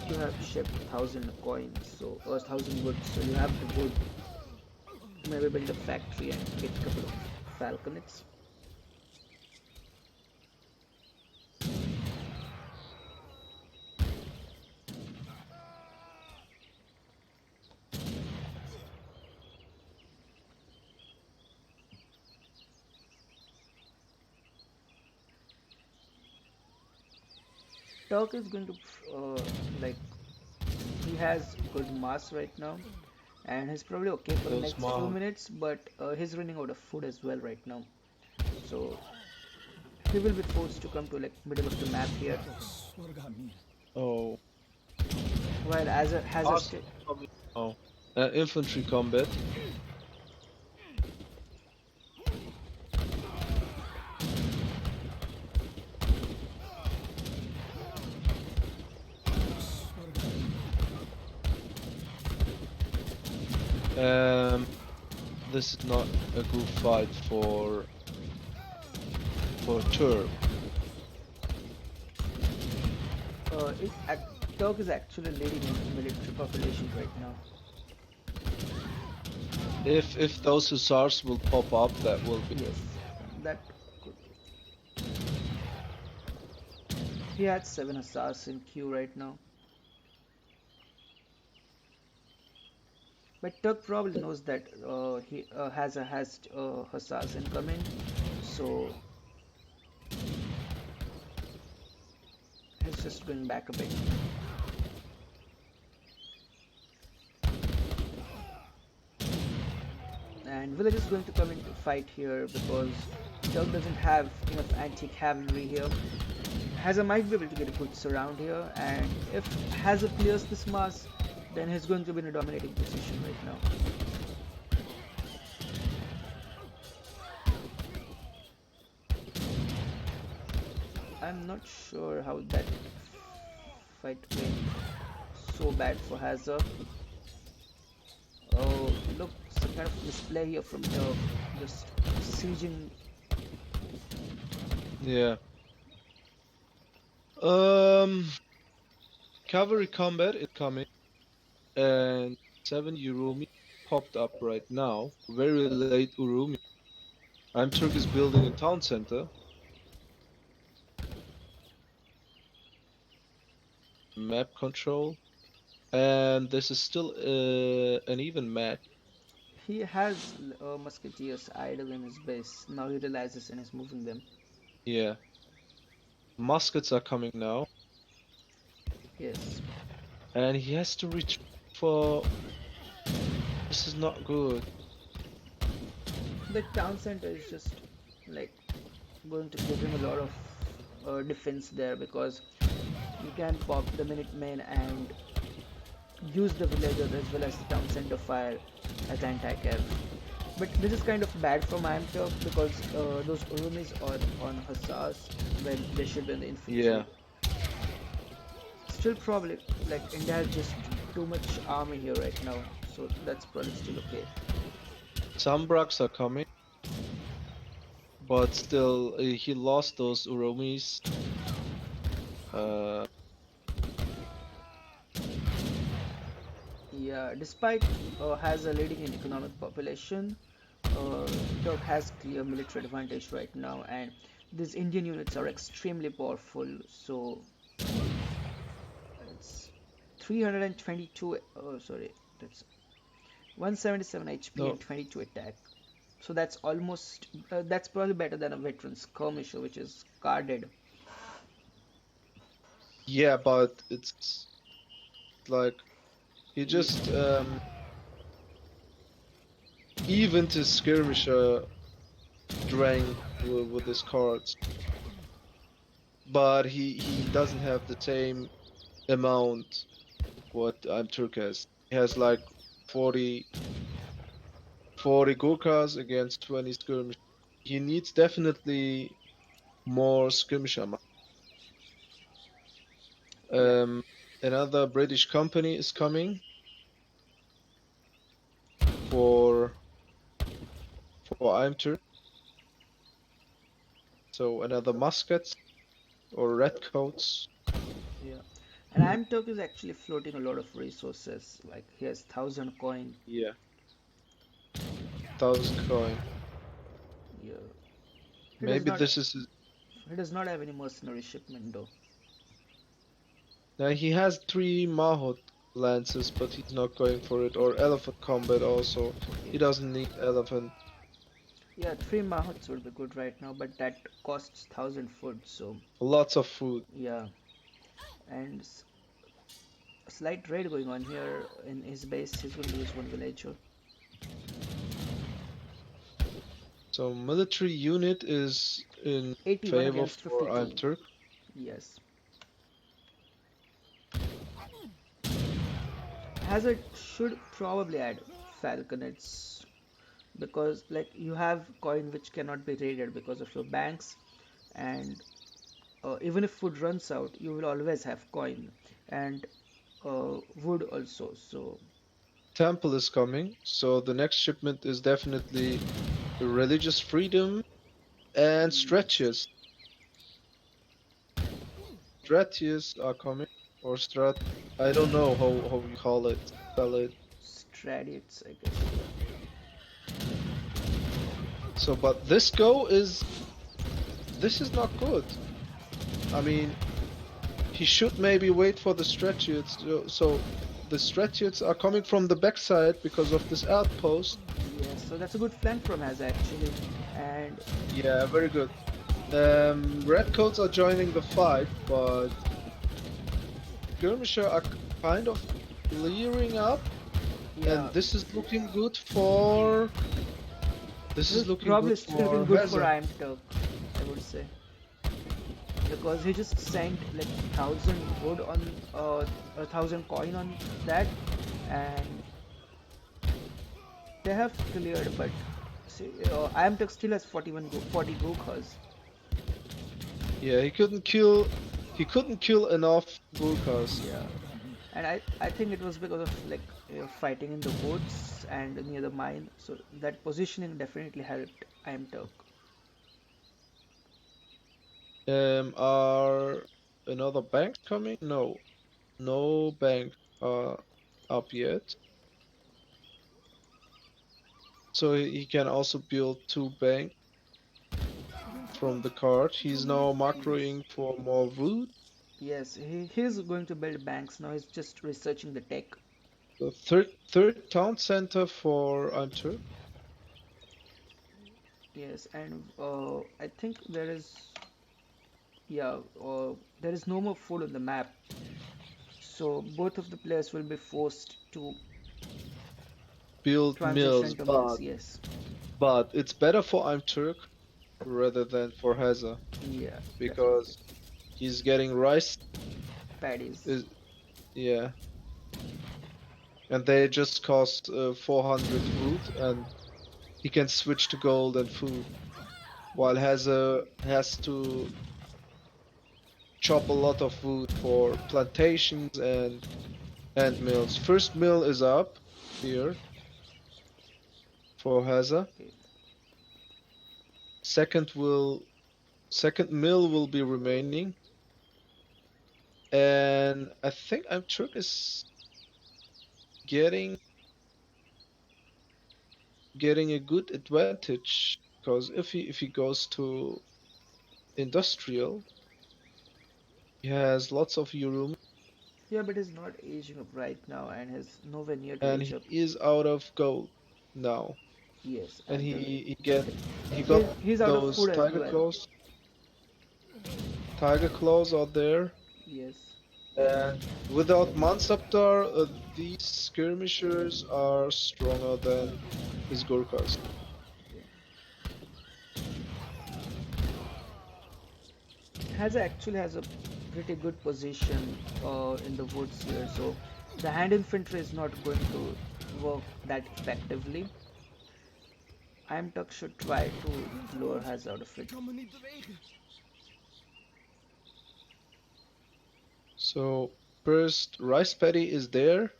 B: You have shipped 1,000 coins, so 1,000 wood, so you have the wood. Maybe build a factory and get a couple of falconets. Turk is going to like he has good mass right now, and he's probably okay for the
A: those
B: next few
A: Maha.
B: minutes. But he's running out of food as well right now, so he will be forced to come to like middle of the map here.
A: Oh,
B: While as a has a
A: awesome. Oh, infantry combat. This is not a good fight for Turk.
B: Turk is actually leading in military population right now.
A: If those hussars will pop up, that will be.
B: Yes, that could be. He had 7 hussars in queue right now. But Turk probably knows that he has hussars incoming, so he's just going back a bit. And village is going to come into fight here because Turk doesn't have enough antique cavalry here. Hazza might be able to get a good surround here, and if Hazza clears this mass, then he's going to be in a dominating position right now. I'm not sure how that fight went so bad for Hazza. Oh, look, some kind of display here from Turk, just sieging.
A: Yeah. Cavalry combat is coming, and 7 Urumi popped up right now. Very late Urumi. iamturk is building a town center. Map control, and this is still an even match.
B: He has musketeers idle in his base. Now he realizes and is moving them.
A: Yeah. Muskets are coming now,
B: Yes.
A: and he has to reach for. This is not good.
B: The town center is just like going to give him a lot of defense there because you can pop the Minutemen and use the villagers as well as the town center fire as anti-cav. But this is kind of bad for iamturk because those Urumis are on hussars when they should be in the infantry.
A: Yeah.
B: Still probably like India has just too much army here right now, so that's probably still okay.
A: Some Braks are coming, but still he lost those Urumis.
B: Yeah, despite has a leading in economic population, Turk has clear military advantage right now, and these Indian units are extremely powerful. So it's 322. Oh, sorry, that's 177 HP
A: No.
B: and 22 attack. So that's almost that's probably better than a veteran skirmisher, which is carded.
A: Yeah, but it's like he just evened his skirmisher strength with his cards, but he doesn't have the same amount what iamturk has. He has like 40 Gurkhas against 20 skirmish. He needs definitely more skirmisher.
B: Yeah,
A: Another British company is coming for iamturk. So another muskets or redcoats.
B: yeah. And iamturk is actually floating a lot of resources. Like he has 1,000 coin.
A: Yeah, 1,000 coin.
B: Yeah. He does
A: Maybe
B: not
A: this is.
B: he does not have any mercenary shipment though.
A: Now he has 3 Mahot lances, but he's not going for it. Or elephant combat also. He doesn't need elephant.
B: Yeah, 3 Mahots would be good right now, but that costs 1,000 food, so
A: Lots of food.
B: yeah. And a slight raid going on here in his base. He's going to use one villager.
A: So military unit is in
B: 81
A: favor
B: against
A: for
B: 52.
A: iamturk.
B: Yes. Hazard should probably add falconets because like you have coin which cannot be raided because of your banks, and even if food runs out you will always have coin and wood also. So
A: Temple is coming, so the next shipment is definitely religious freedom and stretches. Stratius are coming, or strat. I don't know how you call it, spell it.
B: Stradiates, I guess.
A: So, but this is not good. I mean, he should maybe wait for the stretchers. So the stretchers are coming from the backside because of this outpost.
B: Yes, so that's a good flank from Hazza actually. And
A: Yeah, very good. Redcoats are joining the fight, but skirmisher are kind of clearing up,
B: yeah,
A: and this is looking good for. This is looking
B: probably
A: good
B: still
A: for
B: looking good for
A: Hazza.
B: iamturk, I would say. Because he just sent like 1,000 wood on 1,000 coin on that, and they have cleared. But see, iamturk still has 40 Gurkhas.
A: Yeah, he couldn't kill. He couldn't kill enough Gurkhas.
B: Yeah, and I think it was because of like fighting in the woods and near the mine. So that positioning definitely helped iamturk.
A: Are another bank coming? No, no bank up yet. So he can also build 2 banks from the card. He's now macroing for more wood.
B: Yes, he's going to build banks now. He's just researching the tech.
A: The third town center for iamturk.
B: Yes, and I think there is, yeah, there is no more food on the map. So both of the players will be forced to
A: Build mills,
B: transition to mills. Yes,
A: but it's better for iamturk rather than for Hazza
B: yeah,
A: because he's getting rice.
B: paddies.
A: Yeah, and they just cost 400 wood, and he can switch to gold and food, while Hazza has to chop a lot of wood for plantations and mills. First mill is up here for Hazza.
B: Okay.
A: Second mill will be remaining, and I think iamturk is getting a good advantage because if he goes to industrial, he has lots of Eurum
B: Yeah, but he's not aging up right now, and he's nowhere near to
A: and
B: age up.
A: he is out of gold now.
B: Yes,
A: And
B: and
A: he got
B: he's out of
A: those
B: food as well.
A: tiger claws out there.
B: Yes.
A: And without Mansaptar, these skirmishers are stronger than his Gurkhas.
B: Hazza actually has a pretty good position in the woods here, so the hand infantry is not going to work that effectively. iamturk should try to lure Hazza out of it.
A: So first rice paddy is there.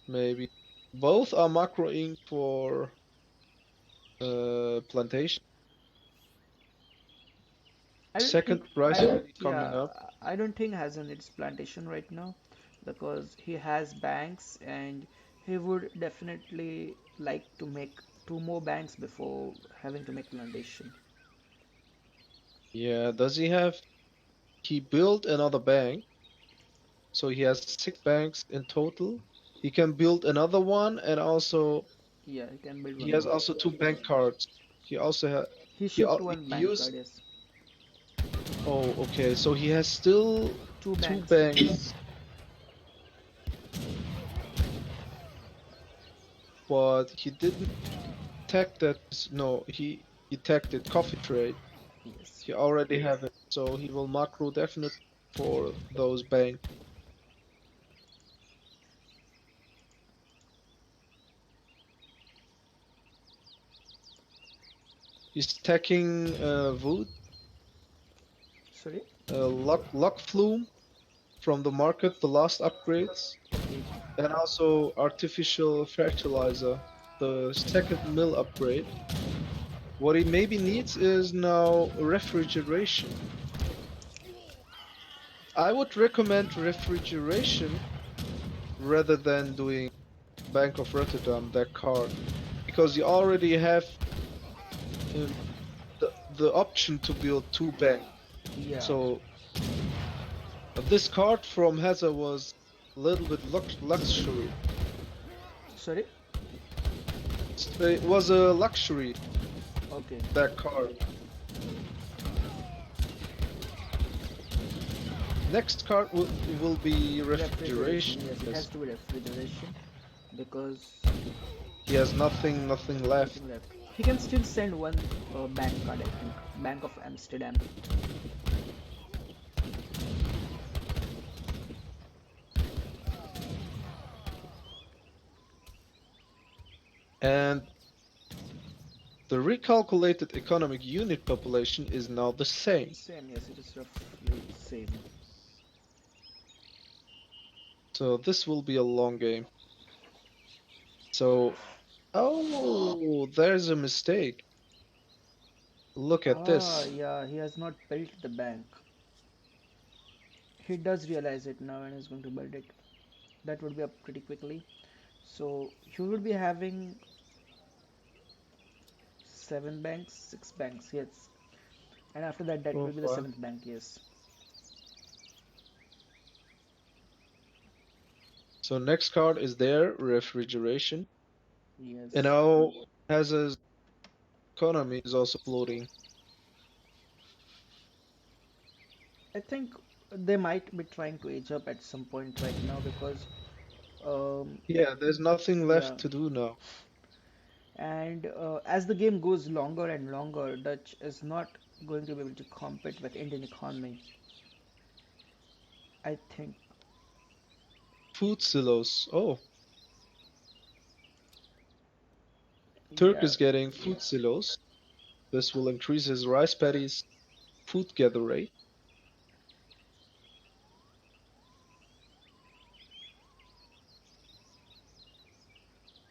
A: Maybe both are macroing for plantation. Second rice paddy coming up.
B: I don't think Hazza needs plantation right now because he has banks and he would definitely like to make 2 more banks before having to make plantation.
A: Yeah, does he have? He built another bank, so he has 6 banks in total. He can build another one, and also
B: Yeah, he can build
A: he
B: one
A: has
B: more.
A: also 2 bank cards. He also has.
B: He shipped one
A: He
B: bank
A: used.
B: card, yes.
A: Oh, okay. So he has still
B: 2
A: 2
B: banks.
A: banks, but he didn't tag that. No, he tagged it coffee trade.
B: Yes.
A: He already have it, so he will macro definitely for those banks. He's tagging wood,
B: Sorry?
A: luck flume from the market, the last upgrades,
B: Okay.
A: and also artificial fertilizer, the second mill upgrade. What he maybe needs is now refrigeration. I would recommend refrigeration rather than doing Bank of Rotterdam, that card, because you already have um, the option to build two banks.
B: Yeah.
A: So this card from Hazza was a little bit luxury.
B: Sorry?
A: It was a luxury,
B: Okay.
A: that card. Next card will be refrigeration.
B: Yes, it has to be refrigeration because
A: He has nothing left.
B: nothing left. He can still send one bank card, I think. Bank of Amsterdam.
A: And the recalculated economic unit population is now the same.
B: Same, yes, it is roughly same.
A: So this will be a long game. So, oh, there's a mistake. Look at this.
B: Yeah, he has not built the bank. He does realize it now and is going to build it. That would be up pretty quickly. So he would be having 6 banks, yes. And after that, that will be the 7th bank, yes.
A: So next card is there, refrigeration.
B: Yes.
A: And now Hazza's economy is also floating.
B: I think they might be trying to age up at some point right now because
A: Yeah, there's nothing left
B: yeah.
A: to do now.
B: And as the game goes longer and longer, Dutch is not going to be able to compete with Indian economy, I think.
A: Food silos. Oh, Turk
B: Yeah.
A: is getting food silos. This will increase his rice paddies food gather rate.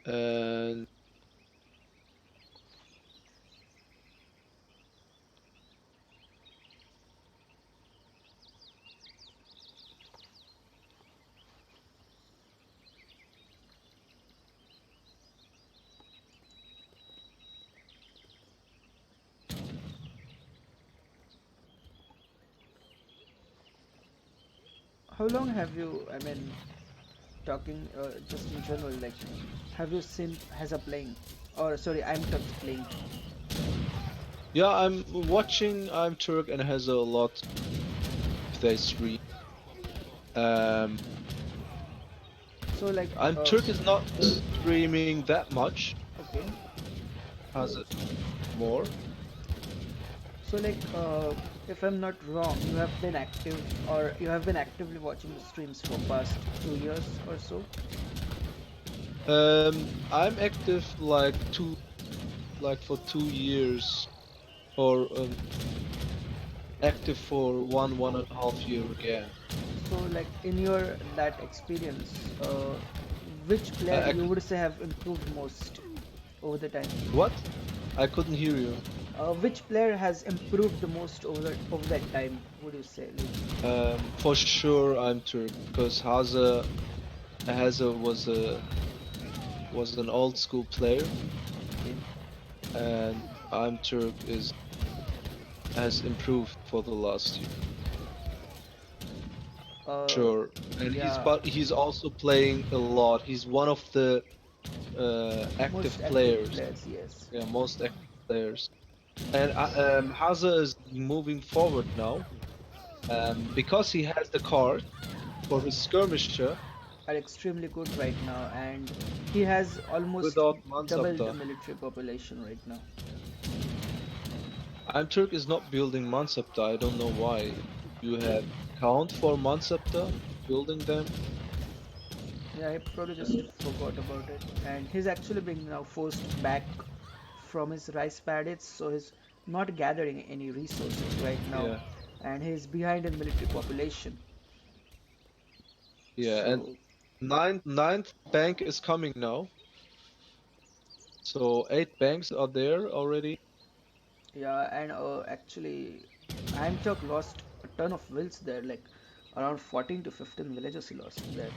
A: And
B: How long have you, I mean, talking just in general, like, have you seen Hazza playing? Or, sorry, iamturk playing?
A: yeah, I'm watching iamturk and has a lot of their stream.
B: So, like,
A: iamturk is not streaming that much.
B: okay.
A: Has it more?
B: So, like, if I'm not wrong, you have been active, or you have been actively watching the streams for past 2 years or so?
A: I'm active like for 2 years, or active for one and a half year again.
B: So, like, in your that experience, which player you would say have improved most over the time?
A: What? I couldn't hear you.
B: Which player has improved the most over that time? Would you say? Like,
A: For sure, iamturk, because Hazza was an old school player, and iamturk has improved for the last year. Sure, and
B: yeah.
A: he's also playing a lot. He's one of the active players.
B: Yes.
A: Yeah, most active players. And Hazza is moving forward now, because he has the card for his skirmisher.
B: Are extremely good right now, and he has almost doubled the military population right now.
A: iamturk is not building Mansapta. I don't know why. You have count for Mansapta building them.
B: Yeah, I probably just forgot about it, and he's actually being now forced back from his rice paddies, so he's not gathering any resources right now, and he's behind in military population.
A: Yeah, so, and ninth bank is coming now. So 8 banks are there already.
B: Yeah, and actually, iamturk lost a ton of vills there, like around 14 to 15 villages he lost there.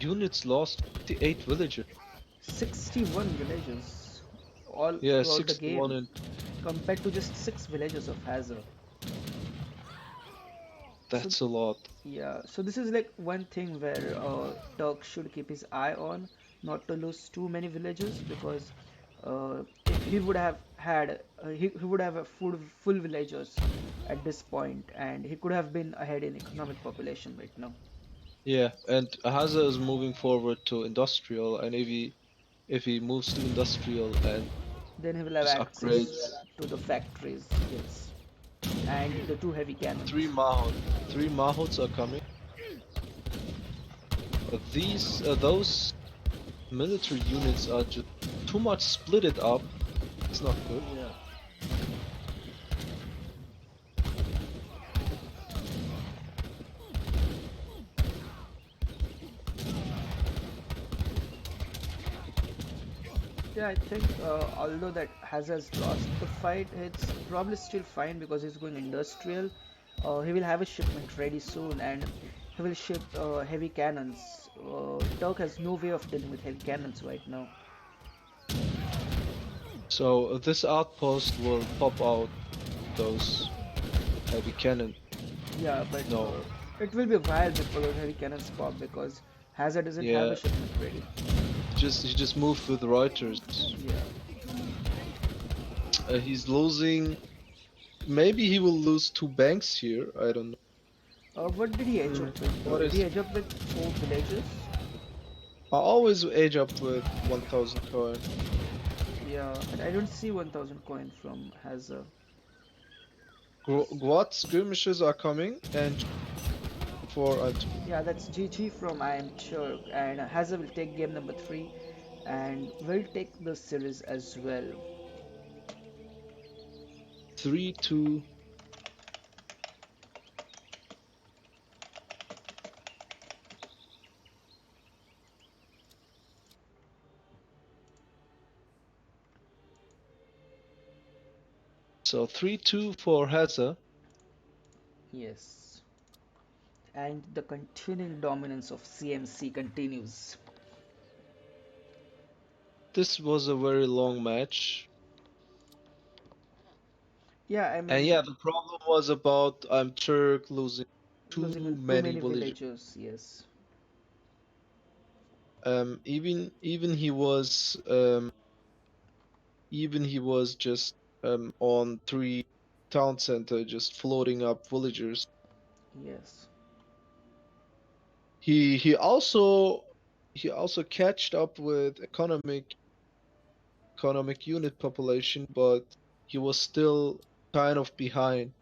A: Units lost 58 villagers.
B: 61 villages all
A: Yeah,
B: throughout the
A: 61
B: game
A: and
B: compared to just 6 villages of Hazza.
A: that's a lot.
B: Yeah, so this is like one thing where Turk should keep his eye on, not to lose too many villages, because if he would have had he would have a full villagers at this point, and he could have been ahead in economic population right now.
A: Yeah, and Hazza is moving forward to industrial, and if he moves to industrial and
B: Then he will have
A: just
B: access
A: upgrades
B: to the factories, yes, and the two heavy
A: three
B: cannons.
A: Mahot, three Mahots are coming. Those military units are just too much splitted up. It's not good.
B: Yeah. Yeah, I think although that Hazard's lost the fight, it's probably still fine because he's going industrial. He will have a shipment ready soon, and he will ship heavy cannons. Turk has no way of dealing with heavy cannons right now.
A: So this outpost will pop out those heavy cannon.
B: Yeah, but
A: No,
B: it will be a while before those heavy cannons pop because Hazard doesn't have a
A: yeah,
B: shipment ready.
A: he just moved with Reuters.
B: Yeah.
A: He's losing. Maybe he will lose two banks here. I don't know.
B: What did he edge up with?
A: What
B: Did he
A: is?
B: edge up with 4 villages?
A: I always age up with 1,000 coin.
B: Yeah, and I don't see 1000 coin from Hazard.
A: What skirmishes are coming and for
B: Yeah, that's GG from iamturk, and Hazard will take game number 3 and will take the series as well.
A: 3-2. So 3-2 for Hazza.
B: Yes. And the continuing dominance of CMC continues.
A: This was a very long match.
B: Yeah, I
A: And
B: mean,
A: yeah, the problem was about Turk losing too
B: losing too
A: many
B: many
A: villagers.
B: villagers, yes.
A: Even he was just on 3 town center just floating up villagers.
B: Yes.
A: He also catched up with economic unit population, but he was still kind of behind.